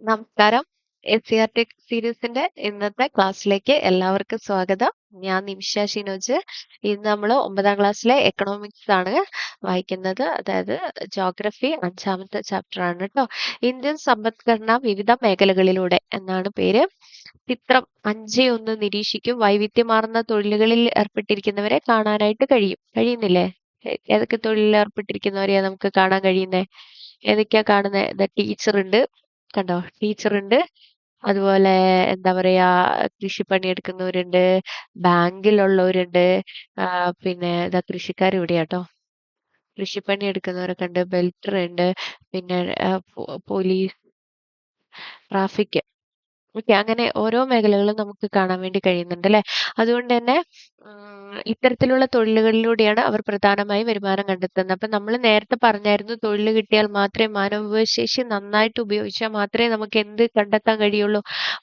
നമസ്കാരം. എസ്.സി.ആർ.ടി സീരീസിന്റെ ഇന്നത്തെ ക്ലാസ്സിലേക്ക് എല്ലാവർക്കും സ്വാഗതം. ഞാൻ നിമിഷ ഷിനോജ്. ഇന്ന് നമ്മൾ 9ാം ക്ലാസ്സിലെ എക്കണോമിക്സ് ആണ് വായിക്കുന്നത്. അതായത് ജോഗ്രഫി 5ാമത്തെ ചാപ്റ്റർ ആണ് കേട്ടോ. ഇന്ത്യൻ സമ്പദ്ഘടന വിവിധ മേഖലകളിലൂടെ എന്നാണ് പേര്. ചിത്രം 5.1 നിരീക്ഷിക്കും. വൈവിധ്യമാർന്ന തൊഴിലുകളിൽ ഏർപ്പെട്ടിരിക്കുന്നവരെ കാണാനായിട്ട് കഴിയുന്നില്ലേ? ഏതൊക്കെ തൊഴിലിൽ ഏർപ്പെട്ടിരിക്കുന്നവരെയാ നമുക്ക് കാണാൻ കഴിയുന്നേ? ഏതൊക്കെയാ കാണുന്നത്? ടീച്ചർ ഉണ്ട്, കണ്ടോ? ടീച്ചർ ഉണ്ട്, അതുപോലെ എന്താ പറയാ, കൃഷിപ്പണി എടുക്കുന്നവരുണ്ട്, ബാങ്കിലുള്ളവരുണ്ട്, പിന്നെ ഇതാ കൃഷിക്കാർ ഇവിടെയാട്ടോ. കൃഷിപ്പണി എടുക്കുന്നവരൊക്കെ ഉണ്ട്, ബെൽറ്റർ ഉണ്ട്, പിന്നെ പോലീസ്, ട്രാഫിക്. ഓക്കെ, അങ്ങനെ ഓരോ മേഖലകളും നമുക്ക് കാണാൻ വേണ്ടി കഴിയുന്നുണ്ട് അല്ലെ. അതുകൊണ്ട് തന്നെ ഇത്തരത്തിലുള്ള തൊഴിലുകളിലൂടെയാണ് അവർ പ്രധാനമായും വരുമാനം കണ്ടെത്തുന്നത്. അപ്പൊ നമ്മൾ നേരത്തെ പറഞ്ഞായിരുന്നു, തൊഴിൽ കിട്ടിയാൽ മാത്രമേ, മാനവവിഭവശേഷി നന്നായിട്ട് ഉപയോഗിച്ചാൽ മാത്രമേ നമുക്ക് എന്ത് കണ്ടെത്താൻ കഴിയുള്ളൂ,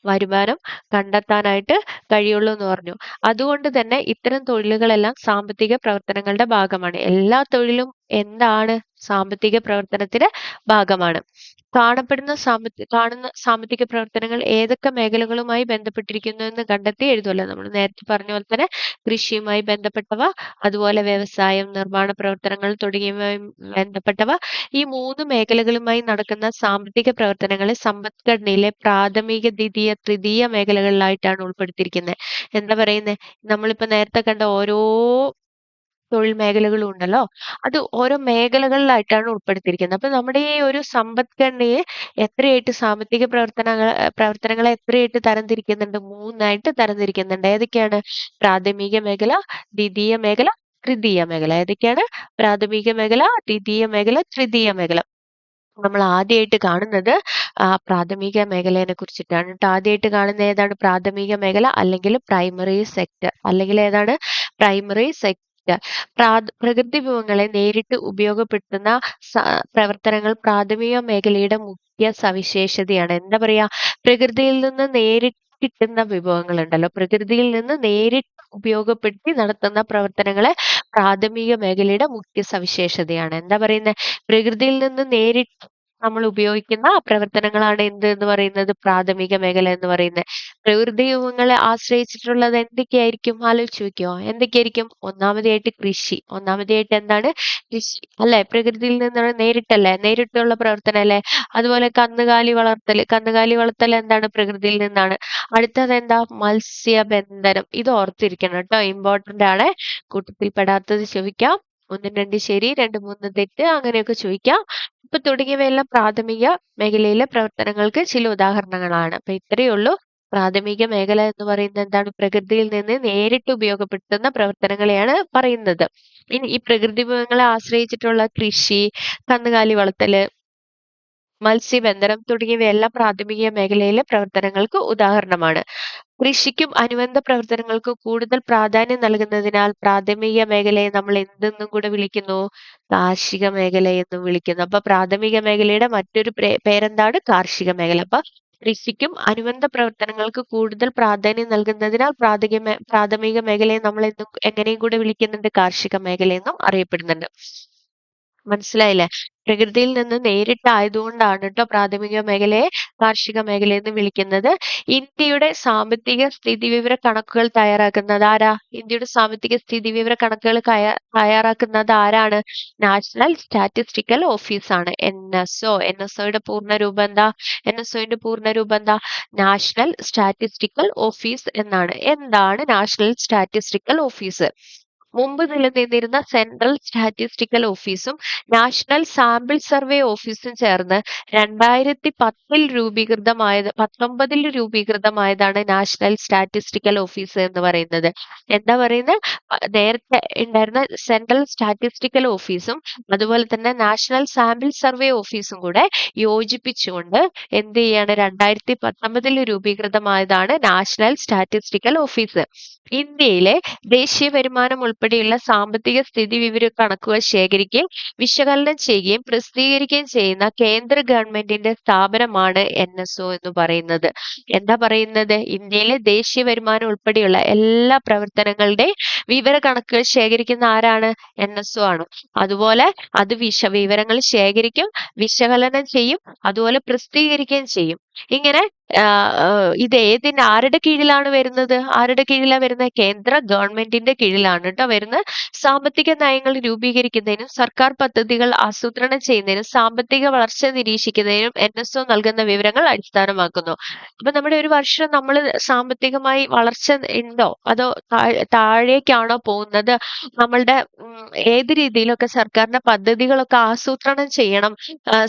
വരുമാനം കണ്ടെത്താനായിട്ട് കഴിയുള്ളൂ എന്ന് പറഞ്ഞു. അതുകൊണ്ട് തന്നെ ഇത്തരം തൊഴിലുകളെല്ലാം സാമ്പത്തിക പ്രവർത്തനങ്ങളുടെ ഭാഗമാണ്. എല്ലാ തൊഴിലും എന്താണ്? സാമ്പത്തിക പ്രവർത്തനത്തിന്റെ ഭാഗമാണ്. കാണുന്ന സാമ്പത്തിക പ്രവർത്തനങ്ങൾ ഏതൊക്കെ മേഖലകളുമായി ബന്ധപ്പെട്ടിരിക്കുന്നു എന്ന് കണ്ടെത്തി എഴുതുമല്ലോ. നമ്മൾ നേരത്തെ പറഞ്ഞ പോലെ തന്നെ കൃഷിയുമായി ബന്ധപ്പെട്ടവ, അതുപോലെ വ്യവസായം, നിർമ്മാണ പ്രവർത്തനങ്ങൾ തുടങ്ങിയവയുമായി ബന്ധപ്പെട്ടവ. ഈ 3 മേഖലകളുമായി നടക്കുന്ന സാമ്പത്തിക പ്രവർത്തനങ്ങളെ സമ്പദ്ഘടനയിലെ പ്രാഥമിക, ദ്വിതീയ, തൃതീയ മേഖലകളിലായിട്ടാണ് ഉൾപ്പെടുത്തിയിരിക്കുന്നത്. എന്താ പറയുന്നത്? നമ്മളിപ്പോ നേരത്തെ കണ്ട ഓരോ തൊഴിൽ മേഖലകളും ഉണ്ടല്ലോ, അത് ഓരോ മേഖലകളിലായിട്ടാണ് ഉൾപ്പെടുത്തിയിരിക്കുന്നത്. അപ്പൊ നമ്മുടെ ഈ ഒരു സമ്പദ്ഘടനയെ എത്രയായിട്ട്, സാമ്പത്തിക പ്രവർത്തനങ്ങളെ എത്രയായിട്ട് തരംതിരിക്കുന്നുണ്ട്? 3ആയിട്ട് തരംതിരിക്കുന്നുണ്ട്. ഏതൊക്കെയാണ്? പ്രാഥമിക മേഖല, ദ്വിതീയ മേഖല, തൃതീയ മേഖല. ഏതൊക്കെയാണ്? പ്രാഥമിക മേഖല, ദ്വിതീയ മേഖല, തൃതീയ മേഖല. നമ്മൾ ആദ്യമായിട്ട് കാണുന്നത് പ്രാഥമിക മേഖലയെ കുറിച്ചിട്ടാണ് കേട്ടോ. ആദ്യമായിട്ട് കാണുന്ന ഏതാണ്? പ്രാഥമിക മേഖല, അല്ലെങ്കിൽ പ്രൈമറി സെക്ടർ, അല്ലെങ്കിൽ ഏതാണ്? Primary sector. പ്രകൃതി വിഭവങ്ങളെ നേരിട്ട് ഉപയോഗപ്പെടുത്തുന്ന പ്രവർത്തനങ്ങൾ പ്രാഥമിക മേഖലയുടെ മുഖ്യ സവിശേഷതയാണ്. എന്താ പറയാ? പ്രകൃതിയിൽ നിന്ന് നേരിട്ട് കിട്ടുന്ന വിഭവങ്ങൾ ഉണ്ടല്ലോ, പ്രകൃതിയിൽ നിന്ന് നേരിട്ട് ഉപയോഗപ്പെടുത്തി നടത്തുന്ന പ്രവർത്തനങ്ങളെ പ്രാഥമിക മേഖലയുടെ മുഖ്യ സവിശേഷതയാണ്. എന്താ പറയുന്നത്? പ്രകൃതിയിൽ നിന്ന് നേരിട്ട് നമ്മൾ ഉപയോഗിക്കുന്ന പ്രവർത്തനങ്ങളാണ് എന്ത് എന്ന് പറയുന്നത്? പ്രാഥമിക മേഖല എന്ന് പറയുന്നത്. പ്രകൃതി വിഭവങ്ങളെ ആശ്രയിച്ചിട്ടുള്ളത് എന്തൊക്കെയായിരിക്കും? ആലോചിച്ച് നോക്കിയോ, എന്തൊക്കെയായിരിക്കും? ഒന്നാമതായിട്ട് കൃഷി. ഒന്നാമതായിട്ട് എന്താണ്? കൃഷി അല്ലെ? പ്രകൃതിയിൽ നിന്നുള്ള നേരിട്ടുള്ള പ്രവർത്തനം അല്ലെ. അതുപോലെ കന്നുകാലി വളർത്തൽ എന്താണ്? പ്രകൃതിയിൽ നിന്നാണ്. അടുത്തത് എന്താ? മത്സ്യബന്ധനം. ഇത് ഓർത്തിരിക്കണം കേട്ടോ, ഇമ്പോർട്ടന്റ് ആണ്. കൂട്ടത്തിൽ പെടാത്തത് ചോദിക്കാം. 1 2 ശരി, 2 3 തെറ്റ്, അങ്ങനെയൊക്കെ ചോദിക്കാം. ഇപ്പൊ തുടങ്ങിയവയെല്ലാം പ്രാഥമിക മേഖലയിലെ പ്രവർത്തനങ്ങൾക്ക് ചില ഉദാഹരണങ്ങളാണ്. അപ്പൊ ഇത്രയേ ഉള്ളൂ. പ്രാഥമിക മേഖല എന്ന് പറയുന്നത് എന്താണ്? പ്രകൃതിയിൽ നിന്ന് നേരിട്ട് ഉപയോഗപ്പെടുത്തുന്ന പ്രവർത്തനങ്ങളെയാണ് പറയുന്നത്. ഇനി ഈ പ്രകൃതി വിഭവങ്ങളെ ആശ്രയിച്ചിട്ടുള്ള കൃഷി, കന്നുകാലി വളർത്തല്, മത്സ്യബന്ധനം തുടങ്ങിയവയെല്ലാം പ്രാഥമിക മേഖലയിലെ പ്രവർത്തനങ്ങൾക്ക് ഉദാഹരണമാണ്. കൃഷിക്കും അനുബന്ധ പ്രവർത്തനങ്ങൾക്കും കൂടുതൽ പ്രാധാന്യം നൽകുന്നതിനാൽ പ്രാഥമിക മേഖലയെ നമ്മൾ എന്തെന്നും കൂടെ വിളിക്കുന്നു? കാർഷിക മേഖല എന്നും വിളിക്കുന്നു. അപ്പൊ പ്രാഥമിക മേഖലയുടെ മറ്റൊരു പേരെന്താണ്? കാർഷിക മേഖല. അപ്പൊ കൃഷിക്കും അനുബന്ധ പ്രവർത്തനങ്ങൾക്ക് കൂടുതൽ പ്രാധാന്യം നൽകുന്നതിനാൽ പ്രാഥമിക മേഖലയെ നമ്മൾ എങ്ങനെയും കൂടെ വിളിക്കുന്നുണ്ട്? കാർഷിക മേഖല എന്നും അറിയപ്പെടുന്നുണ്ട്. മനസ്സിലായില്ലേ? പ്രകൃതിയിൽ നിന്ന് നേരിട്ടായതുകൊണ്ടാണ് കേട്ടോ പ്രാഥമിക മേഖലയെ കാർഷിക മേഖല എന്ന് വിളിക്കുന്നത്. ഇന്ത്യയുടെ സാമ്പത്തിക സ്ഥിതിവിവര കണക്കുകൾ തയ്യാറാക്കുന്നത് ആരാ? ഇന്ത്യയുടെ സാമ്പത്തിക സ്ഥിതിവിവര കണക്കുകൾ തയ്യാറാക്കുന്നത് ആരാണ്? നാഷണൽ സ്റ്റാറ്റിസ്റ്റിക്കൽ ഓഫീസ് ആണ്. NSO. NSOയുടെ പൂർണ്ണരൂപം എന്താ? NSOയുടെ പൂർണ്ണരൂപം എന്താ? നാഷണൽ സ്റ്റാറ്റിസ്റ്റിക്കൽ ഓഫീസ് എന്നാണ്. എന്താണ് നാഷണൽ സ്റ്റാറ്റിസ്റ്റിക്കൽ ഓഫീസ്? മുമ്പ് നിലനിന്നിരുന്ന സെൻട്രൽ സ്റ്റാറ്റിസ്റ്റിക്കൽ ഓഫീസും നാഷണൽ സാമ്പിൾ സർവേ ഓഫീസും ചേർന്ന് 1919 രൂപീകൃതമായതാണ് നാഷണൽ സ്റ്റാറ്റിസ്റ്റിക്കൽ ഓഫീസ് എന്ന് പറയുന്നത്. എന്താ പറയുന്നത്? നേരത്തെ ഉണ്ടായിരുന്ന സെൻട്രൽ സ്റ്റാറ്റിസ്റ്റിക്കൽ ഓഫീസും അതുപോലെ തന്നെ നാഷണൽ സാമ്പിൾ സർവേ ഓഫീസും കൂടെ യോജിപ്പിച്ചുകൊണ്ട് എന്ത് ചെയ്യാണ്? 2019 രൂപീകൃതമായതാണ് നാഷണൽ സ്റ്റാറ്റിസ്റ്റിക്കൽ ഓഫീസ്. ഇന്ത്യയിലെ ദേശീയ വരുമാനം ഉൾപ്പെടെയുള്ള സാമ്പത്തിക സ്ഥിതി വിവര കണക്കുകൾ ശേഖരിക്കുകയും വിശകലനം ചെയ്യുകയും പ്രസിദ്ധീകരിക്കുകയും ചെയ്യുന്ന കേന്ദ്ര ഗവൺമെന്റിന്റെ സ്ഥാപനമാണ് NSO എന്ന് പറയുന്നത്. എന്താ പറയുന്നത്? ഇന്ത്യയിലെ ദേശീയ വരുമാനം ഉൾപ്പെടെയുള്ള എല്ലാ പ്രവർത്തനങ്ങളുടെയും വിവര കണക്കുകൾ ശേഖരിക്കുന്ന ആരാണ്? NSO ആണ്. അതുപോലെ അത് വിവരങ്ങൾ ശേഖരിക്കും, വിശകലനം ചെയ്യും, അതുപോലെ പ്രസിദ്ധീകരിക്കുകയും ചെയ്യും. ഇങ്ങനെ ഇത് ആരുടെ കീഴിലാണ് വരുന്നത്? ആരുടെ കീഴിലാ വരുന്നത്? കേന്ദ്ര ഗവൺമെന്റിന്റെ കീഴിലാണ് ട്ടോ വരുന്നത്. സാമ്പത്തിക നയങ്ങൾ രൂപീകരിക്കുന്നതിനും സർക്കാർ പദ്ധതികൾ ആസൂത്രണം ചെയ്യുന്നതിനും സാമ്പത്തിക വളർച്ച നിരീക്ഷിക്കുന്നതിനും NSO നൽകുന്ന വിവരങ്ങൾ അടിസ്ഥാനമാക്കുന്നു. അപ്പൊ നമ്മുടെ ഒരു വർഷം നമ്മള് സാമ്പത്തികമായി വളർച്ച ഇണ്ടോ? അതോ താഴേക്കാണോ പോകുന്നത്? നമ്മളുടെ ഏത് രീതിയിലൊക്കെ സർക്കാരിന്റെ പദ്ധതികളൊക്കെ ആസൂത്രണം ചെയ്യണം,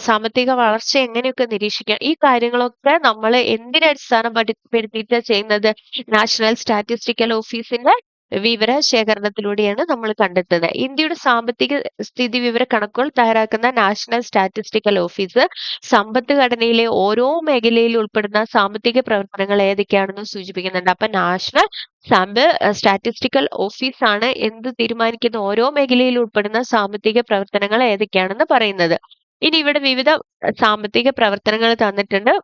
സാമ്പത്തിക വളർച്ച എങ്ങനെയൊക്കെ നിരീക്ഷിക്കാം, ഈ കാര്യങ്ങളൊക്കെ നമ്മൾ എന്തിനെ അടിസ്ഥാനപ്പെടുത്തിയിട്ടാ ചെയ്യുന്നത്? നാഷണൽ സ്റ്റാറ്റിസ്റ്റിക്കൽ ഓഫീസിന്റെ വിവര ശേഖരണത്തിലൂടെയാണ് നമ്മൾ കണ്ടെത്തുന്നത്. ഇന്ത്യയുടെ സാമ്പത്തിക സ്ഥിതി വിവര കണക്കുകൾ തയ്യാറാക്കുന്ന നാഷണൽ സ്റ്റാറ്റിസ്റ്റിക്കൽ ഓഫീസ് സമ്പദ് ഘടനയിലെ ഓരോ മേഖലയിൽ ഉൾപ്പെടുന്ന സാമ്പത്തിക പ്രവർത്തനങ്ങൾ ഏതൊക്കെയാണെന്ന് സൂചിപ്പിക്കുന്നുണ്ട്. അപ്പൊ നാഷണൽ സ്റ്റാറ്റിസ്റ്റിക്കൽ ഓഫീസ് ആണ് എന്ത് തീരുമാനിക്കുന്ന ഓരോ മേഖലയിൽ ഉൾപ്പെടുന്ന സാമ്പത്തിക പ്രവർത്തനങ്ങൾ ഏതൊക്കെയാണെന്ന് പറയുന്നത്. ഇനി ഇവിടെ വിവിധ സാമ്പത്തിക പ്രവർത്തനങ്ങൾ തന്നിട്ടുണ്ട്.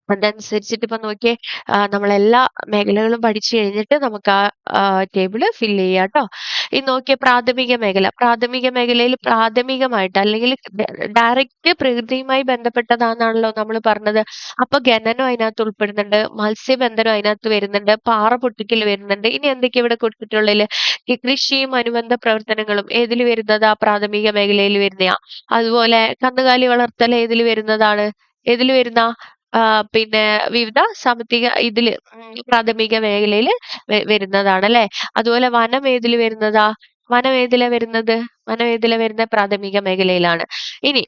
അതനുസരിച്ചിട്ട് ഇപ്പൊ നോക്കിയേ, നമ്മളെല്ലാ മേഖലകളും പഠിച്ചു കഴിഞ്ഞിട്ട് നമുക്ക് ആ ടേബിള് ഫില്ല് ചെയ്യാട്ടോ. ഈ നോക്കിയേ, പ്രാഥമിക മേഖല. പ്രാഥമിക മേഖലയിൽ പ്രാഥമികമായിട്ട് അല്ലെങ്കിൽ ഡയറക്റ്റ് പ്രകൃതിയുമായി ബന്ധപ്പെട്ടതാണെന്നാണല്ലോ നമ്മൾ പറഞ്ഞത്. അപ്പൊ ഖനനം അതിനകത്ത് ഉൾപ്പെടുന്നുണ്ട്, മത്സ്യബന്ധനം അതിനകത്ത് വരുന്നുണ്ട്, പാറ പൊട്ടിക്കൽ വരുന്നുണ്ട്. ഇനി എന്തൊക്കെയാ ഇവിടെ കൊടുത്തിട്ടുള്ളത്? ഈ കൃഷിയും അനുബന്ധ പ്രവർത്തനങ്ങളും ഏതിൽ വരുന്നതാ? പ്രാഥമിക മേഖലയിൽ വരുന്നയാ. അതുപോലെ കന്നുകാലി വളർത്തൽ ഏതിൽ വരുന്നതാണ്? ഏതിൽ വരുന്ന? പിന്നെ വിവിധ സാമ്പത്തിക ഇതില് പ്രാഥമിക മേഖലയില് വരുന്നതാണ് അല്ലെ. അതുപോലെ വനം ഏതില് വരുന്നതാ? വനം ഏതിലാ വരുന്നത്? വനം ഏതിലാ വരുന്നത്? പ്രാഥമിക മേഖലയിലാണ്. ഇനി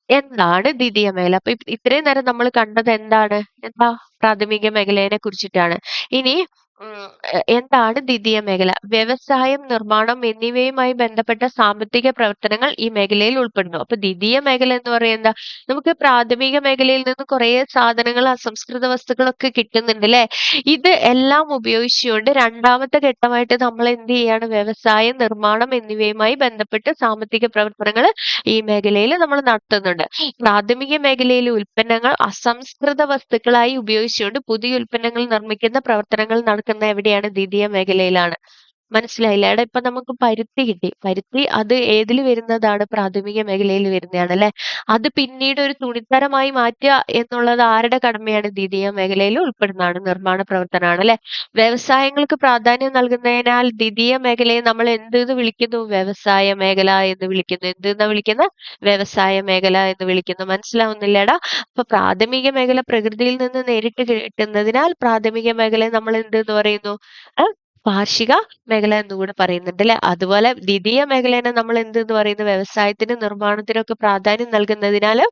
എന്താണ് ദ്വിതീയ മേഖല? അപ്പൊ ഇത്രയും നേരം നമ്മൾ കണ്ടത് എന്താണ്? എന്താ? പ്രാഥമിക മേഖലയെ കുറിച്ചിട്ടാണ്. ഇനി എന്താണ് ദ്വിതീയ മേഖല? വ്യവസായം, നിർമ്മാണം എന്നിവയുമായി ബന്ധപ്പെട്ട സാമ്പത്തിക പ്രവർത്തനങ്ങൾ ഈ മേഖലയിൽ ഉൾപ്പെടുന്നു. അപ്പൊ ദ്വിതീയ മേഖല എന്ന് പറയുന്നത്, നമുക്ക് പ്രാഥമിക മേഖലയിൽ നിന്ന് കുറേ സാധനങ്ങൾ, അസംസ്കൃത വസ്തുക്കളൊക്കെ കിട്ടുന്നുണ്ട് ല്ലേ? ഇത് എല്ലാം ഉപയോഗിച്ചുകൊണ്ട് രണ്ടാമത്തെ ഘട്ടമായിട്ട് നമ്മൾ എന്ത് ചെയ്യാണ്? വ്യവസായം, നിർമ്മാണം എന്നിവയുമായി ബന്ധപ്പെട്ട് സാമ്പത്തിക പ്രവർത്തനങ്ങൾ ഈ മേഖലയിൽ നമ്മൾ നടത്തുന്നുണ്ട്. പ്രാഥമിക മേഖലയിലെ ഉൽപ്പന്നങ്ങൾ അസംസ്കൃത വസ്തുക്കളായി ഉപയോഗിച്ചുകൊണ്ട് പുതിയ ഉൽപ്പന്നങ്ങൾ നിർമ്മിക്കുന്ന പ്രവർത്തനങ്ങൾ നടക്കുന്നത് എവിടെയാണ്? ദ്വിതീയ മേഖലയിലാണ്. മനസ്സിലായില്ലേ? എടാ ഇപ്പൊ നമുക്ക് പരുത്തി കിട്ടി. പരുത്തി അത് ഏതിൽ വരുന്നതാണ്? പ്രാഥമിക മേഖലയിൽ വരുന്നതാണ് അല്ലെ. അത് പിന്നീട് ഒരു തുണിത്തരമായി മാറ്റുക എന്നുള്ളത് ആരുടെ കടമയാണ്? ദ്വിതീയ മേഖലയിൽ ഉൾപ്പെടുന്നതാണ്, നിർമ്മാണ പ്രവർത്തനമാണ് അല്ലെ. വ്യവസായങ്ങൾക്ക് പ്രാധാന്യം നൽകുന്നതിനാൽ ദ്വിതീയ മേഖലയെ നമ്മൾ എന്തെന്ന് വിളിക്കുന്നു? വ്യവസായ മേഖല എന്ന് വിളിക്കുന്നു. എന്തെന്നാ വിളിക്കുന്നത്? വ്യവസായ മേഖല എന്ന് വിളിക്കുന്നു. മനസ്സിലാവുന്നില്ലേടാ? അപ്പൊ പ്രാഥമിക മേഖല പ്രകൃതിയിൽ നിന്ന് നേരിട്ട് കിട്ടുന്നതിനാൽ പ്രാഥമിക മേഖലയെ നമ്മൾ എന്തെന്ന് പറയുന്നു? കാർഷിക മേഖല എന്നുകൂടെ പറയുന്നുണ്ട് ല്ലേ. അതുപോലെ ദ്വിതീയ മേഖലേനെ നമ്മൾ എന്തെന്ന് പറയുന്നു? വ്യവസായത്തിനും നിർമ്മാണത്തിനും ഒക്കെ പ്രാധാന്യം നൽകുന്നതിനാല്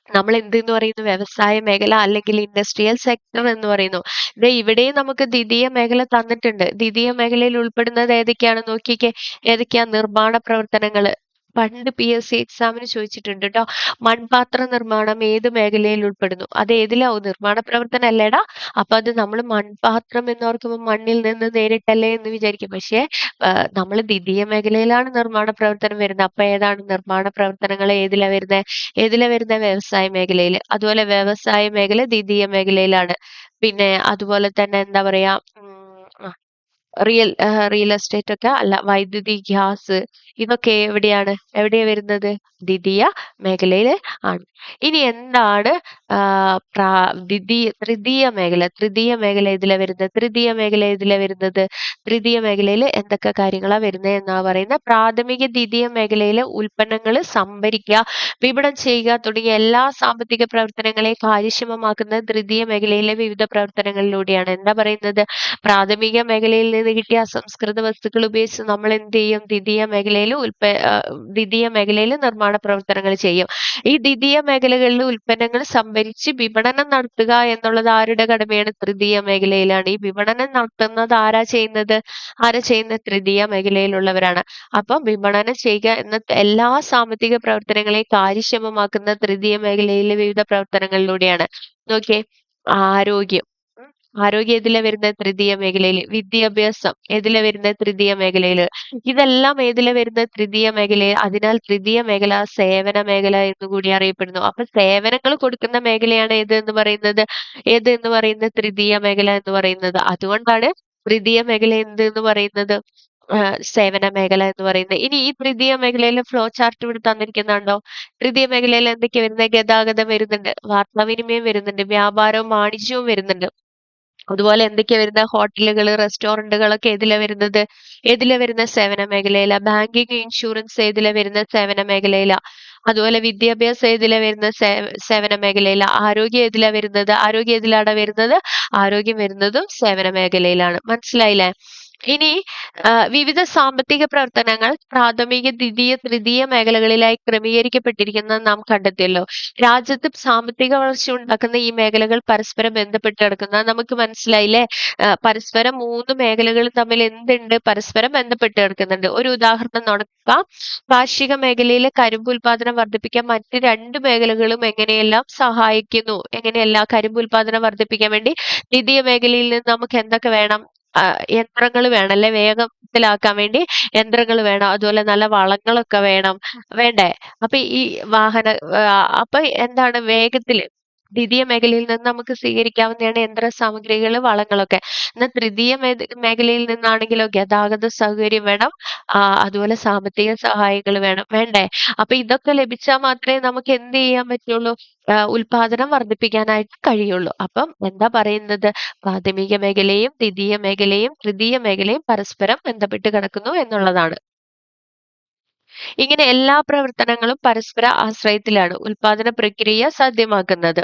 നമ്മൾ എന്തെന്ന് പറയുന്നു? വ്യവസായ മേഖല അല്ലെങ്കിൽ ഇൻഡസ്ട്രിയൽ സെക്ടർ എന്ന് പറയുന്നു. ദേ ഇവിടെയും നമുക്ക് ദ്വിതീയ മേഖല തന്നിട്ടുണ്ട്. ദ്വിതീയ മേഖലയിൽ ഉൾപ്പെടുന്നത് ഏതൊക്കെയാണ്? നോക്കിക്കേ, ഏതൊക്കെയാ? നിർമ്മാണ പ്രവർത്തനങ്ങള്. പണ്ട് PSC എക്സാമിന് ചോദിച്ചിട്ടുണ്ട് ട്ടോ. മൺപാത്ര നിർമ്മാണം ഏത് മേഖലയിൽ ഉൾപ്പെടുന്നു? അത് ഏതിലാവും? നിർമ്മാണ പ്രവർത്തനം അല്ലേടാ. അപ്പൊ അത് നമ്മൾ മൺപാത്രം എന്നോർക്കുമ്പോൾ മണ്ണിൽ നിന്ന് നേരിട്ടല്ലേ എന്ന് വിചാരിക്കും. പക്ഷേ നമ്മൾ ദ്വിതീയ മേഖലയിലാണ് നിർമ്മാണ പ്രവർത്തനം വരുന്നത്. അപ്പൊ ഏതാണ്? നിർമ്മാണ പ്രവർത്തനങ്ങൾ ഏതിലാ വരുന്നത്? ഏതിലാ വരുന്നത്? വ്യവസായ മേഖലയിൽ. അതുപോലെ വ്യവസായ മേഖല ദ്വിതീയ മേഖലയിലാണ്. പിന്നെ അതുപോലെ തന്നെ എന്താ പറയാ, റിയൽ എസ്റ്റേറ്റ് ഒക്കെ അല്ല, വൈദ്യുതി, ഗ്യാസ്, ഇതൊക്കെ എവിടെയാ വരുന്നത്? ദ്വിതീയ മേഖലയിൽ ആണ്. ഇനി എന്താണ് തൃതീയ മേഖല? തൃതീയ മേഖല ഇതിലാ വരുന്നത്? തൃതീയ മേഖല ഇതിലാ വരുന്നത്? തൃതീയ മേഖലയിൽ എന്തൊക്കെ കാര്യങ്ങളാ വരുന്നത് എന്നാ പറയുന്നത്? പ്രാഥമിക ദ്വിതീയ മേഖലയിലെ ഉൽപ്പന്നങ്ങൾ സംഭരിക്കുക, വിപണനം ചെയ്യുക തുടങ്ങിയ എല്ലാ സാമ്പത്തിക പ്രവർത്തനങ്ങളെയും കാര്യക്ഷമമാക്കുന്നത് തൃതീയ മേഖലയിലെ വിവിധ പ്രവർത്തനങ്ങളിലൂടെയാണ്. എന്താ പറയുന്നത്? പ്രാഥമിക മേഖലയിൽ നിന്ന് കിട്ടിയ അസംസ്കൃത വസ്തുക്കൾ ഉപയോഗിച്ച് നമ്മൾ എന്ത് ചെയ്യും? ദ്വിതീയ മേഖലയിൽ നിർമ്മാണ പ്രവർത്തനങ്ങൾ ചെയ്യും. ഈ ദ്വിതീയ മേഖലകളിലെ ഉൽപ്പന്നങ്ങൾ സംഭരിച്ച് വിപണനം നടത്തുക എന്നുള്ളത് ആരുടെ കടമയാണ്? തൃതീയ മേഖലയിലാണ്. ഈ വിപണനം നടത്തുന്നത് ആരാ ചെയ്യുന്നത്? തൃതീയ മേഖലയിലുള്ളവരാണ്. അപ്പം വിപണനം ചെയ്യുക എന്ന എല്ലാ സാമ്പത്തിക പ്രവർത്തനങ്ങളെയും കാര്യക്ഷമമാക്കുന്ന തൃതീയ മേഖലയിലെ വിവിധ പ്രവർത്തനങ്ങളിലൂടെയാണ്. നോക്കിയേ, ആരോഗ്യം. ആരോഗ്യം ഏതിലാ വരുന്നത്? തൃതീയ മേഖലയിൽ. വിദ്യാഭ്യാസം ഏതിലാ വരുന്നത്? തൃതീയ മേഖലയിൽ. ഇതെല്ലാം ഏതിലാ വരുന്നത്? തൃതീയ മേഖലയിൽ. അതിനാൽ തൃതീയ മേഖല സേവന മേഖല എന്ന് കൂടി അറിയപ്പെടുന്നു. അപ്പൊ സേവനങ്ങൾ കൊടുക്കുന്ന മേഖലയാണ് ഏത് എന്ന് പറയുന്നത്? തൃതീയ മേഖല എന്ന് പറയുന്നത്. അതുകൊണ്ടാണ് തൃതീയ മേഖല എന്ത് എന്ന് പറയുന്നത്? സേവന മേഖല എന്ന് പറയുന്നത്. ഇനി ഈ തൃതീയ മേഖലയിലെ ഫ്ലോ ചാർട്ട് ഇവിടെ തന്നിരിക്കുന്നുണ്ടോ? തൃതീയ മേഖലയിൽ എന്തൊക്കെയാ വരുന്നത്? ഗതാഗതം വരുന്നുണ്ട്, വാർത്താവിനിമയം വരുന്നുണ്ട്, വ്യാപാരവും വാണിജ്യവും വരുന്നുണ്ട്. അതുപോലെ എന്തൊക്കെയാ വരുന്നത്? ഹോട്ടലുകള്, റെസ്റ്റോറന്റുകളൊക്കെ ഏതിലാ വരുന്നത്? ഏതിലാ വരുന്ന? സേവന മേഖലയിലാ. ബാങ്കിങ്, ഇൻഷുറൻസ് ഏതിലാ വരുന്ന? സേവന മേഖലയിലാ. അതുപോലെ വിദ്യാഭ്യാസം ഏതിലാ വരുന്നത്? സേവന മേഖലയിലാ. ആരോഗ്യം ഏതിലാ വരുന്നത്? ആരോഗ്യം ഏതിലാണ് വരുന്നത്? ആരോഗ്യം വരുന്നതും സേവന മേഖലയിലാണ്. മനസ്സിലായില്ലേ? ഇനി വിവിധ സാമ്പത്തിക പ്രവർത്തനങ്ങൾ പ്രാഥമിക, ദ്വിതീയ, തൃതീയ മേഖലകളിലായി ക്രമീകരിക്കപ്പെട്ടിരിക്കുന്നത് നാം കണ്ടെത്തിയല്ലോ. രാജ്യത്ത് സാമ്പത്തിക വളർച്ച ഉണ്ടാക്കുന്ന ഈ മേഖലകൾ പരസ്പരം ബന്ധപ്പെട്ട് കിടക്കുന്ന നമുക്ക് മനസ്സിലായില്ലേ? പരസ്പരം 3 മേഖലകളും തമ്മിൽ എന്തുണ്ട്? പരസ്പരം ബന്ധപ്പെട്ട് കിടക്കുന്നുണ്ട്. ഒരു ഉദാഹരണം നോക്കാം. കാർഷിക മേഖലയിലെ കരിമ്പ് ഉൽപാദനം വർദ്ധിപ്പിക്കാൻ മറ്റ് 2 മേഖലകളും എങ്ങനെയെല്ലാം സഹായിക്കുന്നു? എങ്ങനെയെല്ലാം കരിമ്പ് ഉൽപാദനം വർദ്ധിപ്പിക്കാൻ വേണ്ടി ദ്വിതീയ മേഖലയിൽ നിന്ന് നമുക്ക് എന്തൊക്കെ വേണം? യന്ത്രങ്ങൾ വേണം അല്ലെ? വേഗത്തിലാക്കാൻ വേണ്ടി യന്ത്രങ്ങൾ വേണം. അതുപോലെ നല്ല വളങ്ങളൊക്കെ വേണം. വേണ്ടേ? അപ്പൊ ഈ വാഹന അപ്പൊ എന്താണ് വേഗത്തില് ദ്വിതീയ മേഖലയിൽ നിന്ന് നമുക്ക് സ്വീകരിക്കാവുന്നതാണ് യന്ത്ര സാമഗ്രികള്, വളങ്ങളൊക്കെ. എന്നാൽ തൃതീയ മേഖലയിൽ നിന്നാണെങ്കിലോ ഗതാഗത സൗകര്യം വേണം. അതുപോലെ സാമ്പത്തിക സഹായങ്ങൾ വേണം. വേണ്ടേ? അപ്പൊ ഇതൊക്കെ ലഭിച്ചാൽ മാത്രമേ നമുക്ക് എന്ത് ചെയ്യാൻ പറ്റുള്ളൂ? ഉൽപാദനം വർദ്ധിപ്പിക്കാനായിട്ട് കഴിയുള്ളൂ. അപ്പം എന്താ പറയുന്നത്? പ്രാഥമിക മേഖലയും ദ്വിതീയ മേഖലയും തൃതീയ മേഖലയും പരസ്പരം ബന്ധപ്പെട്ട് കിടക്കുന്നു എന്നുള്ളതാണ്. ഇങ്ങനെ എല്ലാ പ്രവർത്തനങ്ങളും പരസ്പര ആശ്രയത്തിലാണ് ഉൽപാദന പ്രക്രിയ സാധ്യമാക്കുന്നത്.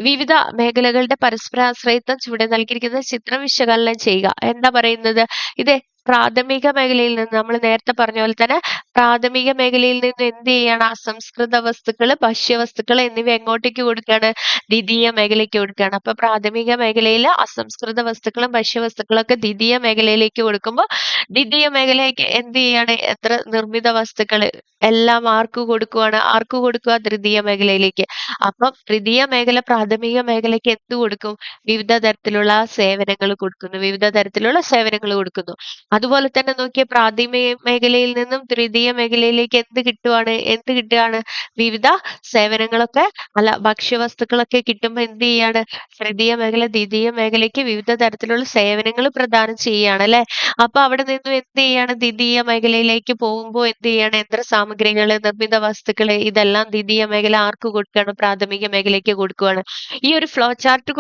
വിവിധ മേഖലകളുടെ പരസ്പരാശ്രയത്വം ചുവടെ നൽകിയിരിക്കുന്ന ചിത്രം വിശകലനം ചെയ്യുക. എന്താ പറയുന്നത്? ഇത് പ്രാഥമിക മേഖലയിൽ നിന്ന് നമ്മൾ നേരത്തെ പറഞ്ഞ പോലെ തന്നെ പ്രാഥമിക മേഖലയിൽ നിന്ന് എന്ത് ചെയ്യാണ്? അസംസ്കൃത വസ്തുക്കള്, ഭക്ഷ്യവസ്തുക്കൾ എന്നിവ എങ്ങോട്ടേക്ക് കൊടുക്കുകയാണ്? ദ്വിതീയ മേഖലയ്ക്ക് കൊടുക്കുകയാണ്. അപ്പൊ പ്രാഥമിക മേഖലയില് അസംസ്കൃത വസ്തുക്കളും ഭക്ഷ്യവസ്തുക്കളും ഒക്കെ ദ്വിതീയ മേഖലയിലേക്ക് കൊടുക്കുമ്പോൾ ദ്വിതീയ മേഖലയ്ക്ക് എന്ത് ചെയ്യാണ്? എത്ര നിർമ്മിത വസ്തുക്കള് എല്ലാം ആർക്ക് കൊടുക്കുവാണ്? ആർക്ക് കൊടുക്കുക? തൃതീയ മേഖലയിലേക്ക്. അപ്പം തൃതീയ മേഖല പ്രാഥമിക മേഖലയ്ക്ക് എന്ത് കൊടുക്കും? വിവിധ തരത്തിലുള്ള സേവനങ്ങൾ കൊടുക്കുന്നു. വിവിധ തരത്തിലുള്ള സേവനങ്ങൾ കൊടുക്കുന്നു. അതുപോലെ തന്നെ നോക്കിയ പ്രാഥമിക മേഖലയിൽ നിന്നും തൃതീയ മേഖലയിലേക്ക് എന്ത് കിട്ടുവാണ്? എന്ത് കിട്ടുകയാണ്? വിവിധ സേവനങ്ങളൊക്കെ അല്ല ഭക്ഷ്യവസ്തുക്കളൊക്കെ കിട്ടുമ്പോൾ എന്ത് ചെയ്യാണ്? തൃതീയ മേഖല ദ്വിതീയ മേഖലയ്ക്ക് വിവിധ തരത്തിലുള്ള സേവനങ്ങൾ പ്രദാനം ചെയ്യുകയാണ് അല്ലെ? അപ്പൊ അവിടെ നിന്നും എന്ത് ചെയ്യാണ്? ദ്വിതീയ മേഖലയിലേക്ക് പോകുമ്പോൾ എന്ത് ചെയ്യാണ്? യന്ത്ര സാമഗ്രികള്, നിർമ്മിത വസ്തുക്കള് ഇതെല്ലാം ദ്വിതീയ മേഖല ആർക്ക് കൊടുക്കുകയാണ്? പ്രാഥമിക മേഖലയ്ക്ക് കൊടുക്കുകയാണ്. ഈ ഒരു ഫ്ലോ ചാർട്ട്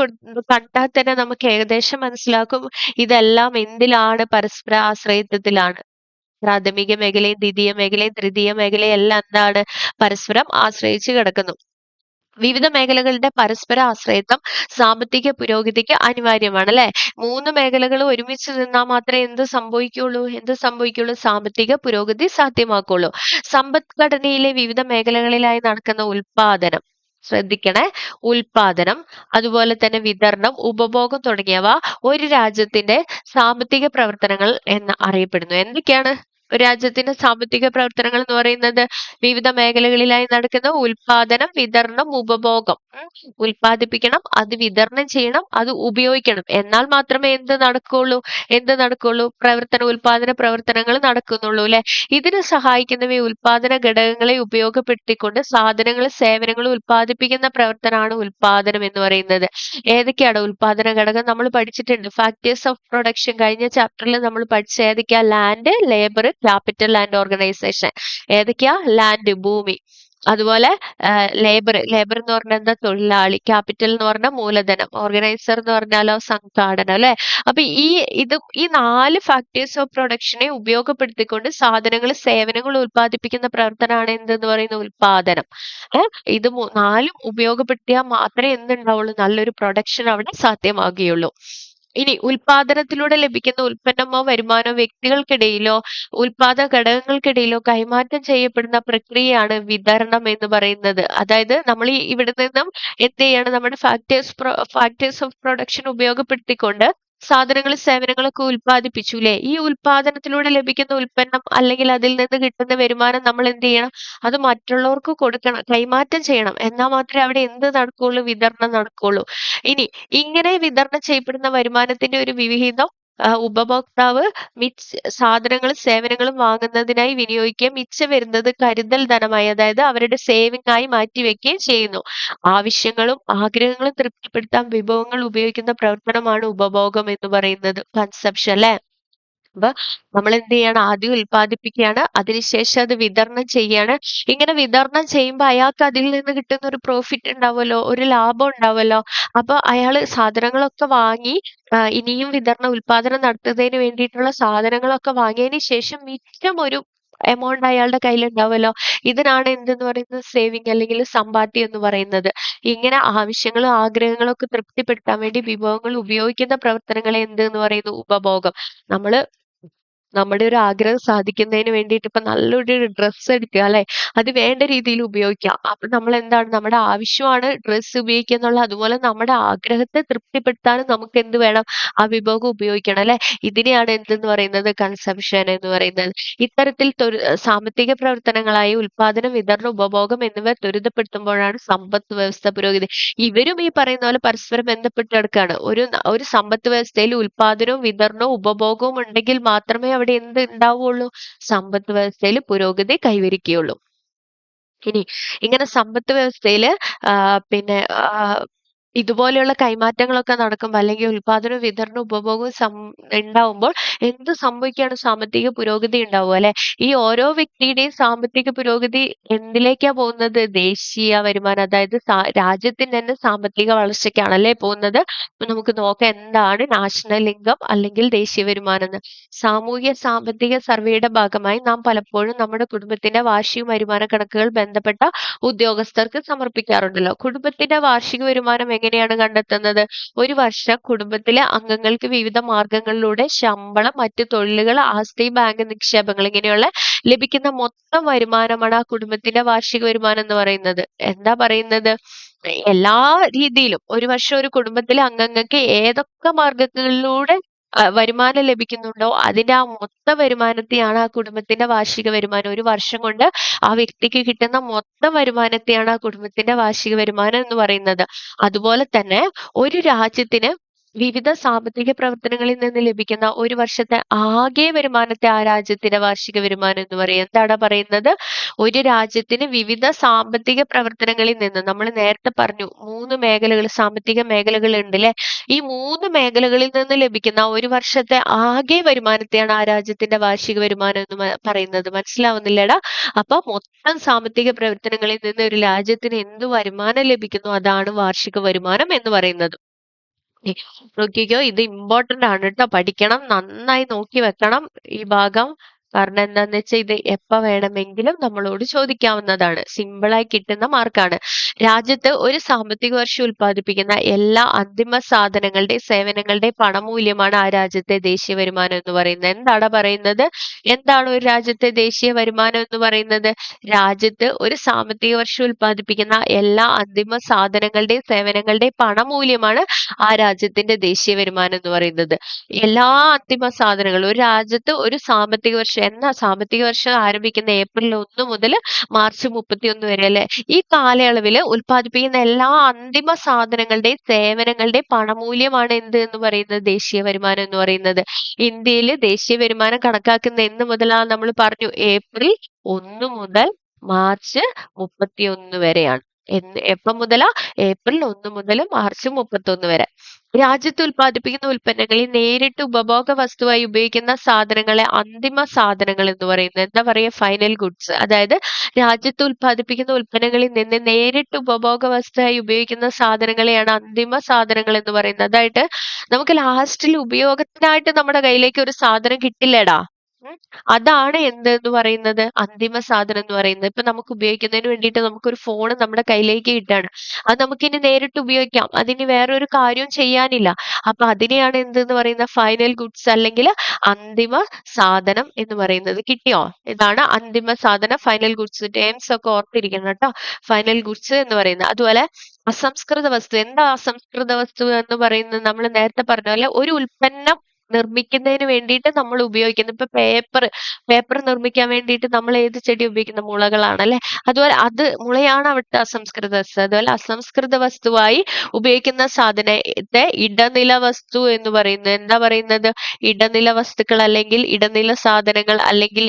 കണ്ടാൽ തന്നെ നമുക്ക് ഏകദേശം മനസ്സിലാക്കും ഇതെല്ലാം എന്തിലാണ്? പരസ്പര ആശ്രയത്വത്തിലാണ്. പ്രാഥമിക മേഖലയും ദ്വിതീയ മേഖലയും തൃതീയ മേഖലയും എല്ലാം എന്താണ്? പരസ്പരം ആശ്രയിച്ച് കിടക്കുന്നു. വിവിധ മേഖലകളുടെ പരസ്പര ആശ്രയത്വം സാമ്പത്തിക പുരോഗതിക്ക് അനിവാര്യമാണ് അല്ലെ? 3 മേഖലകൾ ഒരുമിച്ച് നിന്നാൽ മാത്രമേ എന്ത് സംഭവിക്കുള്ളൂ? എന്ത് സംഭവിക്കുള്ളൂ? സാമ്പത്തിക പുരോഗതി സാധ്യമാക്കുള്ളൂ. സമ്പദ്ഘടനയിലെ വിവിധ മേഖലകളിലായി നടക്കുന്ന ഉൽപാദനം ശ്രദ്ധിക്കണേ. ഉൽപാദനം, അതുപോലെ തന്നെ വിതരണം, ഉപഭോഗം തുടങ്ങിയവ ഒരു രാജ്യത്തിന്റെ സാമ്പത്തിക പ്രവർത്തനങ്ങൾ എന്ന് അറിയപ്പെടുന്നു. എന്തൊക്കെയാണ് ഒരു രാജ്യത്തിന്റെ സാമ്പത്തിക പ്രവർത്തനങ്ങൾ എന്ന് പറയുന്നത്? വിവിധ മേഖലകളിലായി നടക്കുന്ന ഉൽപാദനം, വിതരണം, ഉപഭോഗം. ഉൽപ്പാദിപ്പിക്കണം, അത് വിതരണം ചെയ്യണം, അത് ഉപയോഗിക്കണം. എന്നാൽ മാത്രമേ എന്ത് നടക്കുള്ളൂ? എന്ത് നടക്കുള്ളൂ? ഉൽപാദന പ്രവർത്തനങ്ങൾ നടക്കുന്നുള്ളൂ അല്ലെ? ഇതിന് സഹായിക്കുന്നവ ഉൽപാദന ഘടകങ്ങളെ ഉപയോഗപ്പെടുത്തിക്കൊണ്ട് സാധനങ്ങളും സേവനങ്ങളും ഉൽപ്പാദിപ്പിക്കുന്ന പ്രവർത്തനമാണ് ഉൽപാദനം എന്ന് പറയുന്നത്. ഏതൊക്കെയാണ് ഉൽപാദന ഘടകം? നമ്മൾ പഠിച്ചിട്ടുണ്ട്. ഫാക്ടേഴ്സ് ഓഫ് പ്രൊഡക്ഷൻ കഴിഞ്ഞ ചാപ്റ്ററിൽ നമ്മൾ പഠിച്ച ഏതൊക്കെയാ? Land, labour, capital and organisation. ഏതൊക്കെയാ? ലാൻഡ് ഭൂമി, അതുപോലെ ലേബർ എന്ന് പറഞ്ഞാൽ എന്താ? തൊഴിലാളി. ക്യാപിറ്റൽ എന്ന് പറഞ്ഞാൽ മൂലധനം. ഓർഗനൈസർ എന്ന് പറഞ്ഞാലോ? സംഘാടനം അല്ലെ? അപ്പൊ ഈ 4 ഫാക്ടേഴ്സ് ഓഫ് പ്രൊഡക്ഷനെ ഉപയോഗപ്പെടുത്തിക്കൊണ്ട് സാധനങ്ങൾ സേവനങ്ങൾ ഉൽപ്പാദിപ്പിക്കുന്ന പ്രവർത്തനമാണ് എന്തെന്ന് പറയുന്നത്? ഉൽപാദനം. ഇത് 4ഉം ഉപയോഗപ്പെടുത്തിയാൽ മാത്രമേ എന്തുണ്ടാവുള്ളൂ? നല്ലൊരു പ്രൊഡക്ഷൻ അവിടെ സാധ്യമാകുകയുള്ളൂ. ഇനി ഉൽപാദനത്തിലൂടെ ലഭിക്കുന്ന ഉൽപ്പന്നമോ വരുമാനമോ വ്യക്തികൾക്കിടയിലോ ഉൽപാദന ഘടകങ്ങൾക്കിടയിലോ കൈമാറ്റം ചെയ്യപ്പെടുന്ന പ്രക്രിയയാണ് വിതരണം എന്ന് പറയുന്നത്. അതായത് നമ്മൾ ഇവിടെ നിന്നും എന്ത് ചെയ്യാണ്? നമ്മുടെ ഫാക്ടേഴ്സ് ഓഫ് പ്രൊഡക്ഷൻ ഉപയോഗപ്പെടുത്തിക്കൊണ്ട് സാധനങ്ങളും സേവനങ്ങളൊക്കെ ഉൽപ്പാദിപ്പിച്ചു അല്ലെ? ഈ ഉൽപാദനത്തിലൂടെ ലഭിക്കുന്ന ഉൽപ്പന്നം അല്ലെങ്കിൽ അതിൽ നിന്ന് കിട്ടുന്ന വരുമാനം നമ്മൾ എന്ത് ചെയ്യണം? അത് മറ്റുള്ളവർക്ക് കൊടുക്കണം, കൈമാറ്റം ചെയ്യണം. എന്നാൽ മാത്രമേ അവിടെ എന്ത് നടക്കുള്ളൂ? വിതരണം നടക്കുള്ളൂ. ഇനി ഇങ്ങനെ വിതരണം ചെയ്യപ്പെടുന്ന വരുമാനത്തിന്റെ ഒരു വിഹിതം ഉപഭോക്താവ് സാധനങ്ങളും സേവനങ്ങളും വാങ്ങുന്നതിനായി വിനിയോഗിക്കുകയും മിച്ചം വരുന്നത് കരുതൽ ധനമായി, അതായത് അവരുടെ സേവിംഗ് ആയി മാറ്റിവെക്കുകയും ചെയ്യുന്നു. ആവശ്യങ്ങളും ആഗ്രഹങ്ങളും തൃപ്തിപ്പെടുത്താൻ വിഭവങ്ങൾ ഉപയോഗിക്കുന്ന പ്രവർത്തനമാണ് ഉപഭോഗം എന്ന് പറയുന്നത്. കൺസപ്ഷൻ അല്ലെ? അപ്പൊ നമ്മൾ എന്ത് ചെയ്യണം? ആദ്യം ഉൽപ്പാദിപ്പിക്കുകയാണ്, അതിനുശേഷം അത് വിതരണം ചെയ്യാണ്. ഇങ്ങനെ വിതരണം ചെയ്യുമ്പോ അയാൾക്ക് അതിൽ നിന്ന് കിട്ടുന്ന ഒരു പ്രോഫിറ്റ് ഉണ്ടാവുമല്ലോ, ഒരു ലാഭം ഉണ്ടാവുമല്ലോ. അപ്പൊ അയാള് സാധനങ്ങളൊക്കെ വാങ്ങി ഇനിയും ഉൽപാദനം നടത്തുന്നതിന് വേണ്ടിയിട്ടുള്ള സാധനങ്ങളൊക്കെ വാങ്ങിയതിന് ശേഷം മിച്ചം ഒരു എമൗണ്ട് അയാളുടെ കയ്യിൽ ഉണ്ടാവുമല്ലോ. ഇതിനാണ് എന്തെന്ന് പറയുന്നത്? സേവിങ് അല്ലെങ്കിൽ സമ്പാദ്യം എന്ന് പറയുന്നത്. ഇങ്ങനെ ആവശ്യങ്ങളും ആഗ്രഹങ്ങളും ഒക്കെ തൃപ്തിപ്പെടുത്താൻ വേണ്ടി വിഭവങ്ങൾ ഉപയോഗിക്കുന്ന പ്രവർത്തനങ്ങളെ എന്ത് എന്ന് പറയുന്നു? ഉപഭോഗം. നമ്മള് നമ്മുടെ ഒരു ആഗ്രഹം സാധിക്കുന്നതിന് വേണ്ടിയിട്ട് ഇപ്പൊ നല്ലൊരു ഡ്രസ്സ് എടുക്കുക അല്ലെ, അത് വേണ്ട രീതിയിൽ ഉപയോഗിക്കുക. അപ്പൊ നമ്മൾ എന്താണ്, നമ്മുടെ ആവശ്യമാണ് ഡ്രസ്സ് ഉപയോഗിക്കുക എന്നുള്ള, അതുപോലെ നമ്മുടെ ആഗ്രഹത്തെ തൃപ്തിപ്പെടുത്താനും നമുക്ക് എന്ത് വേണം? ആ വിഭവം ഉപയോഗിക്കണം അല്ലെ. ഇതിനെയാണ് എന്തെന്ന് പറയുന്നത്? കൺസംഷൻ എന്ന് പറയുന്നത്. ഇത്തരത്തിൽ സാമ്പത്തിക പ്രവർത്തനങ്ങളായ ഉൽപാദനം, വിതരണം, ഉപഭോഗം എന്നിവ ത്വരിതപ്പെടുത്തുമ്പോഴാണ് സമ്പദ് വ്യവസ്ഥ പുരോഗതി. ഇവരും ഈ പറയുന്ന പോലെ പരസ്പരം ബന്ധപ്പെട്ട് കിടക്കുകയാണ്. ഒരു സമ്പദ് വ്യവസ്ഥയിൽ ഉൽപാദനവും വിതരണവും ഉപഭോഗവും ഉണ്ടെങ്കിൽ മാത്രമേ അവിടെ എന്ത് ഉണ്ടാവുള്ളൂ? സമ്പദ് വ്യവസ്ഥയിൽ പുരോഗതി കൈവരിക്കുകയുള്ളൂ. ഇനി ഇങ്ങനെ സമ്പദ് വ്യവസ്ഥയില് പിന്നെ ഇതുപോലെയുള്ള കൈമാറ്റങ്ങളൊക്കെ നടക്കുമ്പോൾ, അല്ലെങ്കിൽ ഉൽപാദനവും വിതരണവും ഉപഭോഗവും ഉണ്ടാവുമ്പോൾ എന്ത് സംഭവിക്കുകയാണ്? സാമ്പത്തിക പുരോഗതി ഉണ്ടാവുക അല്ലെ. ഈ ഓരോ വ്യക്തിയുടെയും സാമ്പത്തിക പുരോഗതി എന്തിലേക്കാ പോകുന്നത്? ദേശീയ വരുമാനം, അതായത് രാജ്യത്തിന്റെ തന്നെ സാമ്പത്തിക വളർച്ചയ്ക്കാണല്ലേ പോകുന്നത്. അപ്പൊ നമുക്ക് നോക്കാം എന്താണ് നാഷണൽ ഇൻകം അല്ലെങ്കിൽ ദേശീയ വരുമാനം എന്ന്. സാമൂഹ്യ സാമ്പത്തിക സർവേയുടെ ഭാഗമായി നാം പലപ്പോഴും നമ്മുടെ കുടുംബത്തിന്റെ വാർഷിക വരുമാന കണക്കുകൾ ബന്ധപ്പെട്ട ഉദ്യോഗസ്ഥർക്ക് സമർപ്പിക്കാറുണ്ടല്ലോ. കുടുംബത്തിന്റെ വാർഷിക വരുമാനം എങ്ങനെയാണ് കണ്ടെത്തുന്നത്? ഒരു വർഷം കുടുംബത്തിലെ അംഗങ്ങൾക്ക് വിവിധ മാർഗങ്ങളിലൂടെ ശമ്പളം, മറ്റു തൊഴിലുകൾ, ആസ്തി, ബാങ്ക് നിക്ഷേപങ്ങൾ ഇങ്ങനെയുള്ള ലഭിക്കുന്ന മൊത്തം വരുമാനമാണ് ആ കുടുംബത്തിന്റെ വാർഷിക വരുമാനം എന്ന് പറയുന്നത്. എന്താ പറയുന്നത്? എല്ലാ രീതിയിലും ഒരു വർഷം ഒരു കുടുംബത്തിലെ അംഗങ്ങൾക്ക് ഏതൊക്കെ മാർഗങ്ങളിലൂടെ വരുമാനം ലഭിക്കുന്നുണ്ടോ അതിന്റെ ആ മൊത്ത വരുമാനത്തെയാണ് ആ കുടുംബത്തിന്റെ വാർഷിക വരുമാനം. ഒരു വർഷം കൊണ്ട് ആ വ്യക്തിക്ക് കിട്ടുന്ന മൊത്തം വരുമാനത്തെയാണ് ആ കുടുംബത്തിന്റെ വാർഷിക വരുമാനം എന്ന് പറയുന്നത്. അതുപോലെ തന്നെ ഒരു രാജ്യത്തിന് വിവിധ സാമ്പത്തിക പ്രവർത്തനങ്ങളിൽ നിന്ന് ലഭിക്കുന്ന ഒരു വർഷത്തെ ആകെ വരുമാനത്തെ ആ രാജ്യത്തിന്റെ വാർഷിക വരുമാനം എന്ന് പറയും. എന്താണ് പറയുന്നത്? ഒരു രാജ്യത്തിന് വിവിധ സാമ്പത്തിക പ്രവർത്തനങ്ങളിൽ നിന്ന്, നമ്മൾ നേരത്തെ പറഞ്ഞു 3 മേഖലകൾ, സാമ്പത്തിക മേഖലകൾ ഉണ്ട് ല്ലേ. ഈ 3 മേഖലകളിൽ നിന്ന് ലഭിക്കുന്ന ഒരു വർഷത്തെ ആകെ വരുമാനത്തെയാണ് ആ രാജ്യത്തിന്റെ വാർഷിക വരുമാനം എന്ന് പറയുന്നത്. മനസ്സിലാവുന്നില്ലേടാ? അപ്പൊ മൊത്തം സാമ്പത്തിക പ്രവർത്തനങ്ങളിൽ നിന്ന് ഒരു രാജ്യത്തിന് എന്ത് വരുമാനം ലഭിക്കുന്നു അതാണ് വാർഷിക വരുമാനം എന്ന് പറയുന്നത്. നോക്കിക്കോ, ഇത് ഇമ്പോർട്ടന്റ് ആണ് കേട്ടോ, പഠിക്കണം, നന്നായി നോക്കി വെക്കണം ഈ ഭാഗം. കാരണം എന്താന്ന് വെച്ചാൽ ഇത് എപ്പ വേണമെങ്കിലും നമ്മളോട് ചോദിക്കാവുന്നതാണ്. സിമ്പിളായി കിട്ടുന്ന മാർക്കാണ്. രാജ്യത്ത് ഒരു സാമ്പത്തിക വർഷം ഉൽപ്പാദിപ്പിക്കുന്ന എല്ലാ അന്തിമ സാധനങ്ങളുടെ സേവനങ്ങളുടെ പണമൂല്യമാണ് ആ രാജ്യത്തെ ദേശീയ വരുമാനം എന്ന് പറയുന്നത്. എന്താണ് പറയുന്നത്? എന്താണ് ഒരു രാജ്യത്തെ ദേശീയ വരുമാനം എന്ന് പറയുന്നത്? രാജ്യത്ത് ഒരു സാമ്പത്തിക വർഷം ഉൽപ്പാദിപ്പിക്കുന്ന എല്ലാ അന്തിമ സാധനങ്ങളുടെയും സേവനങ്ങളുടെയും പണമൂല്യമാണ് ആ രാജ്യത്തിന്റെ ദേശീയ വരുമാനം എന്ന് പറയുന്നത്. എല്ലാ അന്തിമ സാധനങ്ങളും ഒരു രാജ്യത്ത് ഒരു സാമ്പത്തിക വർഷം, എന്നാ സാമ്പത്തിക വർഷം ആരംഭിക്കുന്ന ഏപ്രിൽ 1 മുതൽ മാർച്ച് 31 വരെ അല്ലെ. ഈ കാലയളവിൽ ഉൽപ്പാദിപ്പിക്കുന്ന എല്ലാ അന്തിമ സാധനങ്ങളുടെയും സേവനങ്ങളുടെയും പണമൂല്യമാണ് എന്ത് എന്ന് പറയുന്നത്? ദേശീയ വരുമാനം എന്ന് പറയുന്നത്. ഇന്ത്യയിൽ ദേശീയ വരുമാനം കണക്കാക്കുന്ന എന്ന് മുതലാണ് നമ്മൾ പറഞ്ഞു? ഏപ്രിൽ 1 മുതൽ മാർച്ച് 31 വരെയാണ്. എപ്പം മുതലാ? ഏപ്രിൽ 1 മുതൽ മാർച്ച് 31 വരെ. രാജ്യത്ത് ഉൽപ്പാദിപ്പിക്കുന്ന ഉൽപ്പന്നങ്ങളിൽ നേരിട്ട് ഉപഭോഗ വസ്തുവായി ഉപയോഗിക്കുന്ന സാധനങ്ങളെ അന്തിമ സാധനങ്ങൾ എന്ന് പറയുന്നത്. എന്താ പറയാ? Final goods. അതായത് രാജ്യത്ത് ഉൽപ്പാദിപ്പിക്കുന്ന ഉൽപ്പന്നങ്ങളിൽ നിന്ന് നേരിട്ട് ഉപഭോഗ വസ്തുവായി ഉപയോഗിക്കുന്ന സാധനങ്ങളെയാണ് അന്തിമ സാധനങ്ങൾ എന്ന് പറയുന്നത്. അതായത് നമുക്ക് ലാസ്റ്റിൽ ഉപയോഗത്തിനായിട്ട് നമ്മുടെ കയ്യിലേക്ക് ഒരു സാധനം കിട്ടില്ലേടാ, അതാണ് എന്തെന്ന് പറയുന്നത്? അന്തിമ സാധനം എന്ന് പറയുന്നത്. ഇപ്പൊ നമുക്ക് ഉപയോഗിക്കുന്നതിന് വേണ്ടിയിട്ട് നമുക്കൊരു ഫോൺ നമ്മുടെ കയ്യിലേക്ക് കിട്ടാണ്. അത് നമുക്കിനി നേരിട്ട് ഉപയോഗിക്കാം. അതിന് വേറൊരു കാര്യവും ചെയ്യാനില്ല. അപ്പൊ അതിനെയാണ് എന്തെന്ന് പറയുന്നത്? ഫൈനൽ ഗുഡ്സ് അല്ലെങ്കിൽ അന്തിമ സാധനം എന്ന് പറയുന്നത്. കിട്ടിയോ? ഇതാണ് അന്തിമ സാധനം, ഫൈനൽ ഗുഡ്സ്. ടേംസ് ഒക്കെ ഓർത്തിരിക്കണം കേട്ടോ. ഫൈനൽ ഗുഡ്സ് എന്ന് പറയുന്നത്. അതുപോലെ അസംസ്കൃത വസ്തു. എന്താ അസംസ്കൃത വസ്തു എന്ന് പറയുന്നത്? നമ്മൾ നേരത്തെ പറഞ്ഞ പോലെ ഒരു ഉൽപ്പന്നം നിർമ്മിക്കുന്നതിന് വേണ്ടിയിട്ട് നമ്മൾ ഉപയോഗിക്കുന്നത്. ഇപ്പൊ പേപ്പർ നിർമ്മിക്കാൻ വേണ്ടിയിട്ട് നമ്മൾ ഏത് ചെടി ഉപയോഗിക്കുന്ന? മുളകളാണല്ലേ. അതുപോലെ അത് മുളയാണ് അവിടുത്തെ അസംസ്കൃത വസ്തു. അതുപോലെ അസംസ്കൃത വസ്തുവായി ഉപയോഗിക്കുന്ന സാധനത്തെ ഇടനില വസ്തു എന്ന് പറയുന്നത്. എന്താ പറയുന്നത്? ഇടനില വസ്തുക്കൾ അല്ലെങ്കിൽ ഇടനില സാധനങ്ങൾ അല്ലെങ്കിൽ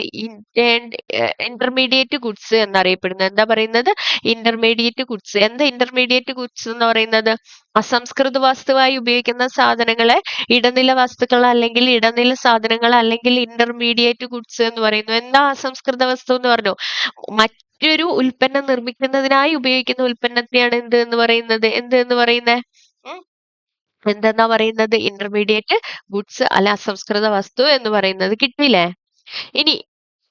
ഇന്റർമീഡിയറ്റ് ഗുഡ്സ് എന്നറിയപ്പെടുന്നത്. എന്താ പറയുന്നത്? Intermediate goods. എന്താ ഇന്റർമീഡിയറ്റ് ഗുഡ്സ് എന്ന് പറയുന്നത്? അസംസ്കൃത വസ്തുവായി ഉപയോഗിക്കുന്ന സാധനങ്ങളെ ഇടനില വസ്തുക്കൾ അല്ലെങ്കിൽ ഇടനില സാധനങ്ങൾ അല്ലെങ്കിൽ ഇന്റർമീഡിയറ്റ് ഗുഡ്സ് എന്ന് പറയുന്നു. എന്താ അസംസ്കൃത വസ്തു എന്ന് പറഞ്ഞു? മറ്റൊരു ഉൽപ്പന്നം നിർമ്മിക്കുന്നതിനായി ഉപയോഗിക്കുന്ന ഉൽപ്പന്നത്തെയാണ് എന്ത് എന്ന് പറയുന്നത്? എന്ത് എന്ന് പറയുന്നത്? എന്തെന്നാ പറയുന്നത്? ഇന്റർമീഡിയറ്റ് ഗുഡ്സ് അല്ല അസംസ്കൃത വസ്തു എന്ന് പറയുന്നത്. കിട്ടിയില്ലേ? ഇനി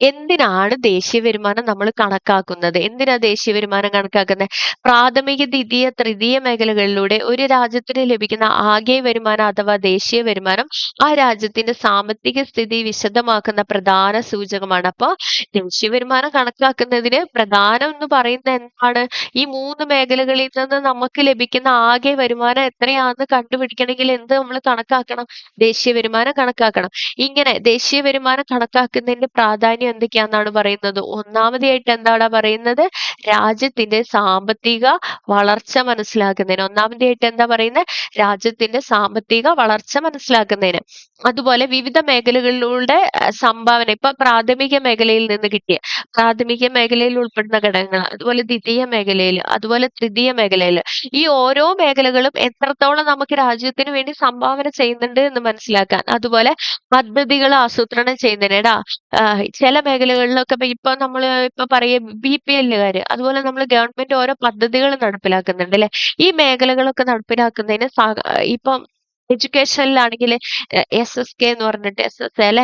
എന്തിനാണ് ദേശീയ വരുമാനം നമ്മൾ കണക്കാക്കുന്നത്? എന്തിനാ ദേശീയ വരുമാനം കണക്കാക്കുന്നത്? പ്രാഥമിക, ദ്വിതീയ, തൃതീയ മേഖലകളിലൂടെ ഒരു രാജ്യത്തിന് ലഭിക്കുന്ന ആകെ വരുമാനം അഥവാ ദേശീയ വരുമാനം ആ രാജ്യത്തിന്റെ സാമ്പത്തിക സ്ഥിതി വിശദമാക്കുന്ന പ്രധാന സൂചകമാണ്. അപ്പൊ ദേശീയ വരുമാനം കണക്കാക്കുന്നതിന് പ്രധാനം എന്ന് പറയുന്നത് എന്താണ്? ഈ 3 മേഖലകളിൽ നിന്ന് നമുക്ക് ലഭിക്കുന്ന ആകെ വരുമാനം എത്രയാണെന്ന് കണ്ടുപിടിക്കണമെങ്കിൽ എന്ത് നമ്മൾ കണക്കാക്കണം? ദേശീയ വരുമാനം കണക്കാക്കണം. ഇങ്ങനെ ദേശീയ വരുമാനം കണക്കാക്കുന്നതിന്റെ പ്രാധാന്യം എന്തൊക്കെയാണെന്നാണ് പറയുന്നത്? ഒന്നാമതായിട്ട് എന്താണ് പറയുന്നത്? രാജ്യത്തിന്റെ സാമ്പത്തിക വളർച്ച മനസ്സിലാക്കുന്നതിന്. ഒന്നാമതായിട്ട് എന്താ പറയുന്നത്? രാജ്യത്തിന്റെ സാമ്പത്തിക വളർച്ച മനസ്സിലാക്കുന്നതിന്. അതുപോലെ വിവിധ മേഖലകളിലൂടെ സംഭാവന, ഇപ്പൊ പ്രാഥമിക മേഖലയിൽ നിന്ന് കിട്ടിയ പ്രാഥമിക മേഖലയിൽ ഉൾപ്പെടുന്ന ഘടകങ്ങൾ, അതുപോലെ ദ്വിതീയ മേഖലയിൽ, അതുപോലെ തൃതീയ മേഖലയിൽ, ഈ ഓരോ മേഖലകളും എത്രത്തോളം നമുക്ക് രാജ്യത്തിന് വേണ്ടി സംഭാവന ചെയ്യുന്നുണ്ട് എന്ന് മനസ്സിലാക്കാൻ. അതുപോലെ പദ്ധതികൾ ആസൂത്രണം ചെയ്യുന്നതിന് ചില മേഖലകളിലൊക്കെ ഇപ്പൊ നമ്മള് ഇപ്പൊ പറയ BPL അതുപോലെ നമ്മൾ ഗവൺമെന്റ് ഓരോ പദ്ധതികൾ നടപ്പിലാക്കുന്നുണ്ട് അല്ലെ? ഈ മേഖലകളൊക്കെ നടപ്പിലാക്കുന്നതിന് ഇപ്പം എഡ്യൂക്കേഷനിലാണെങ്കിൽ SSK എന്ന് പറഞ്ഞിട്ട് SS അല്ലെ,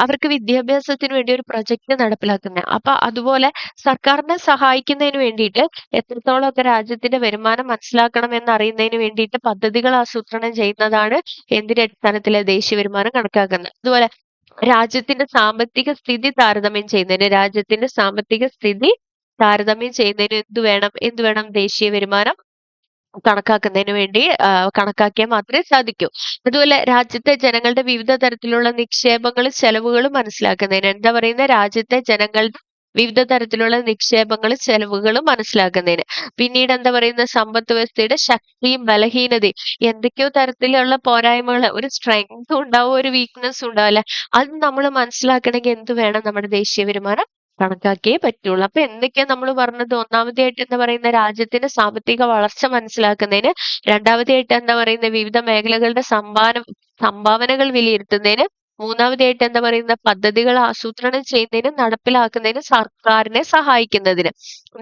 അവർക്ക് വിദ്യാഭ്യാസത്തിന് വേണ്ടി ഒരു പ്രൊജക്ട് നടപ്പിലാക്കുന്നത്. അപ്പൊ അതുപോലെ സർക്കാരിനെ സഹായിക്കുന്നതിന് വേണ്ടിയിട്ട് എത്രത്തോളമൊക്കെ രാജ്യത്തിന്റെ വരുമാനം മനസ്സിലാക്കണം എന്ന് അറിയുന്നതിന് വേണ്ടിയിട്ട് പദ്ധതികൾ ആസൂത്രണം ചെയ്യുന്നതാണ് എന്തിന്റെ അടിസ്ഥാനത്തില്? ദേശീയ വരുമാനം കണക്കാക്കുന്നത്. അതുപോലെ രാജ്യത്തിന്റെ സാമ്പത്തിക സ്ഥിതി താരതമ്യം ചെയ്യുന്നതിന്, രാജ്യത്തിന്റെ സാമ്പത്തിക സ്ഥിതി താരതമ്യം ചെയ്യുന്നതിന് എന്ത് വേണം? ദേശീയ വരുമാനം കണക്കാക്കുന്നതിന് വേണ്ടി കണക്കാക്കിയാൽ മാത്രമേ സാധിക്കൂ. അതുപോലെ രാജ്യത്തെ ജനങ്ങളുടെ വിവിധ തരത്തിലുള്ള നിക്ഷേപങ്ങളും ചെലവുകളും മനസ്സിലാക്കുന്നതിന്. എന്താ പറയുന്നത്? രാജ്യത്തെ ജനങ്ങളുടെ വിവിധ തരത്തിലുള്ള നിക്ഷേപങ്ങളും ചെലവുകളും മനസ്സിലാക്കുന്നതിന്. പിന്നീട് എന്താ പറയുന്നത്? സമ്പദ് വ്യവസ്ഥയുടെ ശക്തിയും ബലഹീനതയും, എന്തൊക്കെയോ തരത്തിലുള്ള പോരായ്മകൾ, ഒരു സ്ട്രെങ്തും ഉണ്ടാവും, ഒരു വീക്ക്നെസ്സും ഉണ്ടാവും അല്ലെ? അത് നമ്മൾ മനസ്സിലാക്കണമെങ്കിൽ എന്ത് വേണം? നമ്മുടെ ദേശീയ വരുമാനം കണക്കാക്കിയേ പറ്റുള്ളൂ. അപ്പൊ എന്തൊക്കെയാ നമ്മൾ പറഞ്ഞത്? ഒന്നാമതായിട്ട് എന്താ പറയുന്ന? രാജ്യത്തിന്റെ സാമ്പത്തിക വളർച്ച മനസ്സിലാക്കുന്നതിന്. രണ്ടാമതായിട്ട് എന്താ പറയുന്നത്? വിവിധ മേഖലകളുടെ സംഭാവനകൾ വിലയിരുത്തുന്നതിന്. മൂന്നാമതായിട്ട് എന്താ പറയുന്ന? പദ്ധതികൾ ആസൂത്രണം ചെയ്യുന്നതിനും നടപ്പിലാക്കുന്നതിനും സർക്കാരിനെ സഹായിക്കുന്നതിന്.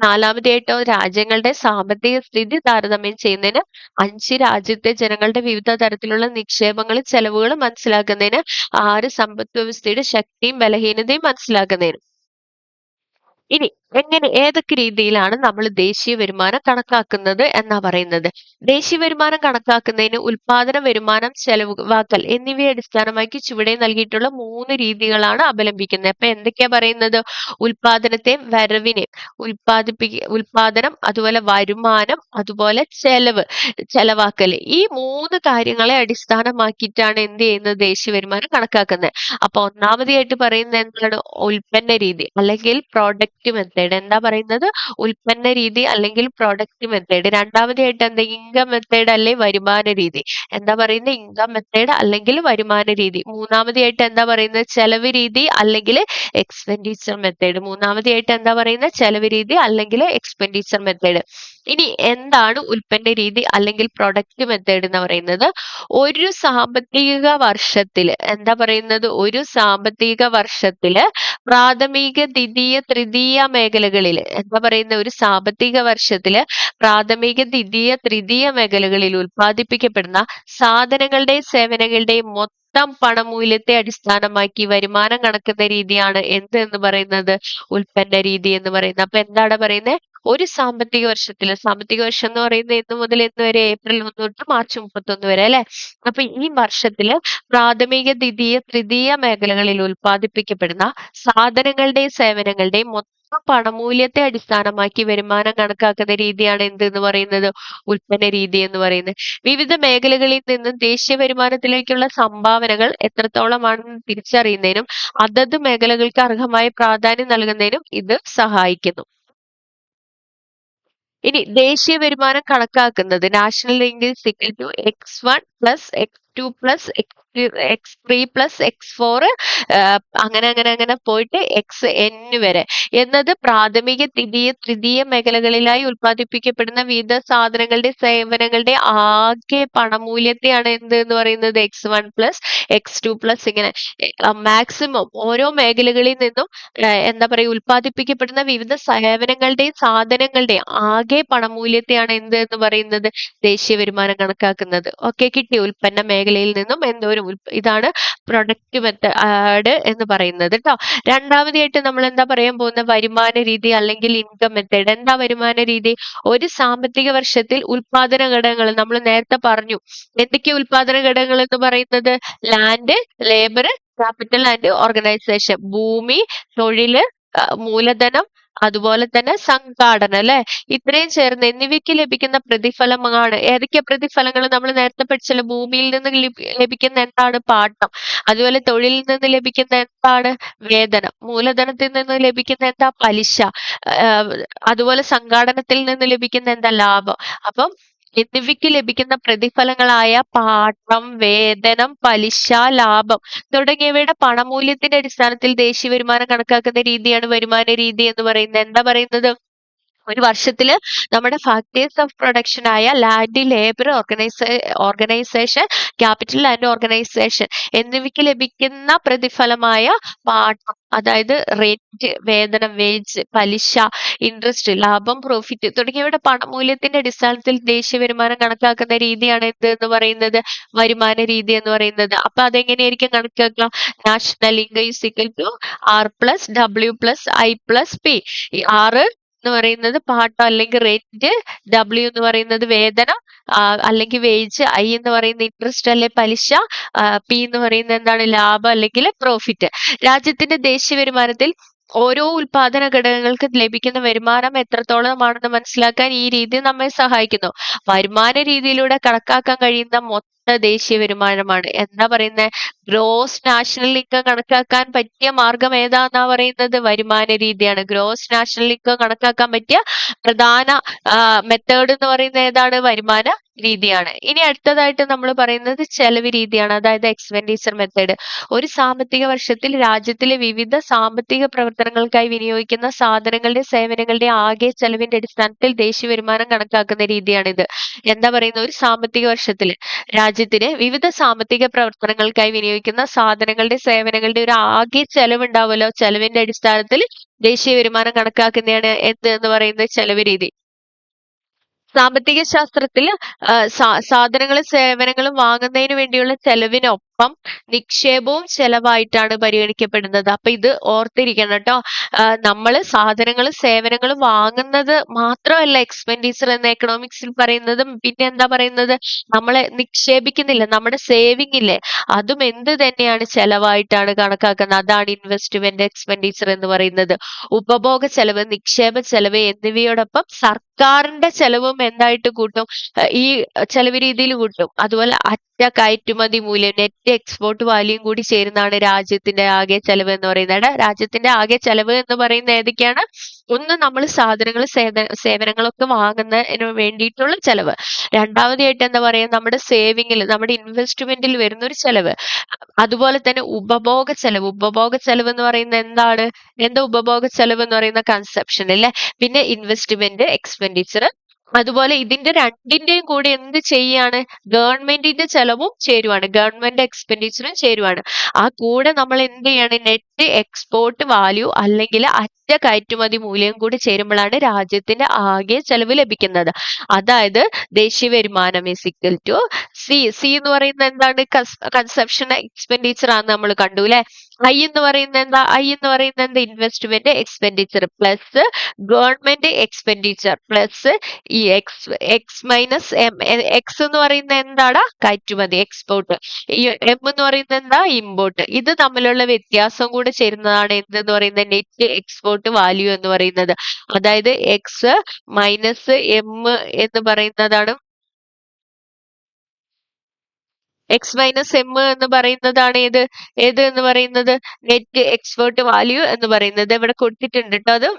നാലാമതായിട്ടോ രാജ്യങ്ങളുടെ സാമ്പത്തിക സ്ഥിതി താരതമ്യം ചെയ്യുന്നതിന്. 5 രാജ്യത്തെ ജനങ്ങളുടെ വിവിധ തരത്തിലുള്ള നിക്ഷേപങ്ങളും ചെലവുകളും മനസ്സിലാക്കുന്നതിന്. 6 സമ്പദ് വ്യവസ്ഥയുടെ ശക്തിയും ബലഹീനതയും മനസ്സിലാക്കുന്നതിന്. ഇനി ഏതൊക്കെ രീതിയിലാണ് നമ്മൾ ദേശീയ വരുമാനം കണക്കാക്കുന്നത് എന്നാ പറയുന്നത്? ദേശീയ വരുമാനം കണക്കാക്കുന്നതിന് ഉൽപാദന വരുമാനം, ചെലവാക്കൽ എന്നിവയെ അടിസ്ഥാനമാക്കി ചുവടെ നൽകിയിട്ടുള്ള 3 രീതികളാണ് അവലംബിക്കുന്നത്. അപ്പൊ എന്തൊക്കെയാ പറയുന്നത്? ഉൽപാദനത്തെയും വരവിനെയും, ഉൽപാദനം, അതുപോലെ വരുമാനം, അതുപോലെ ചെലവാക്കൽ, ഈ 3 കാര്യങ്ങളെ അടിസ്ഥാനമാക്കിയിട്ടാണ് എന്ത് ചെയ്യുന്നത്? ദേശീയ വരുമാനം കണക്കാക്കുന്നത്. അപ്പൊ ഒന്നാമതായിട്ട് പറയുന്നത് എന്താണ്? ഉൽപ്പന്ന രീതി അല്ലെങ്കിൽ പ്രോഡക്റ്റ് മെത്തേഡ്. എന്താ പറയുന്നത്? ഉൽപ്പന്ന രീതി അല്ലെങ്കിൽ പ്രോഡക്റ്റ് മെത്തേഡ്. രണ്ടാമതായിട്ട് എന്താ? ഇൻകം മെത്തേഡ് അല്ലെ വരുമാന രീതി. എന്താ പറയുന്നത്? ഇൻകം മെത്തേഡ് അല്ലെങ്കിൽ വരുമാന രീതി. മൂന്നാമതായിട്ട് എന്താ പറയുന്നത്? ചെലവ് രീതി അല്ലെങ്കിൽ എക്സ്പെൻഡിച്ചർ മെത്തേഡ്. മൂന്നാമതായിട്ട് എന്താ പറയുന്നത്? ചെലവ് രീതി അല്ലെങ്കിൽ എക്സ്പെൻഡിച്ചർ മെത്തേഡ്. ഇനി എന്താണ് ഉൽപ്പന്ന രീതി അല്ലെങ്കിൽ പ്രൊഡക്റ്റ് മെത്തേഡ് എന്ന് പറയുന്നത്? ഒരു സാമ്പത്തിക വർഷത്തില് എന്താ പറയുന്നത്? ഒരു സാമ്പത്തിക വർഷത്തില് പ്രാഥമിക, ദ്വിതീയ, തൃതീയ മേഖലകളിൽ എന്താ പറയുന്ന? ഒരു സാമ്പത്തിക വർഷത്തില് പ്രാഥമിക, ദ്വിതീയ, തൃതീയ മേഖലകളിൽ ഉൽപ്പാദിപ്പിക്കപ്പെടുന്ന സാധനങ്ങളുടെയും സേവനങ്ങളുടെയും മൊത്തം പണമൂല്യത്തെ അടിസ്ഥാനമാക്കി വരുമാനം കണക്കുന്ന രീതിയാണ് എന്ത് എന്ന് പറയുന്നത്? ഉൽപ്പന്ന രീതി എന്ന് പറയുന്നത്. അപ്പൊ എന്താണ് പറയുന്നത്? ഒരു സാമ്പത്തിക വർഷം എന്ന് പറയുന്നത് എന്ന് മുതൽ എന്ന് വരെ? ഏപ്രിൽ 1 തൊട്ട് മാർച്ച് 31 വരെ അല്ലെ? അപ്പൊ ഈ വർഷത്തില് പ്രാഥമിക, ദ്വിതീയ, തൃതീയ മേഖലകളിൽ ഉൽപ്പാദിപ്പിക്കപ്പെടുന്ന സാധനങ്ങളുടെയും സേവനങ്ങളുടെയും മൊത്തം പണമൂല്യത്തെ അടിസ്ഥാനമാക്കി വരുമാനം കണക്കാക്കുന്ന രീതിയാണ് എന്ത് എന്ന് പറയുന്നത്? ഉൽപ്പന്ന രീതി എന്ന് പറയുന്നത്. വിവിധ മേഖലകളിൽ നിന്നും ദേശീയ വരുമാനത്തിലേക്കുള്ള സംഭാവനകൾ എത്രത്തോളമാണെന്ന് തിരിച്ചറിയുന്നതിനും അതത് മേഖലകൾക്ക് അർഹമായ പ്രാധാന്യം നൽകുന്നതിനും ഇത് സഹായിക്കുന്നു. ഇനി ദേശീയ വരുമാനം കണക്കാക്കുന്നത് national income is equal to X1 + X2 x3 plus x4 അങ്ങനെ പോയിട്ട് xn വരെ എന്നത് പ്രാഥമിക തൃതീയ മേഖലകളിലായി ഉൽപ്പാദിപ്പിക്കപ്പെടുന്ന വിവിധ സാധനങ്ങളുടെ സേവനങ്ങളുടെ ആകെ പണമൂല്യത്തെയാണ് എന്ത് എന്ന് പറയുന്നത് x1 plus x2 plus ഇങ്ങനെ മാക്സിമം ഓരോ മേഖലകളിൽ നിന്നും എന്താ പറയുക ഉൽപ്പാദിപ്പിക്കപ്പെടുന്ന വിവിധ സേവനങ്ങളുടെയും സാധനങ്ങളുടെയും ആകെ പണമൂല്യത്തെയാണ് എന്ത് എന്ന് പറയുന്നത് ദേശീയ വരുമാനം കണക്കാക്കുന്നത്. ഓക്കെ, കിട്ടി. ഉൽപ്പന്ന മേഖലയിൽ നിന്നും എന്തോരം ഇതാണ് പ്രൊഡക്റ്റ് മെത്തേഡ് എന്ന് പറയുന്നത് കേട്ടോ. രണ്ടാമതായിട്ട് നമ്മൾ എന്താ പറയാൻ പോകുന്ന വരുമാന രീതി അല്ലെങ്കിൽ ഇൻകം മെത്തേഡ്. എന്താ വരുമാന രീതി? ഒരു സാമ്പത്തിക വർഷത്തിൽ ഉൽപാദന ഘടകങ്ങൾ നമ്മൾ നേരത്തെ പറഞ്ഞു. എന്തൊക്കെ ഉൽപാദന ഘടകങ്ങൾ എന്ന് പറയുന്നത്? Land, labour, capital and organisation. ഭൂമി, തൊഴില്, മൂലധനം, അതുപോലെ തന്നെ സംഘാടനം അല്ലെ, ഇത്രയും ചേർന്ന് എന്നിവയ്ക്ക് ലഭിക്കുന്ന പ്രതിഫലമാണ്. ഏതൊക്കെ പ്രതിഫലങ്ങൾ? നമ്മൾ നേരത്തെ പഠിച്ചല്ലോ. ഭൂമിയിൽ നിന്ന് ലഭിക്കുന്ന എന്താണ്? പാട്ടം. അതുപോലെ തൊഴിലിൽ നിന്ന് ലഭിക്കുന്ന എന്താണ്? വേതനം. മൂലധനത്തിൽ നിന്ന് ലഭിക്കുന്ന എന്താ? പലിശ. അതുപോലെ സംഘാടനത്തിൽ നിന്ന് ലഭിക്കുന്ന എന്താ? ലാഭം. അപ്പം എന്നിവയ്ക്ക് ലഭിക്കുന്ന പ്രതിഫലങ്ങളായ പാട്ടം, വേതനം, പലിശ, ലാഭം തുടങ്ങിയവയുടെ പണമൂല്യത്തിന്റെ അടിസ്ഥാനത്തിൽ ദേശീയ വരുമാനം കണക്കാക്കുന്ന രീതിയാണ് വരുമാന രീതി എന്ന് പറയുന്നത്. എന്താ പറയുന്നത്? ഒരു വർഷത്തില് നമ്മുടെ ഫാക്ടേഴ്സ് ഓഫ് പ്രൊഡക്ഷൻ ആയ land, labour, organisation, capital and organisation എന്നിവയ്ക്ക് ലഭിക്കുന്ന പ്രതിഫലമായ പാട്ടം, അതായത് റേറ്റ്, വേതനം, വേജ്, പലിശ, ഇൻട്രസ്റ്റ്, ലാഭം, പ്രോഫിറ്റ് തുടങ്ങിയവയുടെ പണമൂല്യത്തിന്റെ അടിസ്ഥാനത്തിൽ ദേശീയ വരുമാനം കണക്കാക്കുന്ന രീതിയാണ് എന്ത് എന്ന് പറയുന്നത്? വരുമാന രീതി എന്ന് പറയുന്നത്. അപ്പൊ അതെങ്ങനെയായിരിക്കും കണക്കാക്കുക? National income is equal to R+W+I+P. R എന്ന് പറയുന്നത് പാട്ടം അല്ലെങ്കിൽ റേറ്റ്, W എന്ന് പറയുന്നത് വേതനം അല്ലെങ്കിൽ വേജ്, I എന്ന് പറയുന്ന ഇൻട്രസ്റ്റ് അല്ലെ പലിശ, P എന്ന് പറയുന്നത് എന്താണ്? ലാഭം അല്ലെങ്കിൽ പ്രോഫിറ്റ്. രാജ്യത്തിന്റെ ദേശീയ വരുമാനത്തിൽ ഓരോ ഉൽപാദന ഘടകങ്ങൾക്ക് ലഭിക്കുന്ന വരുമാനം എത്രത്തോളമാണെന്ന് മനസ്സിലാക്കാൻ ഈ രീതി നമ്മെ സഹായിക്കുന്നു. വരുമാന രീതിയിലൂടെ കണക്കാക്കാൻ കഴിയുന്ന മൊത്ത ദേശീയ വരുമാനമാണ്. എന്താ പറയുന്നത്? ഗ്രോസ് നാഷണൽ ഇൻകം കണക്കാക്കാൻ പറ്റിയ മാർഗം ഏതാന്നാ പറയുന്നത്? വരുമാന രീതിയാണ്. ഗ്രോസ് നാഷണൽ ഇൻകം കണക്കാക്കാൻ പറ്റിയ പ്രധാന മെത്തേഡ് എന്ന് പറയുന്നത് ഏതാണ്? വരുമാന രീതിയാണ്. ഇനി അടുത്തതായിട്ട് നമ്മൾ പറയുന്നത് ചെലവ് രീതിയാണ്, അതായത് എക്സ്പെൻഡിച്ചർ മെത്തേഡ്. ഒരു സാമ്പത്തിക വർഷത്തിൽ രാജ്യത്തിലെ വിവിധ സാമ്പത്തിക പ്രവർത്തനങ്ങൾക്കായി വിനിയോഗിക്കുന്ന സാധനങ്ങളുടെ സേവനങ്ങളുടെ ആകെ ചെലവിന്റെ അടിസ്ഥാനത്തിൽ ദേശീയ വരുമാനം കണക്കാക്കുന്ന രീതിയാണിത്. എന്താ പറയുന്നത്? ഒരു സാമ്പത്തിക വർഷത്തിൽ രാജ്യത്തിന് വിവിധ സാമ്പത്തിക പ്രവർത്തനങ്ങൾക്കായി വിനിയോഗിക്കുന്ന സാധനങ്ങളുടെ സേവനങ്ങളുടെ ഒരു ആകെ ചെലവ് ഉണ്ടാവുമല്ലോ, ചെലവിന്റെ അടിസ്ഥാനത്തിൽ ദേശീയ വരുമാനം കണക്കാക്കുന്നതാണ് എന്ത് എന്ന് പറയുന്നത്? ചെലവ് രീതി. സാമ്പത്തിക ശാസ്ത്രത്തിൽ സാധനങ്ങളും സേവനങ്ങളും വാങ്ങുന്നതിന് വേണ്ടിയുള്ള ചെലവിനൊപ്പം നിക്ഷേപവും ചെലവായിട്ടാണ് പരിഗണിക്കപ്പെടുന്നത്. അപ്പൊ ഇത് ഓർത്തിരിക്കണം കേട്ടോ. നമ്മള് സാധനങ്ങളും സേവനങ്ങളും വാങ്ങുന്നത് മാത്രമല്ല എക്സ്പെൻഡിച്ചർ എന്ന് എക്കണോമിക്സിൽ പറയുന്നത്. പിന്നെ എന്താ പറയുന്നത്? നമ്മളെ നിക്ഷേപിക്കുന്നില്ല, നമ്മുടെ സേവിങ് ഇല്ലേ, അതും എന്ത് തന്നെയാണ്? ചെലവായിട്ടാണ് കണക്കാക്കുന്നത്. അതാണ് ഇൻവെസ്റ്റ്മെന്റ് എക്സ്പെൻഡിച്ചർ എന്ന് പറയുന്നത്. ഉപഭോഗ ചെലവ്, നിക്ഷേപ ചെലവ് എന്നിവയോടൊപ്പം സർക്കാരിന്റെ ചെലവും എന്തായിട്ട് കൂട്ടും? ഈ ചെലവ് രീതിയിൽ കൂട്ടും. അതുപോലെ കയറ്റുമതി മൂല്യം, നെറ്റ് എക്സ്പോർട്ട് വാല്യൂം കൂടി ചേരുന്നതാണ് രാജ്യത്തിന്റെ ആകെ ചെലവ് എന്ന് പറയുന്നത്. രാജ്യത്തിന്റെ ആകെ ചെലവ് എന്ന് പറയുന്നത് ഏതൊക്കെയാണ്? ഒന്ന്, നമ്മൾ സാധനങ്ങൾ സേവനങ്ങളൊക്കെ വാങ്ങുന്നതിന് വേണ്ടിയിട്ടുള്ള ചെലവ്. രണ്ടാമതായിട്ട് എന്താ പറയാ? നമ്മുടെ സേവിങ്ങിൽ, നമ്മുടെ ഇൻവെസ്റ്റ്മെന്റിൽ വരുന്ന ഒരു ചെലവ്. അതുപോലെ തന്നെ ഉപഭോഗ ചെലവ് എന്ന് പറയുന്നത് എന്താണ്? എന്താ ഉപഭോഗ ചെലവ് എന്ന് പറയുന്ന? കൺസപ്ഷൻ അല്ലെ. പിന്നെ ഇൻവെസ്റ്റ്മെന്റ് എക്സ്പെൻഡിച്ചർ. അതുപോലെ ഇതിന്റെ രണ്ടിന്റെയും കൂടി എന്ത് ചെയ്യാണ്? ഗവൺമെന്റിന്റെ ചെലവും ചേരുവാണ്, ഗവൺമെന്റ് എക്സ്പെൻഡിച്ചറും ചേരുവാണ്. ആ കൂടെ നമ്മൾ എന്ത് ചെയ്യാണ്? നെറ്റ് എക്സ്പോർട്ട് വാല്യൂ അല്ലെങ്കിൽ കയറ്റുമതി മൂല്യം കൂടി ചേരുമ്പോഴാണ് രാജ്യത്തിന്റെ ആകെ ചെലവ് ലഭിക്കുന്നത്. അതായത് ദേശീയ വരുമാനം ഈസ് ഈക്വൽ ടു സി എന്ന് പറയുന്നത് എന്താണ്? കൺസപ്ഷൻ എക്സ്പെൻഡിച്ചർ ആണ് നമ്മൾ കണ്ടു അല്ലെ. I എന്ന് പറയുന്നത് എന്താ? Investment expenditure plus government expenditure plus ഈ എക്സ് മൈനസ് എം. എക്സ് എന്ന് പറയുന്നത് എന്താണ്? കയറ്റുമതി, എക്സ്പോർട്ട്. ഈ എം എന്ന് പറയുന്നത് എന്താ? ഇമ്പോർട്ട്. ഇത് തമ്മിലുള്ള വ്യത്യാസം കൂടെ ചേരുന്നതാണ് എന്തെന്ന് പറയുന്നത്? നെറ്റ് എക്സ്പോർട്ട് വാല്യൂ എന്ന് പറയുന്നത്. അതായത് എക്സ് മൈനസ് എം എന്ന് പറയുന്നതാണ് എന്ന് പറയുന്നതാണ് ഏത് എന്ന് പറയുന്നത്? നെറ്റ് എക്സ്പോർട്ട് വാല്യൂ എന്ന് പറയുന്നത്. ഇവിടെ കൊടുത്തിട്ടുണ്ട് കേട്ടോ. അത്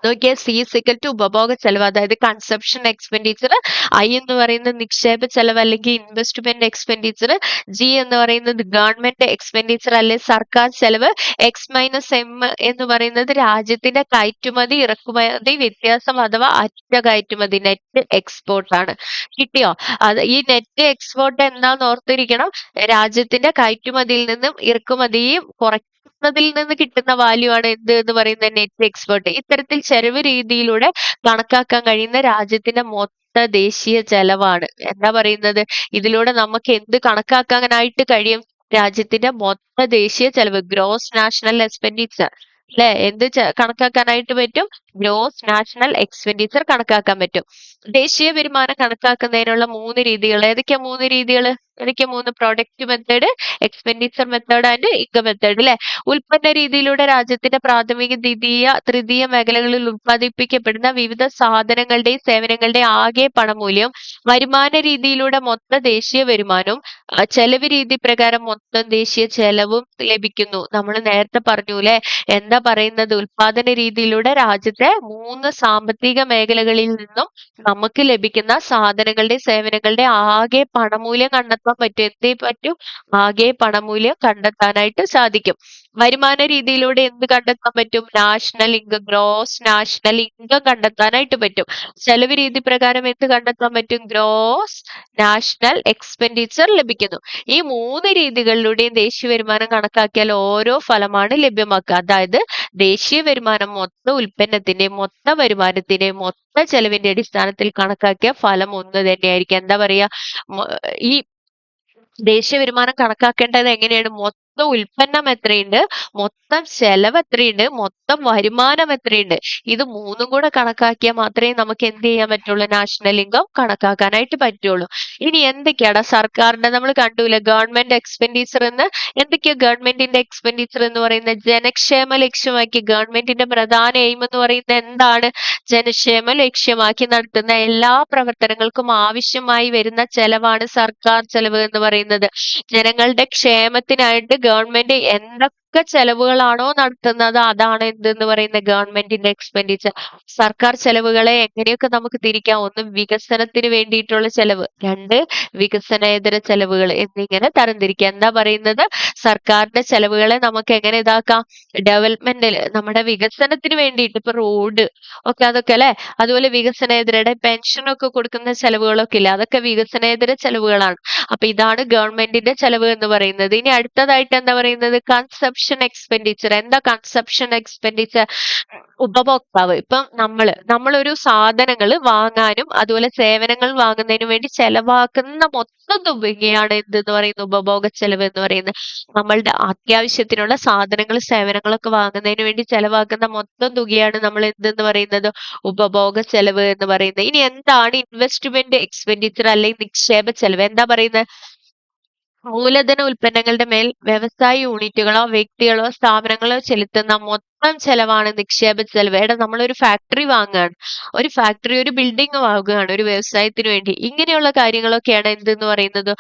നോക്കിയാൽ സി ഇസിക്കൽ ടു ഉപഭോഗ ചെലവ്, അതായത് കൺസപ്ഷൻ എക്സ്പെൻഡിച്ചർ, ഐ എന്ന് പറയുന്നത് നിക്ഷേപ ചെലവ് അല്ലെങ്കിൽ ഇൻവെസ്റ്റ്മെന്റ് എക്സ്പെൻഡിച്ചർ, ജി എന്ന് പറയുന്നത് ഗവൺമെന്റ് എക്സ്പെൻഡിച്ചർ അല്ലെ സർക്കാർ ചെലവ്, എക്സ് മൈനസ് എം എന്ന് പറയുന്നത് രാജ്യത്തിന്റെ കയറ്റുമതി ഇറക്കുമതി വ്യത്യാസം അഥവാ അറ്റ കയറ്റുമതി നെറ്റ് എക്സ്പോർട്ട് ആണ്. കിട്ടിയോ? അത് ഈ നെറ്റ് എക്സ്പോർട്ട് എന്താന്ന് ഓർത്തിരിക്കണം. രാജ്യത്തിന്റെ കയറ്റുമതിയിൽ നിന്നും ഇറക്കുമതിയും കുറയ്ക്കുന്നതിൽ നിന്ന് കിട്ടുന്ന വാല്യൂ ആണ് എന്ത് എന്ന് പറയുന്നത് നെറ്റ് എക്സ്പോർട്ട്. ഇത്തരത്തിൽ ചെലവ് രീതിയിലൂടെ കണക്കാക്കാൻ കഴിയുന്ന രാജ്യത്തിന്റെ മൊത്ത ദേശീയ ചെലവാണ് എന്താ പറയുന്നത്. ഇതിലൂടെ നമുക്ക് എന്ത് കണക്കാക്കാനായിട്ട് കഴിയും? രാജ്യത്തിന്റെ മൊത്ത ദേശീയ ചെലവ്, ഗ്രോസ് നാഷണൽ എക്സ്പെൻഡിച്ചർ അല്ലെ, എന്ത് കണക്കാക്കാനായിട്ട് പറ്റും? ഗ്രോസ് നാഷണൽ എക്സ്പെൻഡിച്ചർ കണക്കാക്കാൻ പറ്റും. ദേശീയ വരുമാനം കണക്കാക്കുന്നതിനുള്ള 3 രീതികൾ. ഏതൊക്കെയാ 3 രീതികൾ? ഏതൊക്കെയാ 3? Product method, expenditure method and income method അല്ലെ. ഉൽപ്പന്ന രീതിയിലൂടെ രാജ്യത്തിന്റെ പ്രാഥമിക, ദ്വിതീയ, തൃതീയ മേഖലകളിൽ ഉൽപ്പാദിപ്പിക്കപ്പെടുന്ന വിവിധ സാധനങ്ങളുടെയും സേവനങ്ങളുടെയും ആകെ പണമൂല്യം. വരുമാന രീതിയിലൂടെ മൊത്ത ദേശീയ വരുമാനവും ചെലവ് രീതി പ്രകാരം മൊത്തം ദേശീയ ചെലവും ലഭിക്കുന്നു. നമ്മൾ നേരത്തെ പറഞ്ഞു അല്ലെ, എന്താ പറയുന്നത്? ഉൽപാദന രീതിയിലൂടെ രാജ്യത്തെ 3 സാമ്പത്തിക മേഖലകളിൽ നിന്നും നമുക്ക് ലഭിക്കുന്ന സാധനങ്ങളുടെ സേവനങ്ങളുടെ ആകെ പണമൂല്യം കണ്ടെത്താൻ പറ്റും. എന്തേ പറ്റും? ആകെ പണമൂല്യം കണ്ടെത്താനായിട്ട് സാധിക്കും. വരുമാന രീതിയിലൂടെ എന്ത് കണ്ടെത്താൻ പറ്റും? National income, gross national income കണ്ടെത്താനായിട്ട് പറ്റും. ചെലവ് രീതി പ്രകാരം എന്ത് കണ്ടെത്താൻ പറ്റും? ഗ്രോസ് നാഷണൽ എക്സ്പെൻഡിച്ചർ ലഭിക്കുന്നു. ഈ 3 രീതികളിലൂടെയും ദേശീയ വരുമാനം കണക്കാക്കിയാൽ ഓരോ ഫലമാണ് ലഭ്യമാക്കുക. അതായത് ദേശീയ വരുമാനം മൊത്ത ഉൽപ്പന്നത്തിന്റെയും മൊത്ത വരുമാനത്തിന്റെയും മൊത്ത ചെലവിന്റെ അടിസ്ഥാനത്തിൽ കണക്കാക്കിയ ഫലം ഒന്ന് തന്നെയായിരിക്കും. എന്താ പറയാ? ഈ ദേശീയ വരുമാനം കണക്കാക്കേണ്ടത് എങ്ങനെയാണ്? മൊത്തം ഉൽപ്പന്നം എത്രയുണ്ട്, മൊത്തം ചെലവ് എത്രയുണ്ട്, മൊത്തം വരുമാനം എത്രയുണ്ട്, ഇത് 3ഉം കൂടെ കണക്കാക്കിയാൽ മാത്രമേ നമുക്ക് എന്ത് ചെയ്യാൻ പറ്റുള്ളൂ? നാഷണൽ ഇൻകം കണക്കാക്കാനായിട്ട് പറ്റുള്ളൂ. ഇനി എന്തൊക്കെയാണ് സർക്കാരിന്റെ, നമ്മൾ കണ്ടൂല്ലേ ഗവൺമെന്റ് എക്സ്പെൻഡിച്ചർ എന്ന്. എന്തൊക്കെയാ ഗവൺമെന്റിന്റെ എക്സ്പെൻഡിച്ചർ എന്ന് പറയുന്നത്? ജനക്ഷേമ ലക്ഷ്യമാക്കി ഗവൺമെന്റിന്റെ പ്രധാന എയിം എന്ന് പറയുന്നത് എന്താണ്? ജനക്ഷേമ ലക്ഷ്യമാക്കി നടത്തുന്ന എല്ലാ പ്രവർത്തനങ്ങൾക്കും ആവശ്യമായി വരുന്ന ചെലവാണ് സർക്കാർ ചെലവ് എന്ന് പറയുന്നത്. ജനങ്ങളുടെ ക്ഷേമത്തിനായിട്ട് ഗവൺമെന്റ് എന്തൊക്കെ ചെലവുകളാണോ നടത്തുന്നത് അതാണ് എന്തെന്ന് പറയുന്നത് ഗവൺമെന്റിന്റെ എക്സ്പെൻഡിച്ചർ. സർക്കാർ ചെലവുകളെ എങ്ങനെയൊക്കെ നമുക്ക് തിരിക്കാം? ഒന്ന് വികസനത്തിന് വേണ്ടിയിട്ടുള്ള ചെലവ്, 2 വികസനേതര ചെലവുകൾ എന്നിങ്ങനെ തരംതിരിക്കാം. എന്താ പറയുന്നത്? സർക്കാരിന്റെ ചെലവുകളെ നമുക്ക് എങ്ങനെ ഇതാക്കാം? ഡെവലപ്മെന്റില്, നമ്മുടെ വികസനത്തിന് വേണ്ടിയിട്ട്, ഇപ്പൊ റോഡ് ഒക്കെ അതൊക്കെ അല്ലെ, അതുപോലെ വികസനേതരയുടെ പെൻഷനൊക്കെ കൊടുക്കുന്ന ചെലവുകളൊക്കെ ഇല്ല, അതൊക്കെ വികസനേതര ചെലവുകളാണ്. അപ്പൊ ഇതാണ് ഗവൺമെന്റിന്റെ ചെലവ് എന്ന് പറയുന്നത്. ഇനി അടുത്തതായിട്ട് എന്താ പറയുന്നത്? Consumption expenditure. എന്താ കൺസപ്ഷൻ എക്സ്പെൻഡിച്ചർ? ഉപഭോക്താവ്, ഇപ്പം നമ്മളൊരു സാധനങ്ങൾ വാങ്ങാനും അതുപോലെ സേവനങ്ങൾ വാങ്ങുന്നതിനും വേണ്ടി ചെലവാക്കുന്ന മൊത്തം തുകയാണ് എന്തെന്ന് പറയുന്നത്? ഉപഭോഗ ചെലവ് എന്ന് പറയുന്നത്. നമ്മളുടെ അത്യാവശ്യത്തിനുള്ള സാധനങ്ങൾ സേവനങ്ങളൊക്കെ വാങ്ങുന്നതിന് വേണ്ടി ചെലവാക്കുന്ന മൊത്തം തുകയാണ് നമ്മൾ എന്തെന്ന് പറയുന്നത്? ഉപഭോഗ ചെലവ് എന്ന് പറയുന്നത്. ഇനി എന്താണ് ഇൻവെസ്റ്റ്മെന്റ് എക്സ്പെൻഡിച്ചർ അല്ലെങ്കിൽ നിക്ഷേപ ചെലവ്? എന്താ പറയുന്നത്? മൂലധന ഉൽപ്പന്നങ്ങളുടെ മേൽ വ്യവസായ യൂണിറ്റുകളോ വ്യക്തികളോ സ്ഥാപനങ്ങളോ ചെലുത്തുന്ന മൊത്തം ചെലവാണ് നിക്ഷേപ ചെലവ്. എടാ, നമ്മളൊരു ഫാക്ടറി വാങ്ങുകയാണ്, ഒരു ഫാക്ടറി, ഒരു ബിൽഡിംഗ് വാങ്ങുകയാണ് ഒരു വ്യവസായത്തിന് വേണ്ടി. ഇങ്ങനെയുള്ള കാര്യങ്ങളൊക്കെയാണ് എന്തെന്ന് പറയുന്നത്?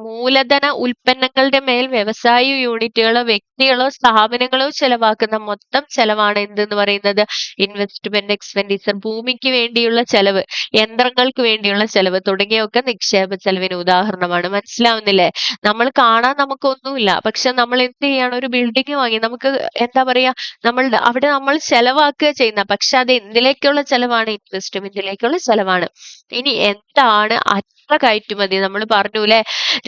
മൂലധന ഉൽപ്പന്നങ്ങളുടെ മേൽ വ്യവസായ യൂണിറ്റുകളോ വ്യക്തികളോ സ്ഥാപനങ്ങളോ ചെലവാക്കുന്ന മൊത്തം ചെലവാണ് എന്തെന്ന് പറയുന്നത്? Investment expenditure. ഭൂമിക്ക് വേണ്ടിയുള്ള ചെലവ്, യന്ത്രങ്ങൾക്ക് വേണ്ടിയുള്ള ചെലവ് തുടങ്ങിയൊക്കെ നിക്ഷേപ ചെലവിന് ഉദാഹരണമാണ്. മനസ്സിലാവുന്നില്ലേ? നമ്മൾ കാണാൻ നമുക്കൊന്നുമില്ല, പക്ഷെ നമ്മൾ എന്ത് ചെയ്യാണ്? ഒരു ബിൽഡിംഗ് വാങ്ങി, നമുക്ക് എന്താ പറയാ, അവിടെ നമ്മൾ ചെലവാക്കുക ചെയ്യുന്ന, പക്ഷെ അത് എന്തിലേക്കുള്ള ചെലവാണ്? ഇൻവെസ്റ്റ്മെന്റിലേക്കുള്ള ചെലവാണ്. ഇനി എന്താണ് അറ്റ കയറ്റുമതി? നമ്മൾ പറഞ്ഞു അല്ലെ,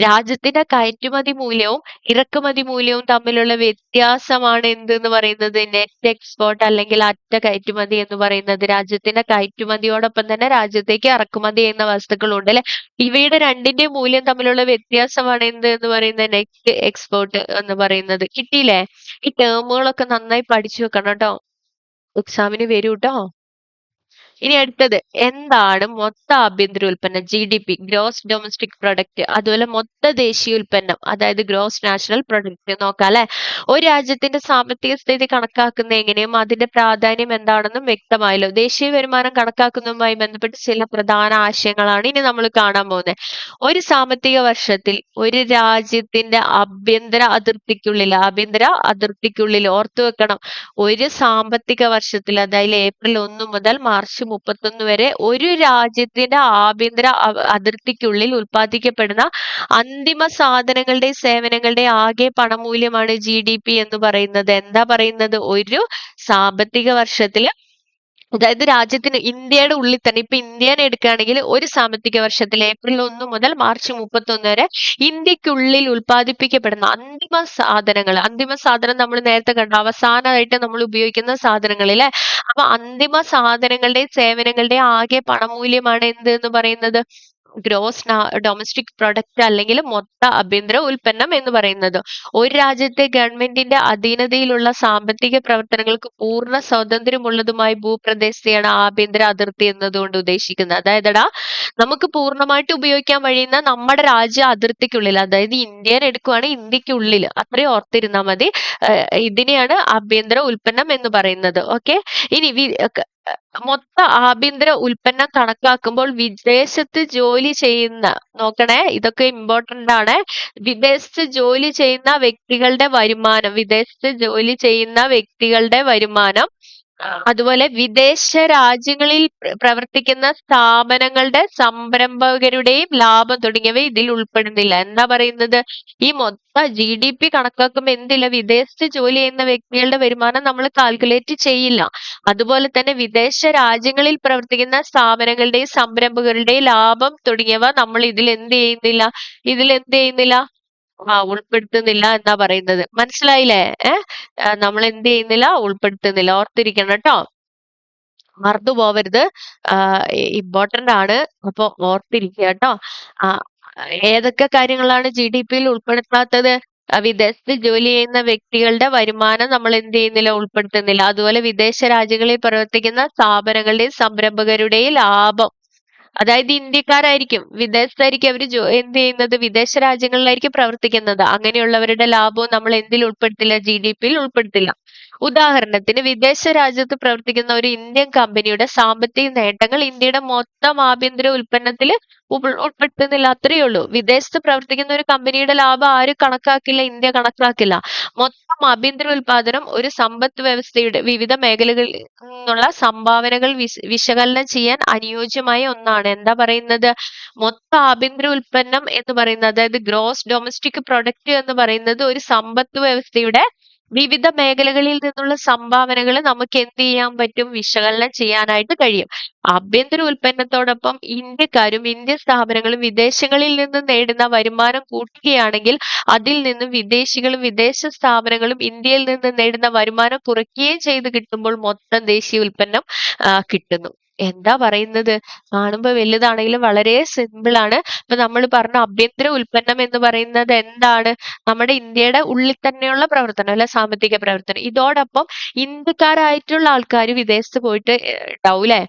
രാജ്യത്തിന്റെ കയറ്റുമതി മൂല്യവും ഇറക്കുമതി മൂല്യവും തമ്മിലുള്ള വ്യത്യാസമാണ് എന്തെന്ന് പറയുന്നത്? നെറ്റ് എക്സ്പോർട്ട് അല്ലെങ്കിൽ അറ്റ കയറ്റുമതി എന്ന് പറയുന്നത്. രാജ്യത്തിന്റെ കയറ്റുമതിയോടൊപ്പം തന്നെ രാജ്യത്തേക്ക് ഇറക്കുമതി ചെയ്യുന്ന വസ്തുക്കളുണ്ട് അല്ലെ, ഇവയുടെ രണ്ടിന്റെയും മൂല്യം തമ്മിലുള്ള വ്യത്യാസമാണ് എന്ത് എന്ന് പറയുന്നത്? നെറ്റ് എക്സ്പോർട്ട് എന്ന് പറയുന്നത്. കിട്ടിയില്ലേ? ഈ ടേമുകളൊക്കെ നന്നായി പഠിച്ചു വെക്കണം കേട്ടോ, എക്സാമിന് വരൂ ട്ടോ. ഇനി അടുത്തത് എന്താണ് മൊത്ത ആഭ്യന്തര ഉൽപ്പന്നം GDP, ഗ്രോസ് ഡൊമസ്റ്റിക് പ്രൊഡക്റ്റ്, അതുപോലെ മൊത്ത ദേശീയ ഉൽപ്പന്നം അതായത് ഗ്രോസ് നാഷണൽ പ്രൊഡക്റ്റ് നോക്കാം അല്ലെ. ഒരു രാജ്യത്തിന്റെ സാമ്പത്തിക സ്ഥിതി കണക്കാക്കുന്ന എങ്ങനെയും അതിന്റെ പ്രാധാന്യം എന്താണെന്നും വ്യക്തമായല്ലോ. ദേശീയ വരുമാനം കണക്കാക്കുന്നതുമായി ബന്ധപ്പെട്ട് ചില പ്രധാന ആശയങ്ങളാണ് ഇനി നമ്മൾ കാണാൻ പോകുന്നത്. ഒരു സാമ്പത്തിക വർഷത്തിൽ ഒരു രാജ്യത്തിന്റെ ആഭ്യന്തര അതിർത്തിക്കുള്ളിൽ ഓർത്തു വെക്കണം, ഒരു സാമ്പത്തിക വർഷത്തിൽ അതായത് ഏപ്രിൽ 1 മുതൽ മാർച്ച് 31 വരെ ഒരു രാജ്യത്തിന്റെ അതിർത്തിക്കുള്ളിൽ ഉൽപ്പാദിക്കപ്പെടുന്ന അന്തിമ സാധനങ്ങളുടെയും സേവനങ്ങളുടെയും ആകെ പണമൂല്യമാണ് GDP എന്ന് പറയുന്നത്. എന്താ പറയുന്നത്? ഒരു സാമ്പത്തിക വർഷത്തില് അതായത് രാജ്യത്തിന് ഇന്ത്യയുടെ ഉള്ളിൽ തന്നെ ഇപ്പൊ ഇന്ത്യനെ എടുക്കുകയാണെങ്കിൽ ഒരു സാമ്പത്തിക വർഷത്തിൽ ഏപ്രിൽ 1 മുതൽ മാർച്ച് 31 വരെ ഇന്ത്യക്കുള്ളിൽ ഉൽപ്പാദിപ്പിക്കപ്പെടുന്ന അന്തിമ സാധനം നമ്മൾ നേരത്തെ കണ്ടു, അവസാനമായിട്ട് നമ്മൾ ഉപയോഗിക്കുന്ന സാധനങ്ങളിലെ അപ്പൊ അന്തിമ സാധനങ്ങളുടെയും സേവനങ്ങളുടെയും ആകെ പണമൂല്യമാണ് എന്ത് എന്ന് പറയുന്നത്? ഗ്രോസ് ഡൊമസ്റ്റിക് പ്രൊഡക്റ്റ് അല്ലെങ്കിൽ മൊത്ത ആഭ്യന്തര ഉൽപ്പന്നം എന്ന് പറയുന്നത്. ഒരു രാജ്യത്തെ ഗവൺമെന്റിന്റെ അധീനതയിലുള്ള സാമ്പത്തിക പ്രവർത്തനങ്ങൾക്ക് പൂർണ്ണ സ്വാതന്ത്ര്യമുള്ളതുമായ ഭൂപ്രദേശത്തെയാണ് ആഭ്യന്തര അതിർത്തി എന്നതുകൊണ്ട് ഉദ്ദേശിക്കുന്നത്. അതായതെടാ നമുക്ക് പൂർണ്ണമായിട്ട് ഉപയോഗിക്കാൻ കഴിയുന്ന നമ്മുടെ രാജ്യ അതിർത്തിക്കുള്ളിൽ, അതായത് ഇന്ത്യനെ എടുക്കുവാണെങ്കിൽ ഇന്ത്യക്കുള്ളിൽ അത്രയും ഓർത്തിരുന്നാൽ മതി. ഇതിനെയാണ് ആഭ്യന്തര ഉൽപ്പന്നം എന്ന് പറയുന്നത്. ഓക്കെ, ഇനി മൊത്ത ആഭ്യന്തര ഉൽപ്പന്നം കണക്കാക്കുമ്പോൾ വിദേശത്ത് ജോലി ചെയ്യുന്ന, നോക്കണേ ഇതൊക്കെ ഇമ്പോർട്ടന്റ് ആണ്, വിദേശത്ത് ജോലി ചെയ്യുന്ന വ്യക്തികളുടെ വരുമാനം, അതുപോലെ വിദേശ രാജ്യങ്ങളിൽ പ്രവർത്തിക്കുന്ന സ്ഥാപനങ്ങളുടെ സംരംഭകരുടെയും ലാഭം തുടങ്ങിയവ ഇതിൽ ഉൾപ്പെടുന്നില്ല. എന്താ പറയുന്നത്? ഈ മൊത്ത GDP കണക്കാക്കുമ്പോൾ എന്തില്ല, വിദേശത്ത് ജോലി ചെയ്യുന്ന വ്യക്തികളുടെ വരുമാനം നമ്മൾ കാൽക്കുലേറ്റ് ചെയ്യില്ല. അതുപോലെ തന്നെ വിദേശ രാജ്യങ്ങളിൽ പ്രവർത്തിക്കുന്ന സ്ഥാപനങ്ങളുടെയും സംരംഭകരുടെയും ലാഭം തുടങ്ങിയവ നമ്മൾ ഇതിൽ എന്ത് ചെയ്യുന്നില്ല, ഉൾപ്പെടുത്തുന്നില്ല എന്നാ പറയുന്നത്. മനസ്സിലായില്ലേ? നമ്മൾ എന്ത് ചെയ്യുന്നില്ല, ഉൾപ്പെടുത്തുന്നില്ല. ഓർത്തിരിക്കണം കേട്ടോ, മറന്നു പോവരുത്. ഇമ്പോർട്ടന്റ് ആണ്, അപ്പൊ ഓർത്തിരിക്കുക കേട്ടോ. ഏതൊക്കെ കാര്യങ്ങളാണ് GDP-യിൽ ഉൾപ്പെടുത്താത്തത്? വിദേശത്ത് ജോലി ചെയ്യുന്ന വ്യക്തികളുടെ വരുമാനം നമ്മൾ എന്ത് ചെയ്യുന്നില്ല, ഉൾപ്പെടുത്തുന്നില്ല. അതുപോലെ വിദേശ രാജ്യങ്ങളിൽ പ്രവർത്തിക്കുന്ന സ്ഥാപനങ്ങളുടെയും സംരംഭകരുടെയും ലാഭം, അതായത് ഇന്ത്യക്കാരായിരിക്കും, വിദേശത്തായിരിക്കും അവര് എന്ത് ചെയ്യുന്നത്, വിദേശ രാജ്യങ്ങളിലായിരിക്കും പ്രവർത്തിക്കുന്നത്. അങ്ങനെയുള്ളവരുടെ ലാഭവും നമ്മൾ എന്തിൽ ഉൾപ്പെടുത്തില്ല, GDP-യിൽ ഉൾപ്പെടുത്തില്ല. ഉദാഹരണത്തിന് വിദേശ രാജ്യത്ത് പ്രവർത്തിക്കുന്ന ഒരു ഇന്ത്യൻ കമ്പനിയുടെ സാമ്പത്തിക നേട്ടങ്ങൾ ഇന്ത്യയുടെ മൊത്തം ആഭ്യന്തര ഉൽപ്പന്നത്തിൽ ഉൾപ്പെടുത്തുന്നില്ല, അത്രയേ ഉള്ളൂ. വിദേശത്ത് പ്രവർത്തിക്കുന്ന ഒരു കമ്പനിയുടെ ലാഭം ആരും കണക്കാക്കില്ല, ഇന്ത്യ കണക്കാക്കില്ല. മൊത്തം ആഭ്യന്തര ഉൽപാദനം ഒരു സമ്പദ് വ്യവസ്ഥയുടെ വിവിധ മേഖലകളിൽ നിന്നുള്ള സംഭാവനകൾ വിശകലനം ചെയ്യാൻ അനുയോജ്യമായ ഒന്നാണ്. എന്താ പറയുന്നത്? മൊത്ത ആഭ്യന്തര ഉൽപ്പന്നം എന്ന് പറയുന്നത്, അതായത് ഗ്രോസ് ഡൊമസ്റ്റിക് പ്രൊഡക്റ്റ് എന്ന് പറയുന്നത് ഒരു സമ്പദ് വ്യവസ്ഥയുടെ വിവിധ മേഖലകളിൽ നിന്നുള്ള സംഭാവനകൾ നമുക്ക് എന്ത് ചെയ്യാൻ പറ്റും, വിശകലനം ചെയ്യാനായിട്ട് കഴിയും. ആഭ്യന്തര ഉൽപ്പന്നത്തോടൊപ്പം ഇന്ത്യക്കാരും ഇന്ത്യൻ സ്ഥാപനങ്ങളും വിദേശങ്ങളിൽ നിന്ന് നേടുന്ന വരുമാനം കൂട്ടുകയാണെങ്കിൽ അതിൽ നിന്ന് വിദേശികളും വിദേശ സ്ഥാപനങ്ങളും ഇന്ത്യയിൽ നിന്ന് നേടുന്ന വരുമാനം കുറയ്ക്കുകയും ചെയ്ത് കിട്ടുമ്പോൾ മൊത്തം ദേശീയ ഉൽപ്പന്നം കിട്ടുന്നു. എന്താ പറയുന്നത്? കാണുമ്പോൾ വലുതാണെങ്കിലും വളരെ സിമ്പിൾ ആണ്. ഇപ്പൊ നമ്മൾ പറഞ്ഞ ആഭ്യന്തര ഉൽപ്പന്നം എന്ന് പറയുന്നത് എന്താണ്? നമ്മുടെ ഇന്ത്യയുടെ ഉള്ളിൽ തന്നെയുള്ള പ്രവർത്തനം അല്ലെ, സാമ്പത്തിക പ്രവർത്തനം. ഇതോടൊപ്പം ഇന്ത്യക്കാരായിട്ടുള്ള ആൾക്കാർ വിദേശത്ത് പോയിട്ട് ഉണ്ടാവും അല്ലെ,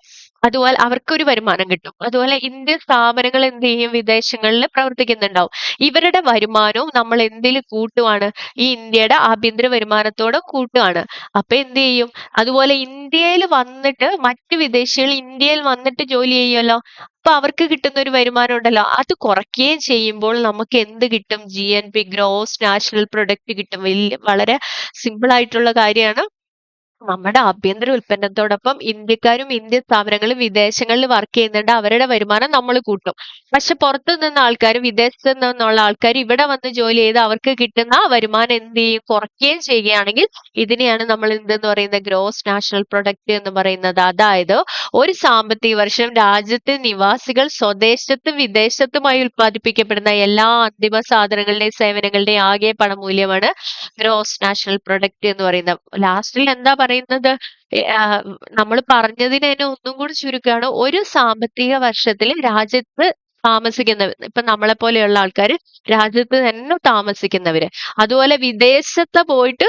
അതുപോലെ അവർക്കൊരു വരുമാനം കിട്ടും. അതുപോലെ ഇന്ത്യൻ സ്ഥാപനങ്ങൾ എന്ത് ചെയ്യും, വിദേശങ്ങളിൽ പ്രവർത്തിക്കുന്നുണ്ടാവും. ഇവരുടെ വരുമാനവും നമ്മൾ എന്തിൽ കൂട്ടുവാണ്, ഈ ഇന്ത്യയുടെ ആഭ്യന്തര വരുമാനത്തോടെ കൂട്ടുവാണ്. അപ്പൊ എന്ത് ചെയ്യും, അതുപോലെ ഇന്ത്യയിൽ വന്നിട്ട് മറ്റു വിദേശികൾ ഇന്ത്യയിൽ വന്നിട്ട് ജോലി ചെയ്യുമല്ലോ, അപ്പൊ അവർക്ക് കിട്ടുന്ന ഒരു വരുമാനം ഉണ്ടല്ലോ, അത് കുറയ്ക്കുകയും ചെയ്യുമ്പോൾ നമുക്ക് എന്ത് കിട്ടും, GNP, ഗ്രോസ് നാഷണൽ പ്രൊഡക്റ്റ് കിട്ടും. വളരെ സിമ്പിൾ ആയിട്ടുള്ള കാര്യമാണ്. നമ്മുടെ ആഭ്യന്തര ഉൽപ്പന്നത്തോടൊപ്പം ഇന്ത്യക്കാരും ഇന്ത്യൻ സ്ഥാപനങ്ങളും വിദേശങ്ങളിൽ വർക്ക് ചെയ്യുന്നുണ്ട്, അവരുടെ വരുമാനം നമ്മൾ കൂട്ടും. പക്ഷെ പുറത്തു നിന്ന് ആൾക്കാർ, വിദേശത്ത് നിന്നുള്ള ആൾക്കാർ ഇവിടെ വന്ന് ജോലി ചെയ്ത് അവർക്ക് കിട്ടുന്ന വരുമാനം എന്ത് ചെയ്യും, കുറയ്ക്കുകയും ചെയ്യുകയാണെങ്കിൽ ഇതിനെയാണ് നമ്മൾ എന്തെന്ന് പറയുന്നത്, ഗ്രോസ് നാഷണൽ പ്രൊഡക്റ്റ് എന്ന് പറയുന്നത്. അതായത് ഒരു സാമ്പത്തിക വർഷം രാജ്യത്തെ നിവാസികൾ സ്വദേശത്തും വിദേശത്തുമായി ഉൽപ്പാദിപ്പിക്കപ്പെടുന്ന എല്ലാ അന്തിമ സാധനങ്ങളുടെയും സേവനങ്ങളുടെയും ആകെ പണമൂല്യമാണ് ഗ്രോസ് നാഷണൽ പ്രൊഡക്റ്റ് എന്ന് പറയുന്നത്. ലാസ്റ്റിൽ എന്താ പറയുന്നത്, നമ്മൾ പറഞ്ഞതിനെ ഒന്നും കൂടി ചുരുക്കുകയാണ്. ഒരു സാമ്പത്തിക വർഷത്തിൽ രാജ്യത്ത് താമസിക്കുന്നവർ, ഇപ്പൊ നമ്മളെ പോലെയുള്ള ആൾക്കാർ രാജ്യത്ത് തന്നെ താമസിക്കുന്നവര്, അതുപോലെ വിദേശത്ത് പോയിട്ട്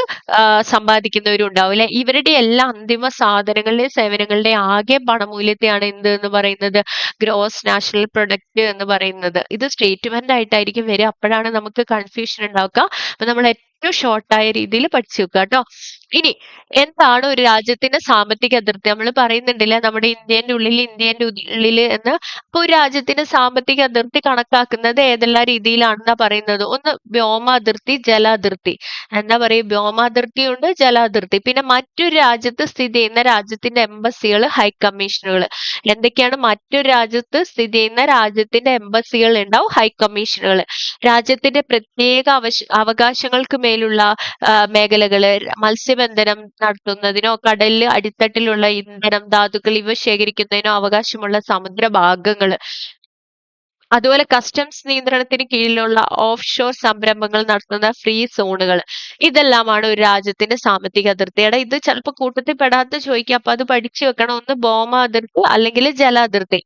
സമ്പാദിക്കുന്നവരും ഉണ്ടാവും അല്ലെ. ഇവരുടെ എല്ലാ അന്തിമ സാധനങ്ങളുടെയും സേവനങ്ങളുടെയും ആകെ പണമൂല്യത്തെയാണ് എന്ത് എന്ന് പറയുന്നത്, ഗ്രോസ് നാഷണൽ പ്രൊഡക്റ്റ് എന്ന് പറയുന്നത്. ഇത് സ്റ്റേറ്റ്മെന്റ് ആയിട്ടായിരിക്കും വരിക, അപ്പോഴാണ് നമുക്ക് കൺഫ്യൂഷൻ ഉണ്ടാക്കുക. അപ്പൊ നമ്മൾ ഏറ്റവും ഷോർട്ടായ രീതിയിൽ പഠിച്ചു വെക്കുക കേട്ടോ. ഇനി എന്താണ് ഒരു രാജ്യത്തിന്റെ സാമ്പത്തിക അതിർത്തി? നമ്മൾ പറയുന്നുണ്ടല്ലേ നമ്മുടെ ഇന്ത്യന്റെ ഉള്ളില് എന്ന്. അപ്പൊ ഒരു രാജ്യത്തിന്റെ സാമ്പത്തിക അതിർത്തി കണക്കാക്കുന്നത് ഏതെല്ലാം രീതിയിലാണെന്നാ പറയുന്നത്? ഒന്ന് വ്യോമ അതിർത്തി, ജല അതിർത്തി. എന്താ പറയുക, വ്യോമാതിർത്തി ഉണ്ട്, ജലാതിർത്തി. പിന്നെ മറ്റൊരു രാജ്യത്ത് സ്ഥിതി ചെയ്യുന്ന രാജ്യത്തിന്റെ എംബസികൾ, ഹൈക്കമ്മീഷനുകൾ. എന്തൊക്കെയാണ് മറ്റൊരു രാജ്യത്ത് സ്ഥിതി ചെയ്യുന്ന രാജ്യത്തിന്റെ എംബസികൾ ഉണ്ടാവും, ഹൈക്കമ്മീഷനുകൾ. രാജ്യത്തിന്റെ പ്രത്യേക അവകാശങ്ങൾക്ക് മേലുള്ള മേഖലകള്, മത്സ്യബന്ധനം നടത്തുന്നതിനോ കടലിൽ അടിത്തട്ടിലുള്ള ഇന്ധനം, ധാതുക്കൾ ഇവ ശേഖരിക്കുന്നതിനോ അവകാശമുള്ള സമുദ്ര ഭാഗങ്ങള്. അതുപോലെ കസ്റ്റംസ് നിയന്ത്രണത്തിന് കീഴിലുള്ള ഓഫ് ഷോർ സംരംഭങ്ങൾ നടത്തുന്ന ഫ്രീ സോണുകൾ. ഇതെല്ലാമാണ് ഒരു രാജ്യത്തിന്റെ സാമ്പത്തിക അതിർത്തിയുടെ. ഇത് ചിലപ്പോൾ കൂട്ടത്തിൽ പെടാത്ത ചോദിക്കുക, അപ്പൊ അത് പഠിച്ചു വെക്കണം. ഒന്ന് ഭൗമ അതിർത്തി അല്ലെങ്കിൽ ജല അതിർത്തി.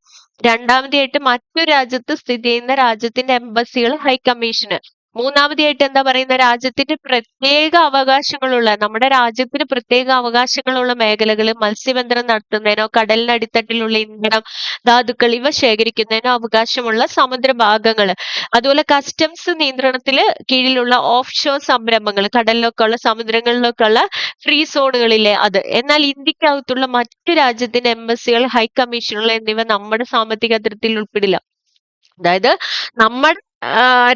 രണ്ടാമതായിട്ട് മറ്റൊരു രാജ്യത്ത് സ്ഥിതി ചെയ്യുന്ന രാജ്യത്തിന്റെ എംബസികൾ, ഹൈക്കമ്മീഷന്. മൂന്നാമതായിട്ട് എന്താ പറയുന്ന, രാജ്യത്തിന്റെ പ്രത്യേക അവകാശങ്ങളുള്ള, നമ്മുടെ രാജ്യത്തിന് പ്രത്യേക അവകാശങ്ങളുള്ള മേഖലകൾ, മത്സ്യബന്ധനം നടത്തുന്നതിനോ കടലിനടിത്തട്ടിലുള്ള ഇന്ധനം, ധാതുക്കൾ ഇവ ശേഖരിക്കുന്നതിനോ അവകാശമുള്ള സമുദ്രഭാഗങ്ങൾ. അതുപോലെ കസ്റ്റംസ് നിയന്ത്രണത്തിന് കീഴിലുള്ള ഓഫ് ഷോർ സംരംഭങ്ങൾ, കടലിലൊക്കെ ഉള്ള, സമുദ്രങ്ങളിലൊക്കെ ഉള്ള ഫ്രീ സോണുകളിലെ അത്. എന്നാൽ ഇന്ത്യക്കകത്തുള്ള മറ്റു രാജ്യത്തിന്റെ എംബസികൾ, ഹൈക്കമ്മീഷനുകൾ എന്നിവ നമ്മുടെ സാമ്പത്തിക അതിർത്തിയിൽ ഉൾപ്പെടില്ല. അതായത് നമ്മുടെ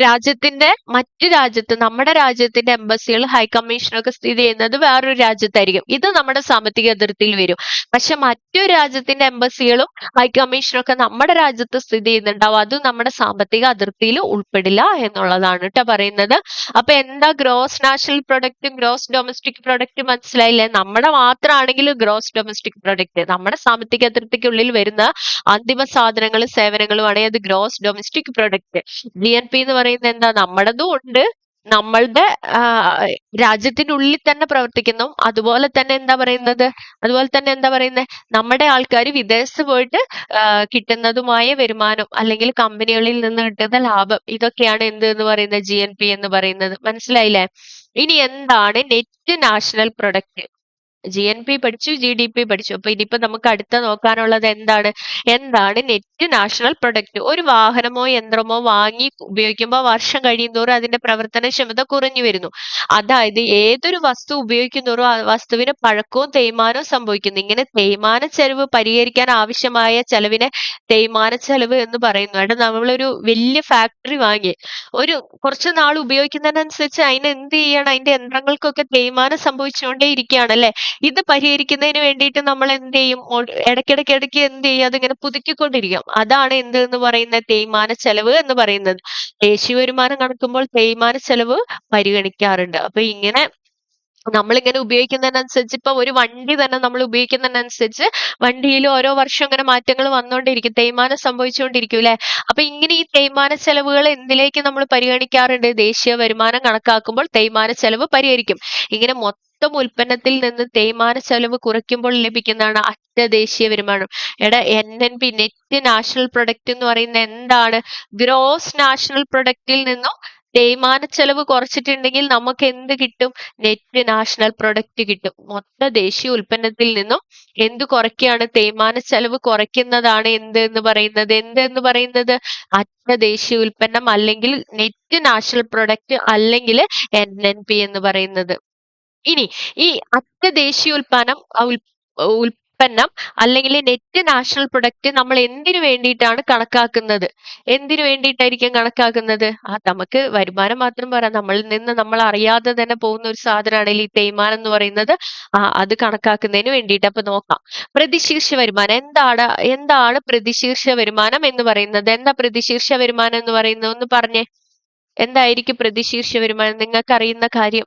രാജ്യത്തിന്റെ മറ്റു രാജ്യത്ത്, നമ്മുടെ രാജ്യത്തിന്റെ എംബസികൾ, ഹൈക്കമ്മീഷനൊക്കെ സ്ഥിതി ചെയ്യുന്നത് വേറൊരു രാജ്യത്തായിരിക്കും. ഇത് നമ്മുടെ സാമ്പത്തിക അതിർത്തിയിൽ വരും. പക്ഷെ മറ്റു രാജ്യത്തിന്റെ എംബസികളും ഹൈക്കമ്മീഷനൊക്കെ നമ്മുടെ രാജ്യത്ത് സ്ഥിതി ചെയ്യുന്നുണ്ടാവും, അതും നമ്മുടെ സാമ്പത്തിക അതിർത്തിയിൽ ഉൾപ്പെടില്ല എന്നുള്ളതാണ് കേട്ടോ പറയുന്നത്. അപ്പൊ എന്താ ഗ്രോസ് നാഷണൽ പ്രൊഡക്റ്റും ഗ്രോസ് ഡൊമസ്റ്റിക് പ്രൊഡക്റ്റ് മനസ്സിലായില്ലേ? നമ്മുടെ മാത്രമാണെങ്കിലും ഗ്രോസ് ഡൊമസ്റ്റിക് പ്രൊഡക്റ്റ് നമ്മുടെ സാമ്പത്തിക അതിർത്തിക്കുള്ളിൽ വരുന്ന അന്തിമ സാധനങ്ങളും സേവനങ്ങളുമാണ് അത് ഗ്രോസ് ഡൊമസ്റ്റിക് പ്രൊഡക്റ്റ്. GNP എന്ന് പറയുന്നത് എന്താ, നമ്മുടേതും ഉണ്ട്, നമ്മളുടെ രാജ്യത്തിന്റെ ഉള്ളിൽ തന്നെ പ്രവർത്തിക്കുന്നു. അതുപോലെ തന്നെ എന്താ പറയുന്നത്, നമ്മുടെ ആൾക്കാർ വിദേശത്ത് പോയിട്ട് കിട്ടുന്നതുമായ വരുമാനം അല്ലെങ്കിൽ കമ്പനികളിൽ നിന്ന് കിട്ടുന്ന ലാഭം, ഇതൊക്കെയാണ് എന്ത് എന്ന് പറയുന്നത്, GNP എന്ന് പറയുന്നത്. മനസ്സിലായില്ലേ? ഇനി എന്താണ് നെറ്റ് നാഷണൽ പ്രൊഡക്റ്റ്? GNP പഠിച്ചു, GDP പഠിച്ചു. അപ്പൊ ഇനിയിപ്പോ നമുക്ക് അടുത്ത നോക്കാനുള്ളത് എന്താണ് നെറ്റ് നാഷണൽ പ്രൊഡക്റ്റ്? ഒരു വാഹനമോ യന്ത്രമോ വാങ്ങി ഉപയോഗിക്കുമ്പോൾ വർഷം കഴിയുന്തോറും അതിന്റെ പ്രവർത്തനക്ഷമത കുറഞ്ഞു വരുന്നു. അതായത് ഏതൊരു വസ്തു ഉപയോഗിക്കുന്നതോറും ആ വസ്തുവിന് പഴക്കവും തേയ്മാനവും സംഭവിക്കുന്നു. ഇങ്ങനെ തേയ്മാന ചെലവ് പരിഹരിക്കാൻ ആവശ്യമായ ചെലവിനെ തേയ്മാന ചെലവ് എന്ന് പറയുന്നു. അവിടെ നമ്മളൊരു വലിയ ഫാക്ടറി വാങ്ങി ഒരു കുറച്ച് നാൾ ഉപയോഗിക്കുന്നതിനനുസരിച്ച് അതിന് എന്ത് ചെയ്യണം, അതിന്റെ യന്ത്രങ്ങൾക്കൊക്കെ തേയ്മാനം സംഭവിച്ചുകൊണ്ടേ ഇരിക്കുകയാണ് അല്ലെ. ഇത് പരിഹരിക്കുന്നതിന് വേണ്ടിയിട്ട് നമ്മൾ എന്ത് ചെയ്യും, ഇടയ്ക്കിടയ്ക്ക് എന്ത് ചെയ്യും, അതിങ്ങനെ പുതുക്കിക്കൊണ്ടിരിക്കും. അതാണ് എന്ത് എന്ന് പറയുന്നത്, തേയ്മാന ചെലവ് എന്ന് പറയുന്നത്. ദേശീയ വരുമാനം കണക്കുമ്പോൾ തേയ്മാന ചെലവ് പരിഗണിക്കാറുണ്ട്. അപ്പൊ ഇങ്ങനെ നമ്മളിങ്ങനെ ഉപയോഗിക്കുന്നതിനനുസരിച്ച്, ഇപ്പൊ ഒരു വണ്ടി തന്നെ നമ്മൾ ഉപയോഗിക്കുന്നതിനനുസരിച്ച് വണ്ടിയിൽ ഓരോ വർഷം ഇങ്ങനെ മാറ്റങ്ങൾ വന്നുകൊണ്ടിരിക്കും, തേയ്മാനം സംഭവിച്ചുകൊണ്ടിരിക്കും അല്ലെ. അപ്പൊ ഇങ്ങനെ ഈ തേയ്മാന ചെലവുകൾ എന്തിലേക്ക് നമ്മൾ പരിഗണിക്കാറുണ്ട്, ദേശീയ വരുമാനം കണക്കാക്കുമ്പോൾ തേയ്മാന ചെലവ് പരിഹരിക്കും. ഇങ്ങനെ മൊത്തം ഉൽപ്പന്നത്തിൽ നിന്ന് തേയ്മാന ചെലവ് കുറയ്ക്കുമ്പോൾ ലഭിക്കുന്നതാണ് അറ്റ ദേശീയ വരുമാനം. NNP, നെറ്റ് നാഷണൽ പ്രൊഡക്റ്റ് എന്ന് പറയുന്നത് എന്താണ്? ഗ്രോസ് നാഷണൽ പ്രൊഡക്റ്റിൽ നിന്നും തേയ്മാന ചെലവ് കുറച്ചിട്ടുണ്ടെങ്കിൽ നമുക്ക് എന്ത് കിട്ടും, നെറ്റ് നാഷണൽ പ്രൊഡക്റ്റ് കിട്ടും. മൊത്ത ദേശീയ ഉൽപ്പന്നത്തിൽ നിന്നും എന്ത് കുറയ്ക്കുകയാണ്, തേയ്മാന ചെലവ് കുറയ്ക്കുന്നതാണ് എന്ത് എന്ന് പറയുന്നത്, അറ്റ ദേശീയ ഉൽപ്പന്നം അല്ലെങ്കിൽ നെറ്റ് നാഷണൽ പ്രൊഡക്റ്റ് അല്ലെങ്കിൽ NNP എന്ന് പറയുന്നത്. ഇനി ഈ അറ്റ ദേശീയ ഉൽപ്പന്നം അല്ലെങ്കിൽ നെറ്റ് നാഷണൽ പ്രൊഡക്റ്റ് നമ്മൾ എന്തിനു വേണ്ടിയിട്ടാണ് കണക്കാക്കുന്നത്? എന്തിനു വേണ്ടിയിട്ടായിരിക്കും കണക്കാക്കുന്നത്? നമുക്ക് വരുമാനം മാത്രം പറയാം, നമ്മളിൽ നിന്ന് നമ്മൾ അറിയാതെ തന്നെ പോകുന്ന ഒരു സാധനമാണെങ്കിൽ ഈ തേയ്മാനം എന്ന് പറയുന്നത് അത് കണക്കാക്കുന്നതിന് വേണ്ടിയിട്ട്. അപ്പൊ നോക്കാം, പ്രതിശീർഷ വരുമാനം എന്താണ് പ്രതിശീർഷ വരുമാനം എന്ന് പറയുന്നത്? എന്താ പ്രതിശീർഷ വരുമാനം എന്ന് പറയുന്നത്, ഒന്ന് പറഞ്ഞേ. എന്തായിരിക്കും പ്രതിശീർഷ വരുമാനം? നിങ്ങൾക്ക് അറിയുന്ന കാര്യം.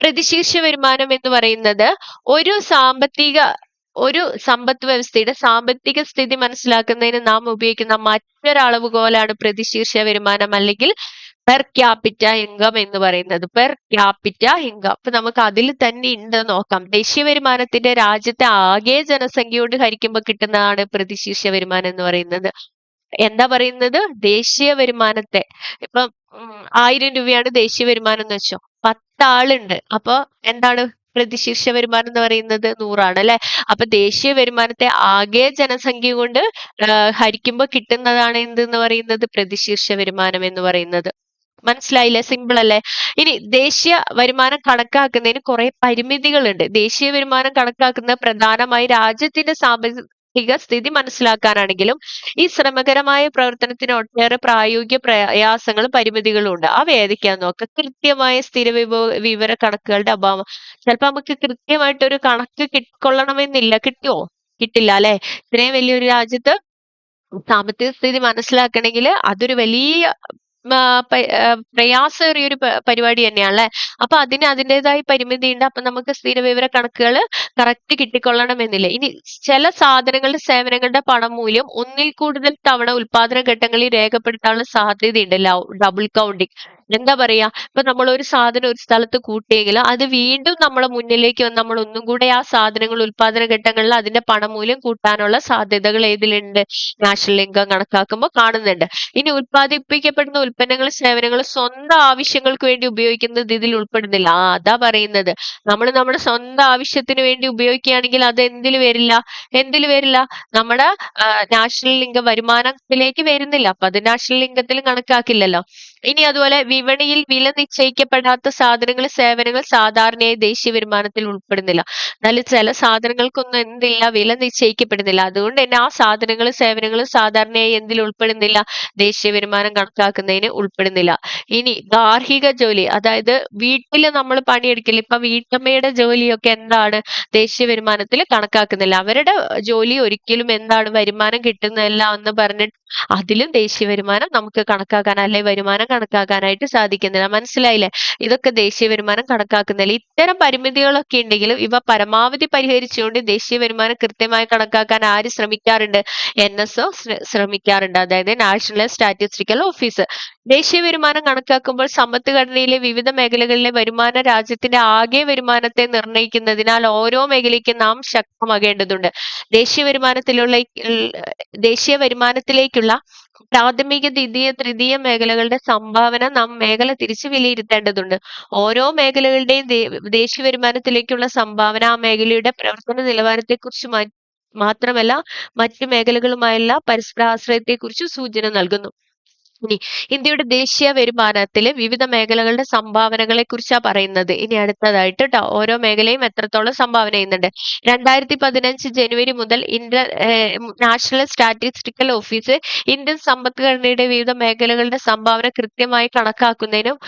പ്രതിശീർഷ വരുമാനം എന്ന് പറയുന്നത് ഒരു സമ്പദ് വ്യവസ്ഥയുടെ സാമ്പത്തിക സ്ഥിതി മനസ്സിലാക്കുന്നതിന് നാം ഉപയോഗിക്കുന്ന മറ്റൊരളവുകോലാണ് പ്രതിശീർഷ വരുമാനം അല്ലെങ്കിൽ പെർ ക്യാപിറ്റ ഇൻകം എന്ന് പറയുന്നത്. Per capita income. അപ്പൊ നമുക്ക് അതിൽ തന്നെ ഉണ്ട് നോക്കാം. ദേശീയ വരുമാനത്തിന്റെ രാജ്യത്തെ ആകെ ജനസംഖ്യയോട് ഹരിക്കുമ്പോൾ കിട്ടുന്നതാണ് പ്രതിശീർഷ വരുമാനം എന്ന് പറയുന്നത്. എന്താ പറയുന്നത്? ദേശീയ വരുമാനത്തെ. ഇപ്പം 1000 രൂപയാണ് ദേശീയ വരുമാനം എന്ന് വെച്ചോ. 10 ആളുണ്ട്. അപ്പൊ എന്താണ് പ്രതിശീർഷ വരുമാനം എന്ന് പറയുന്നത്? 100 ആണ് അല്ലെ? അപ്പൊ ദേശീയ വരുമാനത്തെ ആകെ ജനസംഖ്യ കൊണ്ട് ഹരിക്കുമ്പോ കിട്ടുന്നതാണ് എന്തെന്ന് പറയുന്നത്? പ്രതിശീർഷ വരുമാനം എന്ന് പറയുന്നത്. മനസ്സിലായില്ലേ? സിമ്പിൾ അല്ലേ? ഇനി ദേശീയ വരുമാനം കണക്കാക്കുന്നതിന് കുറെ പരിമിതികളുണ്ട്. ദേശീയ വരുമാനം കണക്കാക്കുന്നത് പ്രധാനമായി രാജ്യത്തിന്റെ സാമ്പത്തിക സ്ഥിതി മനസ്സിലാക്കാനാണെങ്കിലും ഈ ശ്രമകരമായ പ്രവർത്തനത്തിന് ഒട്ടേറെ പ്രായോഗിക പ്രയാസങ്ങളും പരിമിതികളും ഉണ്ട്. അവ ഏതൊക്കെയാന്ന് നോക്കാം. കൃത്യമായ സ്ഥിര വിവര കണക്കുകളുടെ അഭാവം. ചിലപ്പോ നമുക്ക് കൃത്യമായിട്ട് ഒരു കണക്ക് കൊള്ളണമെന്നില്ല. കിട്ടുമോ? കിട്ടില്ല അല്ലെ? ഇത്രയും വലിയൊരു രാജ്യത്ത് സാമ്പത്തിക സ്ഥിതി മനസ്സിലാക്കണമെങ്കിൽ അതൊരു വലിയ പ്രയാസമേറിയൊരു പരിപാടി തന്നെയാണല്ലേ. അപ്പൊ അതിന് അതിൻ്റെതായ പരിമിതിയുണ്ട്. അപ്പൊ നമുക്ക് സ്ഥിരവിവര കണക്കുകൾ കറക്റ്റ് കിട്ടിക്കൊള്ളണമെന്നില്ല. ഇനി ചില സാധനങ്ങളുടെ സേവനങ്ങളുടെ പണമൂല്യം ഒന്നിൽ കൂടുതൽ തവണ ഉൽപാദന ഘട്ടങ്ങളിൽ രേഖപ്പെടുത്താനുള്ള സാധ്യതയുണ്ട്. Double counting. എന്താ പറയാ, ഇപ്പൊ നമ്മൾ ഒരു സാധനം ഒരു സ്ഥലത്ത് കൂട്ടിയെങ്കിൽ അത് വീണ്ടും നമ്മളെ മുന്നിലേക്ക് വന്ന് നമ്മൾ ഒന്നും കൂടെ ആ സാധനങ്ങൾ ഉൽപാദന ഘട്ടങ്ങളിൽ അതിന്റെ പണമൂല്യം കൂട്ടാനുള്ള സാധ്യതകൾ ഏതിലുണ്ട്? നാഷണൽ ഇൻകം കണക്കാക്കുമ്പോൾ കാണുന്നുണ്ട്. ഇനി ഉൽപ്പാദിപ്പിക്കപ്പെടുന്ന ഉൽപ്പന്നങ്ങളും സേവനങ്ങളും സ്വന്തം ആവശ്യങ്ങൾക്ക് വേണ്ടി ഉപയോഗിക്കുന്നത് ഇതിൽ ഉൾപ്പെടുന്നില്ല. അതാ പറയുന്നത്. നമ്മൾ നമ്മുടെ സ്വന്തം ആവശ്യത്തിന് വേണ്ടി ഉപയോഗിക്കുകയാണെങ്കിൽ അത് എന്തിൽ വരില്ല? നമ്മുടെ നാഷണൽ ഇൻകം വരുമാനത്തിലേക്ക് വരുന്നില്ല. അപ്പൊ അത് നാഷണൽ ഇൻകത്തിലും കണക്കാക്കില്ലല്ലോ. ഇനി അതുപോലെ വിപണിയിൽ വില നിശ്ചയിക്കപ്പെടാത്ത സാധനങ്ങൾ സേവനങ്ങൾ സാധാരണയായി ദേശീയ വരുമാനത്തിൽ ഉൾപ്പെടുന്നില്ല. എന്നാൽ ചില സാധനങ്ങൾക്കൊന്നും എന്തില്ല, വില നിശ്ചയിക്കപ്പെടുന്നില്ല. അതുകൊണ്ട് തന്നെ ആ സാധനങ്ങളും സേവനങ്ങളും സാധാരണയായി എന്തിൽ ഉൾപ്പെടുന്നില്ല? ദേശീയ വരുമാനം കണക്കാക്കുന്നതിന് ഉൾപ്പെടുന്നില്ല. ഇനി ഗാർഹിക ജോലി, അതായത് വീട്ടിൽ നമ്മൾ പണിയെടുക്കില്ല. ഇപ്പൊ വീട്ടമ്മയുടെ ജോലിയൊക്കെ എന്താണ്? ദേശീയ വരുമാനത്തിൽ കണക്കാക്കുന്നില്ല. അവരുടെ ജോലി ഒരിക്കലും എന്താണ് വരുമാനം കിട്ടുന്നതല്ല എന്ന് പറഞ്ഞിട്ട് അതിലും ദേശീയ വരുമാനം നമുക്ക് കണക്കാക്കാൻ അല്ലെ വരുമാനം കണക്കാക്കാനായിട്ട് സാധിക്കുന്നില്ല. മനസ്സിലായില്ലേ? ഇതൊക്കെ ദേശീയ വരുമാനം കണക്കാക്കുന്നില്ല. ഇത്തരം പരിമിതികളൊക്കെ ഉണ്ടെങ്കിലും ഇവ പരമാവധി പരിഹരിച്ചുകൊണ്ട് ദേശീയ വരുമാനം കൃത്യമായി കണക്കാക്കാൻ ആര് ശ്രമിക്കാറുണ്ട്? NSO ശ്രമിക്കാറുണ്ട്. അതായത് നാഷണൽ സ്റ്റാറ്റിസ്റ്റിക്കൽ ഓഫീസ്. ദേശീയ വരുമാനം കണക്കാക്കുമ്പോൾ സമ്പദ്ഘടനയിലെ വിവിധ മേഖലകളിലെ വരുമാനം രാജ്യത്തിന്റെ ആകെ വരുമാനത്തെ നിർണ്ണയിക്കുന്നതിനാൽ ഓരോ മേഖലയ്ക്കും നാം ശക്തമാകേണ്ടതുണ്ട്. ദേശീയ വരുമാനത്തിലേക്കുള്ള പ്രാഥമിക, ദ്വിതീയ, തൃതീയ മേഖലകളുടെ സംഭാവന നാം മേഖല തിരിച്ച് വിലയിരുത്തേണ്ടതുണ്ട്. ഓരോ മേഖലകളുടെയും ദേശീയ വരുമാനത്തിലേക്കുള്ള സംഭാവന ആ മേഖലയുടെ പ്രവർത്തന നിലവാരത്തെക്കുറിച്ച് മാത്രമല്ല മറ്റു മേഖലകളുമായുള്ള പരസ്പര ആശ്രയത്തെക്കുറിച്ച് സൂചന നൽകുന്നു. ഇനി ഇന്ത്യയുടെ ദേശീയ വരുമാനത്തിലെ വിവിധ മേഖലകളുടെ സംഭാവനകളെ കുറിച്ചാ പറയുന്നത്. ഇനി അടുത്തതായിട്ട് ട്ടോ ഓരോ മേഖലയും എത്രത്തോളം സംഭാവന ചെയ്യുന്നുണ്ട്. 2015 ജനുവരി മുതൽ നാഷണൽ സ്റ്റാറ്റിസ്റ്റിക്കൽ ഓഫീസ് ഇന്ത്യൻ സമ്പദ്ഘടനയുടെ വിവിധ മേഖലകളുടെ സംഭാവന കൃത്യമായി കണക്കാക്കുന്നതിനും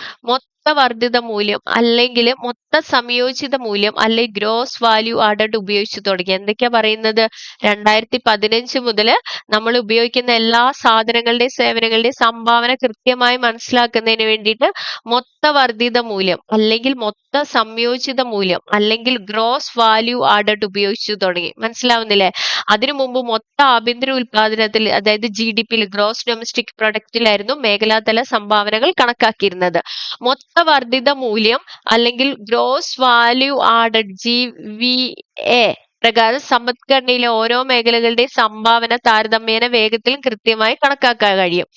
വർദ്ധിത മൂല്യം അല്ലെങ്കിൽ മൊത്ത സംയോജിത മൂല്യം അല്ലെങ്കിൽ ഗ്രോസ് വാല്യൂ ആഡഡ് ഉപയോഗിച്ചു തുടങ്ങി. എന്തൊക്കെയാ പറയുന്നത്? 2015 മുതൽ നമ്മൾ ഉപയോഗിക്കുന്ന എല്ലാ സാധനങ്ങളുടെയും സേവനങ്ങളുടെയും സംഭാവന കൃത്യമായി മനസ്സിലാക്കുന്നതിന് വേണ്ടിയിട്ട് മൊത്തവർദ്ധിത മൂല്യം അല്ലെങ്കിൽ മൊത്ത സംയോജിത മൂല്യം അല്ലെങ്കിൽ ഗ്രോസ് വാല്യൂ ആഡഡ് ഉപയോഗിച്ചു തുടങ്ങി. മനസ്സിലാവുന്നില്ലേ? അതിനു മുമ്പ് മൊത്ത ആഭ്യന്തര ഉൽപാദനത്തിൽ, അതായത് GDP ഗ്രോസ് ഡൊമസ്റ്റിക് പ്രൊഡക്റ്റിലായിരുന്നു മേഖലാതല സംഭാവനകൾ കണക്കാക്കിയിരുന്നത്. മൊത്തവർദ്ധിത മൂല്യം അല്ലെങ്കിൽ ഗ്രോസ് വാല്യൂ ആഡഡ് GVA പ്രകാരം സമ്പദ്ഘടനയിലെ ഓരോ മേഖലകളുടെയും സംഭാവന താരതമ്യേന വേഗത്തിലും കൃത്യമായി കണക്കാക്കാൻ കഴിയും.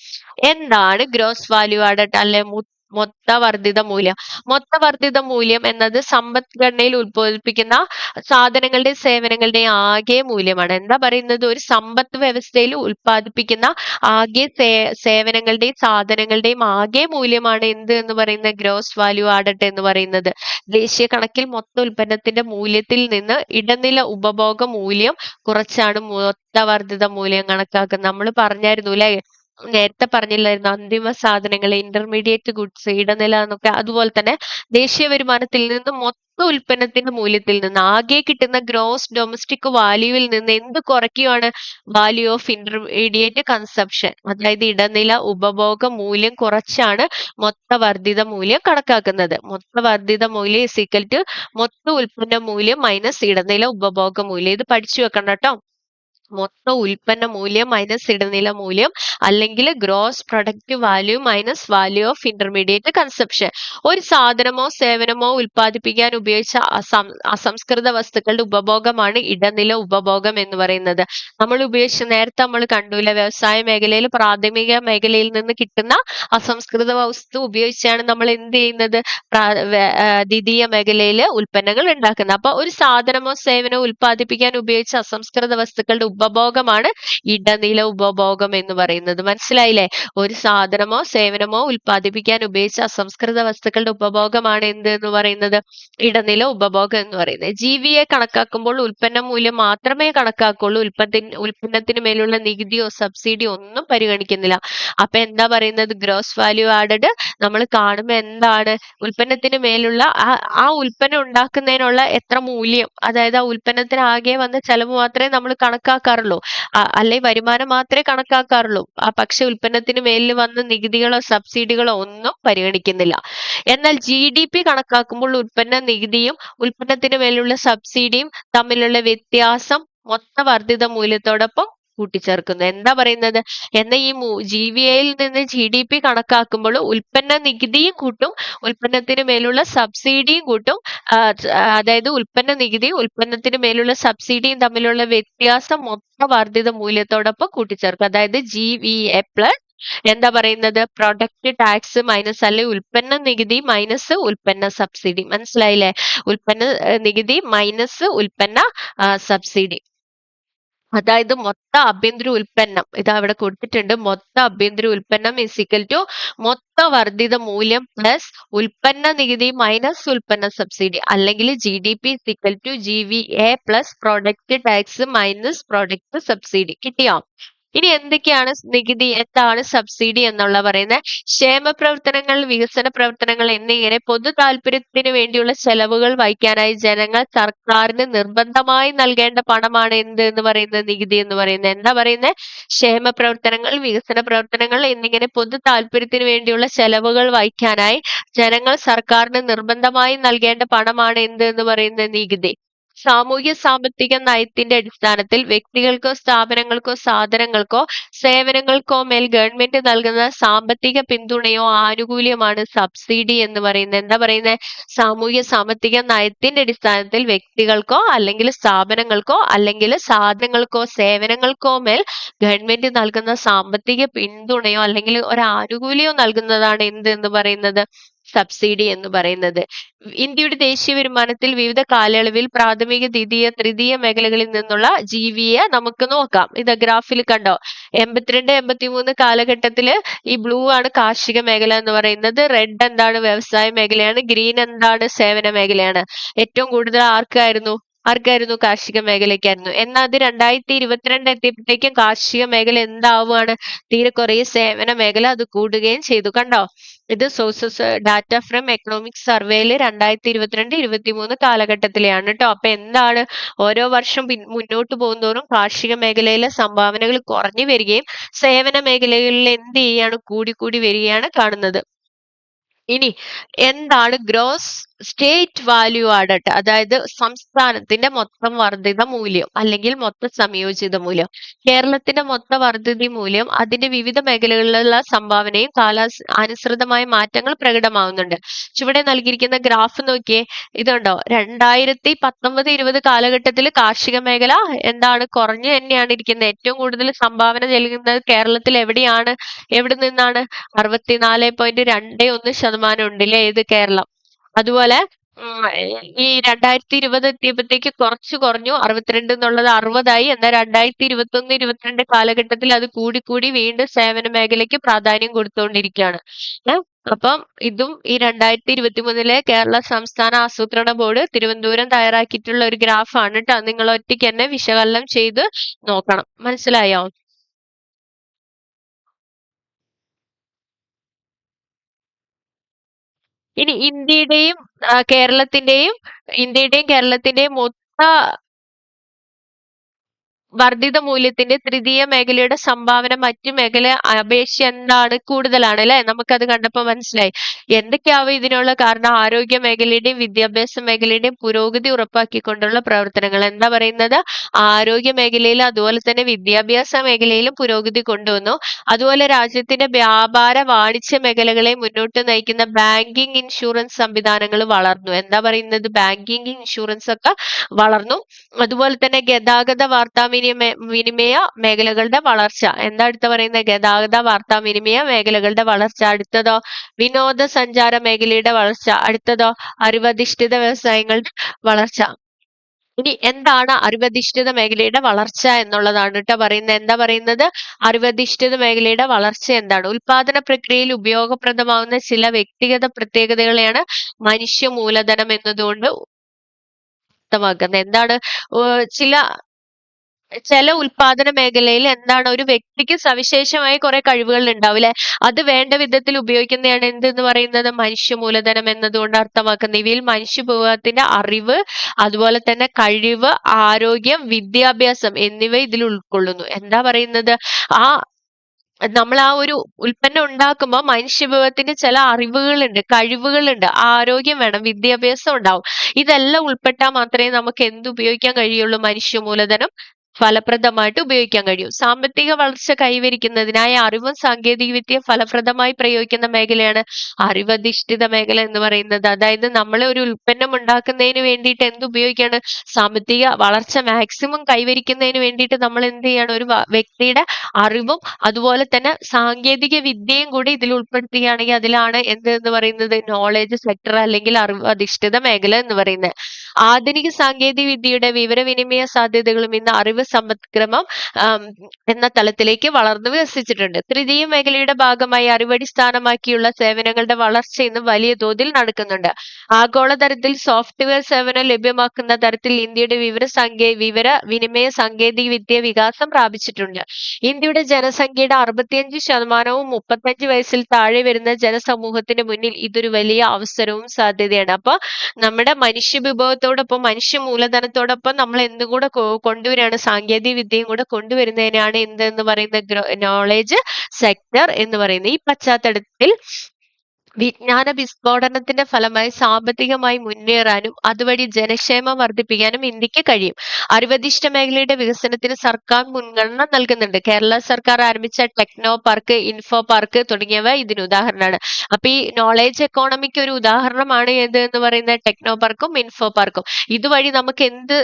എന്താണ് ഗ്രോസ് വാല്യൂ ആഡഡ് അല്ലെ മൊത്തവർദ്ധിത മൂല്യം? മൊത്തവർദ്ധിത മൂല്യം എന്നത് സമ്പദ്ഘടനയിൽ ഉത്ബോധിപ്പിക്കുന്ന സാധനങ്ങളുടെയും സേവനങ്ങളുടെയും ആകെ മൂല്യമാണ്. എന്താ പറയുന്നത്? ഒരു സമ്പദ് വ്യവസ്ഥയിൽ ഉത്പാദിപ്പിക്കുന്ന ആകെ സേവനങ്ങളുടെയും സാധനങ്ങളുടെയും ആകെ മൂല്യമാണ് എന്ത് എന്ന് പറയുന്നത്? ഗ്രോസ് വാല്യൂ ആഡഡ് എന്ന് പറയുന്നത്. ദേശീയ കണക്കിൽ മൊത്ത ഉൽപ്പന്നത്തിന്റെ മൂല്യത്തിൽ നിന്ന് ഇടനില ഉപഭോഗ മൂല്യം കുറച്ചാണ് മൊത്തവർദ്ധിത മൂല്യം കണക്കാക്കുന്നത്. നമ്മൾ പറഞ്ഞായിരുന്നു അല്ലെ, നേരത്തെ പറഞ്ഞില്ലായിരുന്നു അന്തിമ സാധനങ്ങൾ, ഇന്റർമീഡിയറ്റ് ഗുഡ്സ്, ഇടനില എന്നൊക്കെ. അതുപോലെ തന്നെ ദേശീയ വരുമാനത്തിൽ നിന്ന് മൊത്ത ഉൽപ്പന്നത്തിന്റെ മൂല്യത്തിൽ നിന്ന് ആകെ കിട്ടുന്ന ഗ്രോസ് ഡൊമസ്റ്റിക് വാല്യൂവിൽ നിന്ന് എന്ത് കുറയ്ക്കുകയാണ്? വാല്യൂ ഓഫ് ഇന്റർമീഡിയറ്റ് കൺസപ്ഷൻ, അതായത് ഇടനില ഉപഭോഗ മൂല്യം കുറച്ചാണ് മൊത്തവർദ്ധിത മൂല്യം കണക്കാക്കുന്നത്. മൊത്തവർദ്ധിത മൂല്യം ഇസ് ഈക്വൽ ടു മൊത്ത ഉൽപ്പന്ന മൂല്യം മൈനസ് ഇടനില ഉപഭോഗ മൂല്യം. ഇത് പഠിച്ചു വെക്കണം കേട്ടോ. മൊത്തം ഉൽപ്പന്ന മൂല്യം മൈനസ് ഇടനില മൂല്യം അല്ലെങ്കിൽ gross product value minus value of intermediate consumption. ഒരു സാധനമോ സേവനമോ ഉൽപ്പാദിപ്പിക്കാൻ ഉപയോഗിച്ച അസംസ്കൃത വസ്തുക്കളുടെ ഉപഭോഗമാണ് ഇടനില ഉപഭോഗം എന്ന് പറയുന്നത്. നമ്മൾ ഉപയോഗിച്ച നേരത്തെ നമ്മൾ കണ്ടുല്ല, വ്യവസായ മേഖലയിൽ പ്രാഥമിക മേഖലയിൽ നിന്ന് കിട്ടുന്ന അസംസ്കൃത വസ്തു ഉപയോഗിച്ചാണ് നമ്മൾ എന്ത് ചെയ്യുന്നത്, ദ്വിതീയ മേഖലയിൽ ഉൽപ്പന്നങ്ങൾ ഉണ്ടാക്കുന്നത്. അപ്പൊ ഒരു സാധനമോ സേവനമോ ഉൽപ്പാദിപ്പിക്കാൻ ഉപയോഗിച്ച അസംസ്കൃത വസ്തുക്കളുടെ ഉപഭോഗമാണ് ഇടനില ഉപഭോഗം എന്ന് പറയുന്നത്. മനസ്സിലായില്ലേ? ഒരു സാധനമോ സേവനമോ ഉൽപ്പാദിപ്പിക്കാൻ ഉപയോഗിച്ച അസംസ്കൃത വസ്തുക്കളുടെ ഉപഭോഗമാണ് എന്ത് എന്ന് പറയുന്നത്, ഇടനില ഉപഭോഗം എന്ന് പറയുന്നത്. ജീവിയെ കണക്കാക്കുമ്പോൾ ഉൽപ്പന്ന മൂല്യം മാത്രമേ കണക്കാക്കുള്ളൂ. ഉൽപ്പന്നത്തിന് മേലുള്ള നികുതിയോ സബ്സിഡിയോ ഒന്നും പരിഗണിക്കുന്നില്ല. അപ്പൊ എന്താ പറയുന്നത്, ഗ്രോസ് വാല്യൂ ആഡഡ് നമ്മൾ കാണുമ്പോൾ എന്താണ്, ഉൽപ്പന്നത്തിന് മേലുള്ള ആ ഉൽപ്പന്നം ഉണ്ടാക്കുന്നതിനുള്ള എത്ര മൂല്യം, അതായത് ആ ഉൽപ്പന്നത്തിന് ആകെ വന്ന ചെലവ് മാത്രമേ നമ്മൾ കണക്കാക്കാറുള്ളൂ, അല്ലെ വരുമാനം മാത്രമേ കണക്കാക്കാറുള്ളൂ. പക്ഷെ ഉൽപ്പന്നത്തിന് മേലിൽ വന്ന നികുതികളോ സബ്സിഡികളോ ഒന്നും പരിഗണിക്കുന്നില്ല. എന്നാൽ GDP കണക്കാക്കുമ്പോൾ ഉൽപ്പന്ന നികുതിയും ഉൽപ്പന്നത്തിന് മേലുള്ള സബ്സിഡിയും തമ്മിലുള്ള വ്യത്യാസം മൊത്ത വർദ്ധിത മൂല്യത്തോടൊപ്പം കൂട്ടിച്ചേർക്കുന്നു. എന്താ പറയുന്നത്, എന്നാൽ ഈ GVAയിൽ നിന്ന് GDP കണക്കാക്കുമ്പോൾ ഉൽപ്പന്ന നികുതിയും കൂട്ടും ഉൽപ്പന്നത്തിന് മേലുള്ള സബ്സിഡിയും കൂട്ടും. അതായത് ഉൽപ്പന്ന നികുതിയും ഉൽപ്പന്നത്തിന് മേലുള്ള സബ്സിഡിയും തമ്മിലുള്ള വ്യത്യാസം മൊത്ത വർദ്ധിത മൂല്യത്തോടൊപ്പം കൂട്ടിച്ചേർക്കും. അതായത് GVA പ്ലസ് എന്താ പറയുന്നത്, പ്രൊഡക്റ്റ് ടാക്സ് മൈനസ് അല്ലെ ഉൽപ്പന്ന നികുതി മൈനസ് ഉൽപ്പന്ന സബ്സിഡി. മനസ്സിലായില്ലേ? ഉൽപ്പന്ന നികുതി മൈനസ് ഉൽപ്പന്ന സബ്സിഡി. അതായത് മൊത്ത ആഭ്യന്തര ഉൽപ്പന്നം, ഇത് അവിടെ കൊടുത്തിട്ടുണ്ട്, മൊത്ത ആഭ്യന്തര ഉൽപ്പന്നം ഇസിക്കൽ ടു മൊത്ത വർദ്ധിത മൂല്യം പ്ലസ് ഉൽപ്പന്ന നികുതി മൈനസ് ഉൽപ്പന്ന സബ്സിഡി, അല്ലെങ്കിൽ GDP is equal to GVA plus product tax minus product subsidy. കിട്ടിയോ? ഇനി എന്തൊക്കെയാണ് നികുതി, എന്താണ് സബ്സിഡി എന്നുള്ള പറയുന്നത്, ക്ഷേമ പ്രവർത്തനങ്ങൾ, വികസന പ്രവർത്തനങ്ങൾ എന്നിങ്ങനെ പൊതു താല്പര്യത്തിന് വേണ്ടിയുള്ള ചെലവുകൾ വഹിക്കാനായി ജനങ്ങൾ സർക്കാരിന് നിർബന്ധമായി നൽകേണ്ട പണമാണ് എന്ത് എന്ന് പറയുന്നത്, നികുതി എന്ന് പറയുന്നത്. എന്താ പറയുന്നത്, ക്ഷേമ പ്രവർത്തനങ്ങൾ, വികസന പ്രവർത്തനങ്ങൾ എന്നിങ്ങനെ പൊതു താല്പര്യത്തിന് വേണ്ടിയുള്ള ചെലവുകൾ വഹിക്കാനായി ജനങ്ങൾ സർക്കാരിന് നിർബന്ധമായി നൽകേണ്ട പണമാണ് എന്ത് എന്ന് പറയുന്നത്, നികുതി. സാമൂഹ്യ സാമ്പത്തിക നയത്തിന്റെ അടിസ്ഥാനത്തിൽ വ്യക്തികൾക്കോ സ്ഥാപനങ്ങൾക്കോ സാധനങ്ങൾക്കോ സേവനങ്ങൾക്കോ മേൽ ഗവൺമെന്റ് നൽകുന്ന സാമ്പത്തിക പിന്തുണയോ ആനുകൂല്യമാണ് സബ്സിഡി എന്ന് പറയുന്നത്. എന്താ പറയുന്നത്, സാമൂഹ്യ സാമ്പത്തിക നയത്തിന്റെ അടിസ്ഥാനത്തിൽ വ്യക്തികൾക്കോ അല്ലെങ്കിൽ സ്ഥാപനങ്ങൾക്കോ അല്ലെങ്കിൽ സാധനങ്ങൾക്കോ സേവനങ്ങൾക്കോ മേൽ ഗവൺമെന്റ് നൽകുന്ന സാമ്പത്തിക പിന്തുണയോ അല്ലെങ്കിൽ ഒരു ആനുകൂല്യമോ നൽകുന്നതാണ് എന്ത് എന്ന് പറയുന്നത്, സബ്സിഡി എന്ന് പറയുന്നത്. ഇന്ത്യയുടെ ദേശീയ വരുമാനത്തിൽ വിവിധ കാലയളവിൽ പ്രാഥമിക, ദ്വിതീയ, തൃതീയ മേഖലകളിൽ നിന്നുള്ള GVA നമുക്ക് നോക്കാം. ഇത് ഗ്രാഫിൽ കണ്ടോ, 82, 83 കാലഘട്ടത്തില് ഈ ബ്ലൂ ആണ് കാർഷിക മേഖല എന്ന് പറയുന്നത്, റെഡ് എന്താണ് വ്യവസായ മേഖലയാണ്, ഗ്രീൻ എന്താണ് സേവന മേഖലയാണ്. ഏറ്റവും കൂടുതൽ ആർക്കായിരുന്നു കാർഷിക മേഖലയ്ക്കായിരുന്നു. എന്നാൽ അത് 2022 എത്തിയപ്പോഴത്തേക്കും കാർഷിക മേഖല എന്താവുകയാണ്, തീരെ കുറേ സേവന മേഖല അത് കൂടുകയും ചെയ്തു. കണ്ടോ, ഇത് സോഴ്സസ് ഡാറ്റ ഫ്രം എക്കണോമിക് സർവേയിൽ 2022-23 കാലഘട്ടത്തിലെയാണ് കേട്ടോ. അപ്പൊ എന്താണ്, ഓരോ വർഷം മുന്നോട്ട് പോകുന്തോറും കാർഷിക മേഖലയിലെ സംഭാവനകൾ കുറഞ്ഞു വരികയും സേവന മേഖലകളിൽ എന്ത് ചെയ്യാണ്, കൂടി വരികയാണ് കാണുന്നത്. ഇനി എന്താണ് ഗ്രോസ് സ്റ്റേറ്റ് വാല്യൂ ആഡഡ്, അതായത് സംസ്ഥാനത്തിന്റെ മൊത്തം വർദ്ധിത മൂല്യം അല്ലെങ്കിൽ മൊത്ത സംയോജിത മൂല്യം. കേരളത്തിന്റെ മൊത്ത വർദ്ധിത മൂല്യം അതിന്റെ വിവിധ മേഖലകളിലുള്ള സംഭാവനയും കാലാനുസൃതമായ മാറ്റങ്ങൾ പ്രകടമാവുന്നുണ്ട്. ചുവടെ നൽകിയിരിക്കുന്ന ഗ്രാഫ് നോക്കിയേ, ഇതുണ്ടോ, 2019-20 കാലഘട്ടത്തിൽ കാർഷിക മേഖല എന്താണ്, കുറഞ്ഞു തന്നെയാണ് ഇരിക്കുന്നത്. ഏറ്റവും കൂടുതൽ സംഭാവന നൽകുന്നത് കേരളത്തിൽ എവിടെ നിന്നാണ്, 64.21% ഉണ്ടല്ലേ ഇത് കേരളം. അതുപോലെ ഈ 2020 എത്തിയപ്പോഴത്തേക്ക് കുറച്ച് കുറഞ്ഞു, 62 എന്നുള്ളത് 60 എന്നാൽ 2021-22 കാലഘട്ടത്തിൽ അത് കൂടി വീണ്ടും സേവന മേഖലയ്ക്ക് പ്രാധാന്യം കൊടുത്തുകൊണ്ടിരിക്കുകയാണ്. അപ്പം ഇതും ഈ 2023 കേരള സംസ്ഥാന ആസൂത്രണ ബോർഡ് തിരുവനന്തപുരം തയ്യാറാക്കിയിട്ടുള്ള ഒരു ഗ്രാഫാണ് കേട്ടോ. നിങ്ങൾ ഒറ്റയ്ക്ക് തന്നെ വിശകലനം ചെയ്ത് നോക്കണം. മനസ്സിലായോ? ഇനി ഇന്ത്യയുടെയും കേരളത്തിന്റെയും മൊത്ത വർദ്ധിത മൂല്യത്തിന്റെ തൃതീയ മേഖലയുടെ സംഭാവന മറ്റു മേഖല അപേക്ഷിച്ച് എന്താണ് കൂടുതലാണ് അല്ലെ? നമുക്കത് കണ്ടപ്പോൾ മനസ്സിലായി. എന്തൊക്കെയാവും ഇതിനുള്ള കാരണം? ആരോഗ്യ മേഖലയുടെയും വിദ്യാഭ്യാസ മേഖലയുടെയും പുരോഗതി ഉറപ്പാക്കിക്കൊണ്ടുള്ള പ്രവർത്തനങ്ങൾ. എന്താ പറയുന്നത്? ആരോഗ്യ മേഖലയിലും അതുപോലെ തന്നെ വിദ്യാഭ്യാസ മേഖലയിലും പുരോഗതി കൊണ്ടുവന്നു. അതുപോലെ രാജ്യത്തിന്റെ വ്യാപാര വാണിജ്യ മേഖലകളെ മുന്നോട്ട് നയിക്കുന്ന ബാങ്കിങ് ഇൻഷുറൻസ് സംവിധാനങ്ങൾ വളർന്നു. എന്താ പറയുന്നത്? ബാങ്കിങ് ഇൻഷുറൻസ് ഒക്കെ വളർന്നു. അതുപോലെ തന്നെ ഗതാഗത വിനിമയ മേഖലകളുടെ വളർച്ച. എന്താ അടുത്ത പറയുന്നത്? ഗതാഗത വിനിമയ മേഖലകളുടെ വളർച്ച. അടുത്തതോ വിനോദസഞ്ചാര മേഖലയുടെ വളർച്ച. അടുത്തതോ അറിവധിഷ്ഠിത വ്യവസായങ്ങളുടെ വളർച്ച. ഇനി എന്താണ് അറിവധിഷ്ഠിത മേഖലയുടെ വളർച്ച എന്നുള്ളതാണ് കേട്ടോ പറയുന്നത്. എന്താ പറയുന്നത്? അറിവധിഷ്ഠിത മേഖലയുടെ വളർച്ച എന്താണ്? ഉൽപാദന പ്രക്രിയയിൽ ഉപയോഗപ്രദമാവുന്ന ചില വ്യക്തിഗത പ്രത്യേകതകളെയാണ് മനുഷ്യ മൂലധനം എന്നതുകൊണ്ട് അർത്ഥമാക്കുന്നത്. എന്താണ്? ചില ഉൽപാദന മേഖലയിൽ എന്താണ് ഒരു വ്യക്തിക്ക് സവിശേഷമായ കുറെ കഴിവുകൾ ഉണ്ടാവും അല്ലെ? അത് വേണ്ട വിധത്തിൽ ഉപയോഗിക്കുന്നതാണ് എന്തെന്ന് പറയുന്നത്? മനുഷ്യ മൂലധനം എന്നതുകൊണ്ട് അർത്ഥമാക്കുന്നത്. ഇവയിൽ മനുഷ്യവിഭവത്തിന്റെ അറിവ്, അതുപോലെ തന്നെ കഴിവ്, ആരോഗ്യം, വിദ്യാഭ്യാസം എന്നിവ ഇതിൽ ഉൾക്കൊള്ളുന്നു. എന്താ പറയുന്നത്? നമ്മൾ ആ ഒരു ഉൽപ്പന്നം ഉണ്ടാക്കുമ്പോൾ മനുഷ്യവിഭവത്തിന് ചില അറിവുകളുണ്ട്, കഴിവുകളുണ്ട്, ആരോഗ്യം വേണം, വിദ്യാഭ്യാസം ഉണ്ടാവും. ഇതെല്ലാം ഉൾപ്പെട്ടാൽ മാത്രമേ നമുക്ക് എന്ത് ഉപയോഗിക്കാൻ കഴിയുള്ളൂ? മനുഷ്യ മൂലധനം ഫലപ്രദമായിട്ട് ഉപയോഗിക്കാൻ കഴിയും. സാമ്പത്തിക വളർച്ച കൈവരിക്കുന്നതിനായി അറിവും സാങ്കേതിക വിദ്യ ഫലപ്രദമായി പ്രയോഗിക്കുന്ന മേഖലയാണ് അറിവധിഷ്ഠിത മേഖല എന്ന് പറയുന്നത്. അതായത് നമ്മൾ ഒരു ഉൽപ്പന്നം ഉണ്ടാക്കുന്നതിന് വേണ്ടിയിട്ട് എന്ത് ഉപയോഗിക്കാണ്? സാമ്പത്തിക വളർച്ച മാക്സിമം കൈവരിക്കുന്നതിന് വേണ്ടിയിട്ട് നമ്മൾ എന്ത് ചെയ്യാണ്? ഒരു വ്യക്തിയുടെ അറിവും അതുപോലെ തന്നെ സാങ്കേതിക വിദ്യയും കൂടി ഇതിൽ ഉൾപ്പെടുത്തുകയാണെങ്കിൽ അതിലാണ് എന്ത് എന്ന് പറയുന്നത്? നോളേജ് സെക്ടർ അല്ലെങ്കിൽ അറിവ് അധിഷ്ഠിത മേഖല എന്ന് പറയുന്നത്. ആധുനിക സാങ്കേതിക വിദ്യയുടെ വിവരവിനിമയ സാധ്യതകളും ഇന്ന് അറിവ് സമ്പദ്ക്രമം എന്ന തലത്തിലേക്ക് വളർന്നു വികസിച്ചിട്ടുണ്ട്. തൃതീയ മേഖലയുടെ ഭാഗമായി അറിവടിസ്ഥാനമാക്കിയുള്ള സേവനങ്ങളുടെ വളർച്ച ഇന്ന് വലിയ തോതിൽ നടക്കുന്നുണ്ട്. ആഗോളതലത്തിൽ സോഫ്റ്റ്വെയർ സേവനം ലഭ്യമാക്കുന്ന തരത്തിൽ ഇന്ത്യയുടെ വിവര വിനിമയ സാങ്കേതിക വിദ്യ വികാസം പ്രാപിച്ചിട്ടുണ്ട്. ഇന്ത്യയുടെ ജനസംഖ്യയുടെ 65% 35 വയസ്സിൽ താഴെ വരുന്ന ജനസമൂഹത്തിന് മുന്നിൽ ഇതൊരു വലിയ അവസരവും സാധ്യതയാണ്. അപ്പൊ നമ്മുടെ മനുഷ്യ വിഭവത്തോടൊപ്പം മനുഷ്യ മൂലധനത്തോടൊപ്പം നമ്മൾ എന്തും കൂടെ കൊണ്ടുവരികയാണ്? സാങ്കേതിക വിദ്യയും കൂടെ കൊണ്ടുവരുന്നതിനാണ് എന്തെന്ന് പറയുന്നത്? നോളേജ് സെക്ടർ എന്ന് പറയുന്നത്. ഈ പശ്ചാത്തലത്തിൽ വിജ്ഞാന വിസ്ഫോടനത്തിന്റെ ഫലമായി സാമ്പത്തികമായി മുന്നേറാനും അതുവഴി ജനക്ഷേമം വർദ്ധിപ്പിക്കാനും ഇന്ത്യക്ക് കഴിയും. അറിവധിഷ്ഠ മേഖലയുടെ വികസനത്തിന് സർക്കാർ മുൻഗണന നൽകുന്നുണ്ട്. കേരള സർക്കാർ ആരംഭിച്ച ടെക്നോ പാർക്ക്, ഇൻഫോ പാർക്ക് തുടങ്ങിയവ ഇതിന് ഉദാഹരണമാണ്. അപ്പൊ ഈ നോളേജ് എക്കോണമിക്ക് ഒരു ഉദാഹരണമാണ് ഏത് എന്ന് പറയുന്നത്? ടെക്നോ പാർക്കും ഇൻഫോ പാർക്കും. ഇതുവഴി നമുക്ക് എന്ത്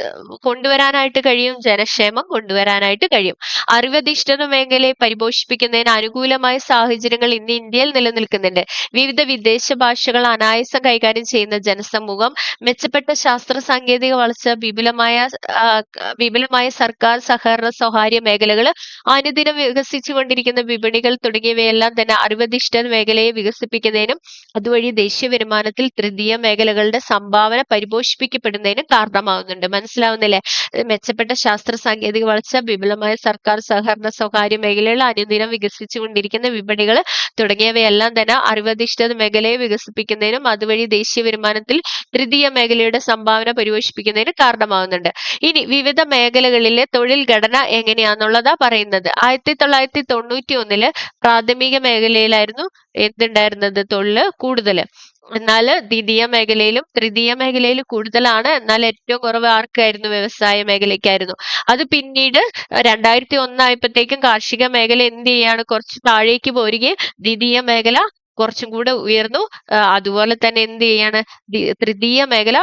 കൊണ്ടുവരാനായിട്ട് കഴിയും? ജനക്ഷേമം കൊണ്ടുവരാനായിട്ട് കഴിയും. അറിവധിഷ്ഠിത മേഖലയെ പരിപോഷിപ്പിക്കുന്നതിന് അനുകൂലമായ സാഹചര്യങ്ങൾ ഇന്ന് ഇന്ത്യയിൽ നിലനിൽക്കുന്നുണ്ട്. വിവിധ വിദേശ ഭാഷകൾ അനായാസം കൈകാര്യം ചെയ്യുന്ന ജനസമൂഹം, മെച്ചപ്പെട്ട ശാസ്ത്ര സാങ്കേതിക വളർച്ച, വിപുലമായ സർക്കാർ സഹകരണ സ്വകാര്യ മേഖലകൾ, അനുദിനം വികസിച്ചുകൊണ്ടിരിക്കുന്ന വിപണികൾ തുടങ്ങിയവയെല്ലാം തന്നെ അറിവധിഷ്ഠിത മേഖലയെ വികസിപ്പിക്കുന്നതിനും അതുവഴി ദേശീയ വരുമാനത്തിൽ തൃതീയ മേഖലകളുടെ സംഭാവന പരിപോഷിപ്പിക്കപ്പെടുന്നതിനും കാരണമാവുന്നുണ്ട്. മനസ്സിലാവുന്നില്ലേ? മെച്ചപ്പെട്ട ശാസ്ത്ര സാങ്കേതിക വളർച്ച, വിപുലമായ സർക്കാർ സഹകരണ സ്വകാര്യ മേഖലകൾ, അനുദിനം വികസിച്ചുകൊണ്ടിരിക്കുന്ന വിപണികൾ തുടങ്ങിയവയെല്ലാം തന്നെ അറിവധിഷ്ഠിത മേഖലയെ വികസിപ്പിക്കുന്നതിനും അതുവഴി ദേശീയ വരുമാനത്തിൽ തൃതീയ മേഖലയുടെ സംഭാവന പരിപോഷിപ്പിക്കുന്നതിന് കാരണമാവുന്നുണ്ട്. ഇനി വിവിധ മേഖലകളിലെ തൊഴിൽ ഘടന എങ്ങനെയാന്നുള്ളതാ പറയുന്നത്. 1991 പ്രാഥമിക മേഖലയിലായിരുന്നു എന്തുണ്ടായിരുന്നത്? തൊഴില് കൂടുതല്. എന്നാൽ ദ്വിതീയ മേഖലയിലും തൃതീയ മേഖലയിലും കൂടുതലാണ്. എന്നാൽ ഏറ്റവും കുറവ് ആർക്കായിരുന്നു? വ്യവസായ മേഖലയ്ക്കായിരുന്നു. അത് പിന്നീട് 2001 ആയപ്പോഴത്തേക്കും കാർഷിക മേഖല എന്ത് ചെയ്യാണ്? കുറച്ച് താഴേക്ക് പോരുകയും ദ്വിതീയ മേഖല കുറച്ചും കൂടെ ഉയർന്നു. അതുപോലെ തന്നെ എന്ത് ചെയ്യാണ്? തൃതീയ മേഖല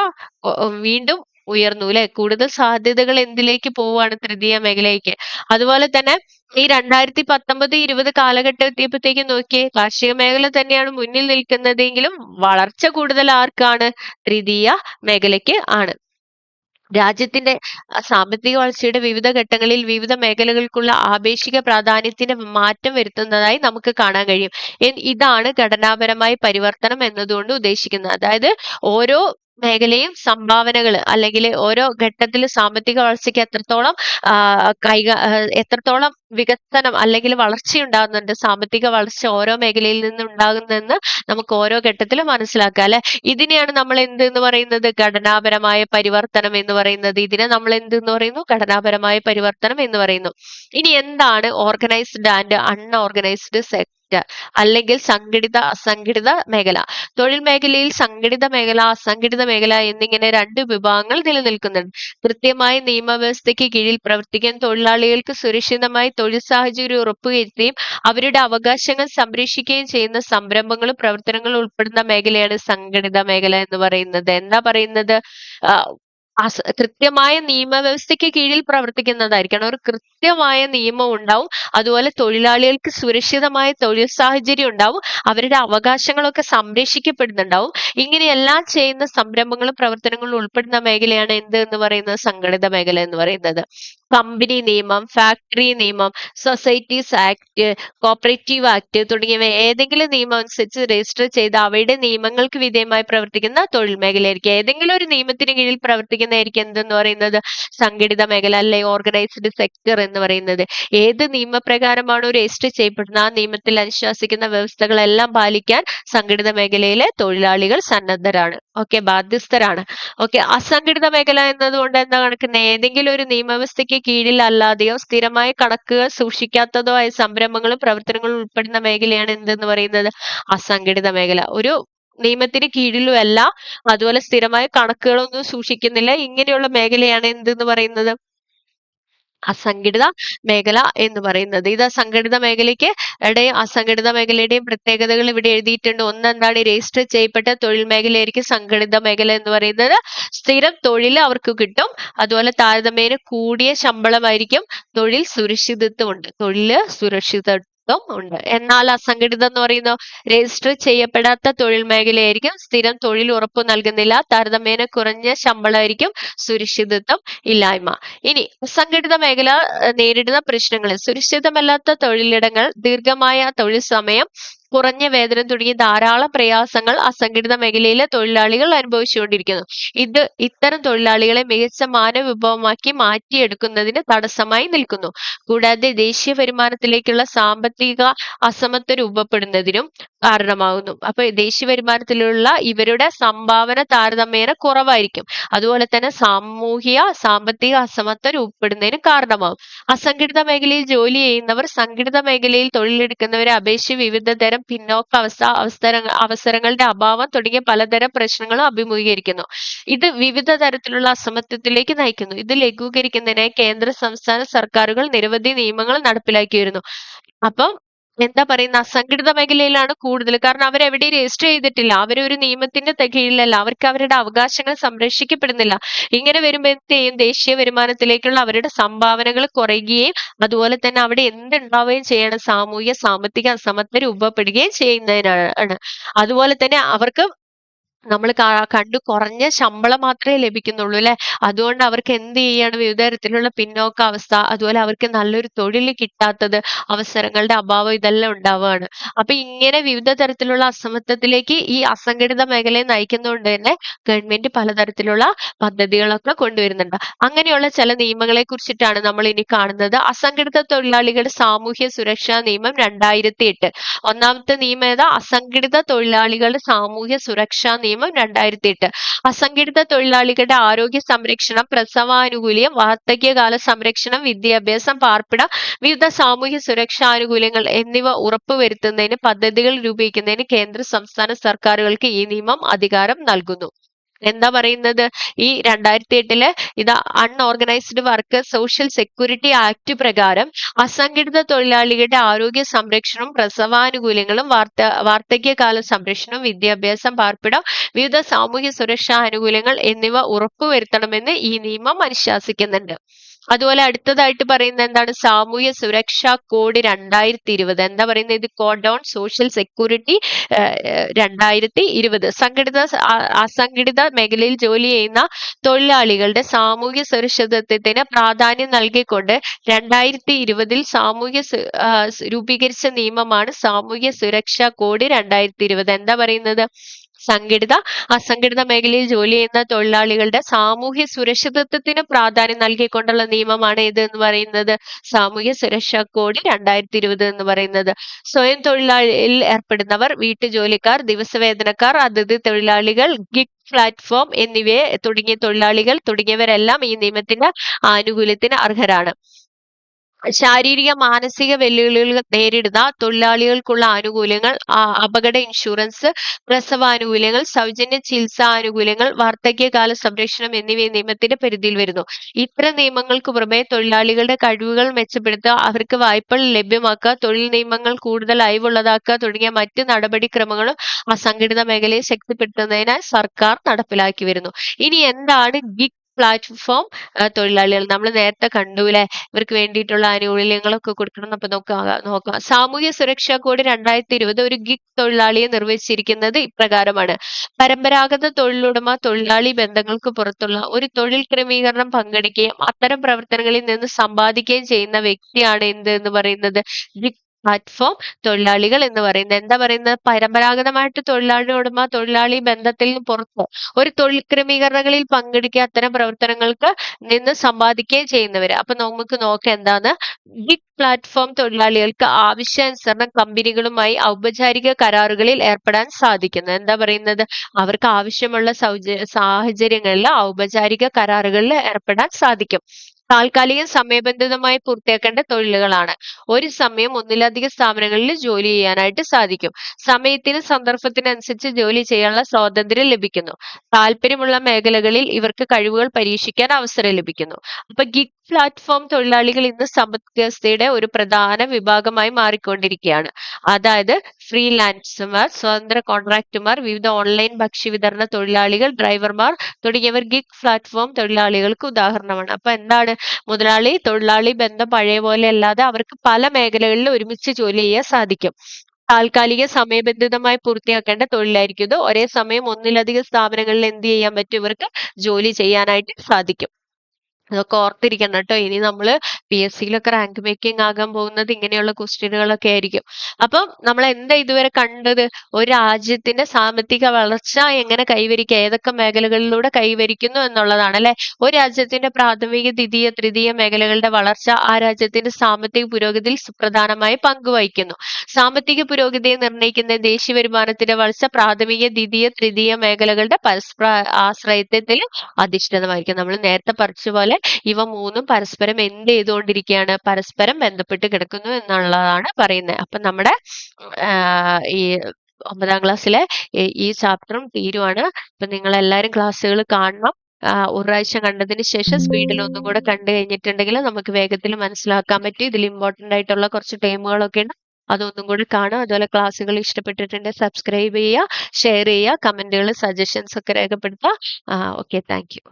വീണ്ടും ഉയർന്നു അല്ലെ? കൂടുതൽ സാധ്യതകൾ എന്തിലേക്ക് പോവാണ്? തൃതീയ മേഖലയ്ക്ക്. അതുപോലെ തന്നെ ഈ 2019-20 കാലഘട്ടം എത്തിയപ്പോഴത്തേക്കും നോക്കിയേ, കാർഷിക മേഖല തന്നെയാണ് മുന്നിൽ നിൽക്കുന്നതെങ്കിലും വളർച്ച കൂടുതൽ ആർക്കാണ്? തൃതീയ മേഖലയ്ക്ക് ആണ്. രാജ്യത്തിന്റെ സാമ്പത്തിക വളർച്ചയുടെ വിവിധ ഘട്ടങ്ങളിൽ വിവിധ മേഖലകൾക്കുള്ള ആപേക്ഷിക പ്രാധാന്യത്തിന് മാറ്റം വരുത്തുന്നതായി നമുക്ക് കാണാൻ കഴിയും. ഇതാണ് ഘടനാപരമായ പരിവർത്തനം എന്നതുകൊണ്ട് ഉദ്ദേശിക്കുന്നത്. അതായത് ഓരോ മേഖലയും സംഭാവനകൾ അല്ലെങ്കിൽ ഓരോ ഘട്ടത്തിൽ സാമ്പത്തിക വളർച്ചയ്ക്ക് എത്രത്തോളം വികസനം അല്ലെങ്കിൽ വളർച്ചയുണ്ടാകുന്നുണ്ട്. സാമ്പത്തിക വളർച്ച ഓരോ മേഖലയിൽ നിന്ന് ഉണ്ടാകുന്നെന്ന് നമുക്ക് ഓരോ ഘട്ടത്തിലും മനസ്സിലാക്കാം അല്ലെ. ഇതിനെയാണ് നമ്മൾ എന്ത് എന്ന് പറയുന്നത്? ഘടനാപരമായ പരിവർത്തനം എന്ന് പറയുന്നത്. ഇതിനെ നമ്മൾ എന്ത് എന്ന് പറയുന്നു? ഘടനാപരമായ പരിവർത്തനം എന്ന് പറയുന്നു. ഇനി എന്താണ് ഓർഗനൈസ്ഡ് ആൻഡ് അൺഓർഗനൈസ്ഡ് സെക്ടർ അല്ലെങ്കിൽ സംഘടിത അസംഘടിത മേഖല? തൊഴിൽ മേഖലയിൽ സംഘടിത മേഖല, അസംഘടിത മേഖല എന്നിങ്ങനെ രണ്ട് വിഭാഗങ്ങൾ നിലനിൽക്കുന്നുണ്ട്. കൃത്യമായ നിയമവ്യവസ്ഥയ്ക്ക് കീഴിൽ പ്രവർത്തിക്കാൻ തൊഴിലാളികൾക്ക് സുരക്ഷിതമായി തൊഴിൽ സാഹചര്യം ഉറപ്പുവരുത്തുകയും അവരുടെ അവകാശങ്ങൾ സംരക്ഷിക്കുകയും ചെയ്യുന്ന സംരംഭങ്ങളും പ്രവർത്തനങ്ങളും ഉൾപ്പെടുന്ന മേഖലയാണ് സംഘടിത മേഖല എന്ന് പറയുന്നത്. എന്താ പറയുന്നത്? കൃത്യമായ നിയമവ്യവസ്ഥയ്ക്ക് കീഴിൽ പ്രവർത്തിക്കുന്നതായിരിക്കണം. ഒരു കൃത്യമായ നിയമം ഉണ്ടാവും. അതുപോലെ തൊഴിലാളികൾക്ക് സുരക്ഷിതമായ തൊഴിൽ സാഹചര്യം ഉണ്ടാവും. അവരുടെ അവകാശങ്ങളൊക്കെ സംരക്ഷിക്കപ്പെടുന്നുണ്ടാവും. ഇങ്ങനെയെല്ലാം ചെയ്യുന്ന സംരംഭങ്ങളും പ്രവർത്തനങ്ങളും ഉൾപ്പെടുന്ന മേഖലയാണ് എന്ത് എന്ന് പറയുന്നത്? സംഘടിത മേഖല എന്ന് പറയുന്നത്. കമ്പനി നിയമം, ഫാക്ടറി നിയമം, സൊസൈറ്റീസ് ആക്ട്, കോപ്പറേറ്റീവ് ആക്ട് തുടങ്ങിയവ ഏതെങ്കിലും നിയമം അനുസരിച്ച് രജിസ്റ്റർ ചെയ്ത് അവയുടെ നിയമങ്ങൾക്ക് വിധേയമായി പ്രവർത്തിക്കുന്ന തൊഴിൽ മേഖലയായിരിക്കും. ഏതെങ്കിലും ഒരു നിയമത്തിന് കീഴിൽ പ്രവർത്തിക്കുന്നതായിരിക്കും എന്തെന്ന് പറയുന്നത്? സംഘടിത മേഖല അല്ലെ ഓർഗനൈസ്ഡ് സെക്ടർ എന്ന് പറയുന്നത്. ഏത് നിയമപ്രകാരമാണോ രജിസ്റ്റർ ചെയ്യപ്പെടുന്നത് ആ നിയമത്തിൽ അനുശാസിക്കുന്ന വ്യവസ്ഥകളെല്ലാം പാലിക്കാൻ സംഘടിത മേഖലയിലെ തൊഴിലാളികൾ സന്നദ്ധരാണ്. ബാധ്യസ്ഥരാണ്. അസംഘടിത മേഖല എന്നതുകൊണ്ട് എന്താ കണക്കുന്നത്? ഏതെങ്കിലും ഒരു നിയമവ്യവസ്ഥയ്ക്ക് കീഴിൽ അല്ലാതെയോ സ്ഥിരമായ കണക്കുകൾ സൂക്ഷിക്കാത്തതോ ആയ സംരംഭങ്ങളും പ്രവർത്തനങ്ങളും ഉൾപ്പെടുന്ന മേഖലയാണ് എന്തെന്ന് പറയുന്നത്? അസംഘടിത മേഖല. ഒരു നിയമത്തിന് കീഴിലും അല്ല, അതുപോലെ സ്ഥിരമായ കണക്കുകളൊന്നും സൂക്ഷിക്കുന്നില്ല. ഇങ്ങനെയുള്ള മേഖലയാണ് എന്തെന്ന് പറയുന്നത്? അസംഘടിത മേഖല എന്ന് പറയുന്നത്. ഇത് സംഘടിത മേഖലയ്ക്ക് അസംഘടിത മേഖലയുടെയും പ്രത്യേകതകൾ ഇവിടെ എഴുതിയിട്ടുണ്ട്. ഒന്ന് എന്താണ്? രജിസ്റ്റർ ചെയ്യപ്പെട്ട തൊഴിൽ മേഖലയായിരിക്കും സംഘടിത മേഖല എന്ന് പറയുന്നത്. സ്ഥിരം തൊഴിൽ അവർക്ക് കിട്ടും. അതുപോലെ താരതമ്യേന കൂടിയ ശമ്പളമായിരിക്കും. തൊഴിൽ സുരക്ഷിതത്വം ഉണ്ട്. ഉണ്ട്. എന്നാൽ അസംഘടിതം എന്ന് പറയുന്ന രജിസ്റ്റർ ചെയ്യപ്പെടാത്ത തൊഴിൽ മേഖലയായിരിക്കും. സ്ഥിരം തൊഴിൽ ഉറപ്പു നൽകുന്നില്ല. താരതമ്യേന കുറഞ്ഞ ശമ്പളമായിരിക്കും. സുരക്ഷിതത്വം ഇല്ലായ്മ. ഇനി അസംഘടിത മേഖല നേരിടുന്ന പ്രശ്നങ്ങൾ: സുരക്ഷിതമല്ലാത്ത തൊഴിലിടങ്ങൾ, ദീർഘമായ തൊഴിൽ സമയം, കുറഞ്ഞ വേതനം തുടങ്ങിയ ധാരാളം പ്രയാസങ്ങൾ അസംഘടിത മേഖലയിലെ തൊഴിലാളികൾ അനുഭവിച്ചുകൊണ്ടിരിക്കുന്നു. ഇത്തരം തൊഴിലാളികളെ മികച്ച മാനവ വിഭവമാക്കി മാറ്റിയെടുക്കുന്നതിന് തടസ്സമായി നിൽക്കുന്നു. കൂടാതെ ദേശീയ വരുമാനത്തിലേക്കുള്ള സാമ്പത്തിക അസമത്വം രൂപപ്പെടുന്നതിനും കാരണമാകുന്നു. അപ്പൊ ദേശീയ വരുമാനത്തിലുള്ള ഇവരുടെ സംഭാവന താരതമ്യേന കുറവായിരിക്കും. അതുപോലെ തന്നെ സാമ്പത്തിക അസമത്വം രൂപപ്പെടുന്നതിന് കാരണമാകും. അസംഘടിത മേഖലയിൽ ജോലി ചെയ്യുന്നവർ സംഘടിത മേഖലയിൽ തൊഴിലെടുക്കുന്നവരെ അപേക്ഷിച്ച് വിവിധ തരം അവസരങ്ങളുടെ അഭാവം തുടങ്ങിയ പലതരം പ്രശ്നങ്ങളും അഭിമുഖീകരിക്കുന്നു. ഇത് വിവിധ തരത്തിലുള്ള അസമത്വത്തിലേക്ക് നയിക്കുന്നു. ഇത് ലഘൂകരിക്കുന്നതിനായി കേന്ദ്ര സംസ്ഥാന സർക്കാരുകൾ നിരവധി നിയമങ്ങൾ നടപ്പിലാക്കി വരുന്നു. അപ്പം എന്താ പറയുന്ന? അസംഘടിത മേഖലയിലാണ് കൂടുതൽ. കാരണം അവരെവിടെയും രജിസ്റ്റർ ചെയ്തിട്ടില്ല. അവരൊരു നിയമത്തിന്റെ കീഴിലല്ല. അവർക്ക് അവരുടെ അവകാശങ്ങൾ സംരക്ഷിക്കപ്പെടുന്നില്ല. ഇങ്ങനെ വരുമ്പോൾ എന്ത് ചെയ്യും? ദേശീയ വരുമാനത്തിലേക്കുള്ള അവരുടെ സംഭാവനകൾ കുറയുകയും അതുപോലെ തന്നെ അവിടെ എന്തുണ്ടാവുകയും ചെയ്യണം? സാമ്പത്തിക അസമത്വം രൂപപ്പെടുകയും ചെയ്യുന്നതിനാണ്. അതുപോലെ തന്നെ അവർക്ക് നമ്മൾ കണ്ടു കുറഞ്ഞ ശമ്പളം മാത്രമേ ലഭിക്കുന്നുള്ളൂ അല്ലെ. അതുകൊണ്ട് അവർക്ക് എന്ത് ചെയ്യാണ്? വിവിധ തരത്തിലുള്ള പിന്നോക്കാവസ്ഥ, അതുപോലെ അവർക്ക് നല്ലൊരു തൊഴിൽ കിട്ടാത്തത്, അവസരങ്ങളുടെ അഭാവം ഇതെല്ലാം ഉണ്ടാവുകയാണ്. അപ്പൊ ഇങ്ങനെ വിവിധ തരത്തിലുള്ള അസമത്വത്തിലേക്ക് ഈ അസംഘടിത മേഖലയെ നയിക്കുന്നതുകൊണ്ട് തന്നെ ഗവൺമെന്റ് പലതരത്തിലുള്ള പദ്ധതികളൊക്കെ കൊണ്ടുവരുന്നുണ്ട്. അങ്ങനെയുള്ള ചില നിയമങ്ങളെ കുറിച്ചിട്ടാണ് നമ്മൾ ഇനി കാണുന്നത്. അസംഘടിത തൊഴിലാളികളുടെ സാമൂഹ്യ സുരക്ഷാ നിയമം 2008. ഒന്നാമത്തെ നിയമം ഏതാ? അസംഘടിത തൊഴിലാളികളുടെ സാമൂഹ്യ സുരക്ഷാ നിയമം 2008. അസംഘടിത തൊഴിലാളികളുടെ ആരോഗ്യ സംരക്ഷണം, പ്രസവാനുകൂല്യം, വാർദ്ധക്യകാല സംരക്ഷണം, വിദ്യാഭ്യാസം, പാർപ്പിടം, വിവിധ സാമൂഹ്യ സുരക്ഷാ ആനുകൂല്യങ്ങൾ എന്നിവ ഉറപ്പുവരുത്തുന്നതിന് പദ്ധതികൾ രൂപീകരിക്കുന്നതിന് കേന്ദ്ര സംസ്ഥാന സർക്കാരുകൾക്ക് ഈ നിയമം അധികാരം നൽകുന്നു. എന്താ പറയുന്നത്? ഈ 2008 ഇത് unorganised work social security act പ്രകാരം അസംഘടിത തൊഴിലാളികളുടെ ആരോഗ്യ സംരക്ഷണവും പ്രസവാനുകൂല്യങ്ങളും വാർദ്ധക്യകാല സംരക്ഷണവും വിദ്യാഭ്യാസം, പാർപ്പിടം, വിവിധ സാമൂഹ്യ സുരക്ഷാ ആനുകൂല്യങ്ങൾ എന്നിവ ഉറപ്പുവരുത്തണമെന്ന് ഈ നിയമം അനുശാസിക്കുന്നുണ്ട്. അതുപോലെ അടുത്തതായിട്ട് പറയുന്നത് എന്താണ്? സാമൂഹ്യ സുരക്ഷാ കോഡ് 2020. എന്താ പറയുന്നത്? ഇത് കോഡ് ഓൺ സോഷ്യൽ സെക്യൂരിറ്റി 2020. അസംഘടിത മേഖലയിൽ ജോലി ചെയ്യുന്ന തൊഴിലാളികളുടെ സാമൂഹ്യ സുരക്ഷിതത്വത്തിന് പ്രാധാന്യം നൽകിക്കൊണ്ട് 2020 രൂപീകരിച്ച നിയമമാണ് സാമൂഹ്യ സുരക്ഷാ കോഡ് 2020. എന്താ പറയുന്നത്? സംഘടിത അസംഘടിത മേഖലയിൽ ജോലി ചെയ്യുന്ന തൊഴിലാളികളുടെ സാമൂഹ്യ സുരക്ഷിതത്വത്തിന് പ്രാധാന്യം നൽകിക്കൊണ്ടുള്ള നിയമമാണ് ഇത് എന്ന് പറയുന്നത് സാമൂഹ്യ സുരക്ഷാ കോഡ് 2020 എന്ന് പറയുന്നത്. സ്വയം തൊഴിലാളിയിൽ ഏർപ്പെടുന്നവർ, വീട്ടുജോലിക്കാർ, ദിവസവേതനക്കാർ, അതിഥി തൊഴിലാളികൾ, ഗിഗ് പ്ലാറ്റ്ഫോം എന്നിവയെ തുടങ്ങിയ തൊഴിലാളികൾ തുടങ്ങിയവരെല്ലാം ഈ നിയമത്തിന്റെ ആനുകൂല്യത്തിന് അർഹരാണ്. ശാരീരിക മാനസിക വെല്ലുവിളികൾ നേരിടുന്ന തൊഴിലാളികൾക്കുള്ള ആനുകൂല്യങ്ങൾ, അപകട ഇൻഷുറൻസ്, പ്രസവാനുകൂല്യങ്ങൾ, സൗജന്യ ചികിത്സാ ആനുകൂല്യങ്ങൾ, വാർദ്ധക്യകാല സംരക്ഷണം എന്നിവ ഈ നിയമത്തിന്റെ പരിധിയിൽ വരുന്നു. ഇത്തരം നിയമങ്ങൾക്ക് പുറമെ തൊഴിലാളികളുടെ കഴിവുകൾ മെച്ചപ്പെടുത്തുക, അവർക്ക് വായ്പകൾ ലഭ്യമാക്കുക, തൊഴിൽ നിയമങ്ങൾ കൂടുതൽ അയവുള്ളതാക്കുക തുടങ്ങിയ മറ്റ് നടപടിക്രമങ്ങളും അസംഘടിത മേഖലയെ ശക്തിപ്പെടുത്തുന്നതിനായി സർക്കാർ നടപ്പിലാക്കി വരുന്നു. ഇനി എന്താണ് ഗിഗ് പ്ലാറ്റ്ഫോം തൊഴിലാളികൾ? നമ്മൾ നേരത്തെ കണ്ടുല്ലേ, ഇവർക്ക് വേണ്ടിയിട്ടുള്ള ആനുകൂല്യങ്ങളൊക്കെ കൊടുക്കണം. അപ്പൊ നോക്കാം. സാമൂഹ്യ സുരക്ഷാ കോഡ് 2020 ഒരു ഗിഗ് തൊഴിലാളിയെ നിർവചിച്ചിരിക്കുന്നത് ഇപ്രകാരമാണ്: പരമ്പരാഗത തൊഴിലുടമ തൊഴിലാളി ബന്ധങ്ങൾക്ക് പുറത്തുള്ള ഒരു തൊഴിൽ ക്രമീകരണം പങ്കെടുക്കുകയും അത്തരം പ്രവർത്തനങ്ങളിൽ നിന്ന് സമ്പാദിക്കുകയും ചെയ്യുന്ന വ്യക്തിയാണ് എന്ത് എന്ന് പറയുന്നത് ഗിഗ് പ്ലാറ്റ്ഫോം തൊഴിലാളികൾ എന്ന് പറയുന്നത്. എന്താ പറയുന്നത്? പരമ്പരാഗതമായിട്ട് തൊഴിലാളി ഉടമ തൊഴിലാളി ബന്ധത്തിൽ പുറത്ത് ഒരു തൊഴിൽ ക്രമീകരണങ്ങളിൽ പങ്കെടുക്കുക, അത്തരം പ്രവർത്തനങ്ങൾക്ക് നിന്ന് സമ്പാദിക്കുകയും ചെയ്യുന്നവര്. അപ്പൊ നമുക്ക് നോക്കാം എന്താന്ന്. ഗിഗ് പ്ലാറ്റ്ഫോം തൊഴിലാളികൾക്ക് ആവശ്യാനുസരണം കമ്പനികളുമായി ഔപചാരിക കരാറുകളിൽ ഏർപ്പെടാൻ സാധിക്കുന്നു. എന്താ പറയുന്നത്? അവർക്ക് ആവശ്യമുള്ള സാഹചര്യങ്ങളിൽ ഔപചാരിക കരാറുകളിൽ ഏർപ്പെടാൻ സാധിക്കും. താൽക്കാലിക സമയബന്ധിതമായി പൂർത്തിയാക്കേണ്ട തൊഴിലുകളാണ്. ഒരു സമയം ഒന്നിലധികം സ്ഥാപനങ്ങളിൽ ജോലി ചെയ്യാനായിട്ട് സാധിക്കും. സമയത്തിന് സന്ദർഭത്തിനനുസരിച്ച് ജോലി ചെയ്യാനുള്ള സ്വാതന്ത്ര്യം ലഭിക്കുന്നു. താല്പര്യമുള്ള മേഖലകളിൽ ഇവർക്ക് കഴിവുകൾ പരീക്ഷിക്കാൻ അവസരം ലഭിക്കുന്നു. അപ്പൊ ഗിഗ് പ്ലാറ്റ്ഫോം തൊഴിലാളികൾ ഇന്ന് സമ്പദ് വ്യവസ്ഥയുടെ ഒരു പ്രധാന വിഭാഗമായി മാറിക്കൊണ്ടിരിക്കുകയാണ്. അതായത് ഫ്രീലാൻസർമാർ, സ്വതന്ത്ര കോൺട്രാക്ടുമാർ, വിവിധ ഓൺലൈൻ ഭക്ഷ്യവിതരണ തൊഴിലാളികൾ, ഡ്രൈവർമാർ തുടങ്ങിയവർ ഗിഗ് പ്ലാറ്റ്ഫോം തൊഴിലാളികൾക്ക് ഉദാഹരണമാണ്. അപ്പൊ എന്താണ്? മുതലാളി തൊഴിലാളി ബന്ധം പഴയ പോലെ അല്ലാതെ അവർക്ക് പല മേഖലകളിൽ ഒരുമിച്ച് ജോലി ചെയ്യാൻ സാധിക്കും. താൽക്കാലിക സമയബന്ധിതമായി പൂർത്തിയാക്കേണ്ട തൊഴിലായിരിക്കും ഇത്. ഒരേ സമയം ഒന്നിലധികം സ്ഥാപനങ്ങളിൽ എന്ത് ചെയ്യാൻ പറ്റും? ഇവർക്ക് ജോലി ചെയ്യാനായിട്ട് സാധിക്കും. അതൊക്കെ ഓർത്തിരിക്കണം കേട്ടോ. ഇനി നമ്മള് PSCയിലൊക്കെ റാങ്ക് മേക്കിംഗ് ആകാൻ പോകുന്നത് ഇങ്ങനെയുള്ള ക്വസ്റ്റ്യനുകളൊക്കെ ആയിരിക്കും. അപ്പം നമ്മൾ എന്താ ഇതുവരെ കണ്ടത്? ഒരു രാജ്യത്തിന്റെ സാമ്പത്തിക വളർച്ച എങ്ങനെ കൈവരിക്കുക, ഏതൊക്കെ മേഖലകളിലൂടെ കൈവരിക്കുന്നു എന്നുള്ളതാണ് അല്ലെ. ഒരു രാജ്യത്തിന്റെ പ്രാഥമിക, ദ്വിതീയ, തൃതീയ മേഖലകളുടെ വളർച്ച ആ രാജ്യത്തിന്റെ സാമ്പത്തിക പുരോഗതിയിൽ സുപ്രധാനമായി പങ്കുവഹിക്കുന്നു. സാമ്പത്തിക പുരോഗതിയെ നിർണ്ണയിക്കുന്ന ദേശീയ വരുമാനത്തിന്റെ വളർച്ച പ്രാഥമിക, ദ്വിതീയ, തൃതീയ മേഖലകളുടെ പരസ്പര ആശ്രയത്വത്തിൽ അധിഷ്ഠിതമായിരിക്കും. നമ്മൾ നേരത്തെ പഠിച്ച പോലെ ഇവ മൂന്നും പരസ്പരം എന്ത് ചെയ്തുകൊണ്ടിരിക്കുകയാണ്? പരസ്പരം ബന്ധപ്പെട്ട് കിടക്കുന്നു എന്നുള്ളതാണ് പറയുന്നത്. അപ്പൊ നമ്മുടെ ഈ 9ാം ക്ലാസ്സിലെ ഈ ചാപ്റ്ററും തീരുവാണ്. അപ്പൊ നിങ്ങൾ എല്ലാവരും ക്ലാസ്സുകൾ കാണണം. ഒരു പ്രാവശ്യം കണ്ടതിന് ശേഷം സ്പീഡിൽ ഒന്നും കൂടെ കണ്ടു കഴിഞ്ഞിട്ടുണ്ടെങ്കിൽ നമുക്ക് വേഗത്തിൽ മനസ്സിലാക്കാൻ പറ്റും. ഇതിൽ ഇമ്പോർട്ടന്റ് ആയിട്ടുള്ള കുറച്ച് ടൈമുകളൊക്കെ ഉണ്ട്, അതൊന്നും കൂടി കാണുക. അതുപോലെ ക്ലാസ്സുകൾ ഇഷ്ടപ്പെട്ടിട്ടുണ്ടെങ്കിൽ സബ്സ്ക്രൈബ് ചെയ്യുക, ഷെയർ ചെയ്യുക, കമന്റുകൾ, സജഷൻസ് ഒക്കെ രേഖപ്പെടുത്തുക. Okay, thank you.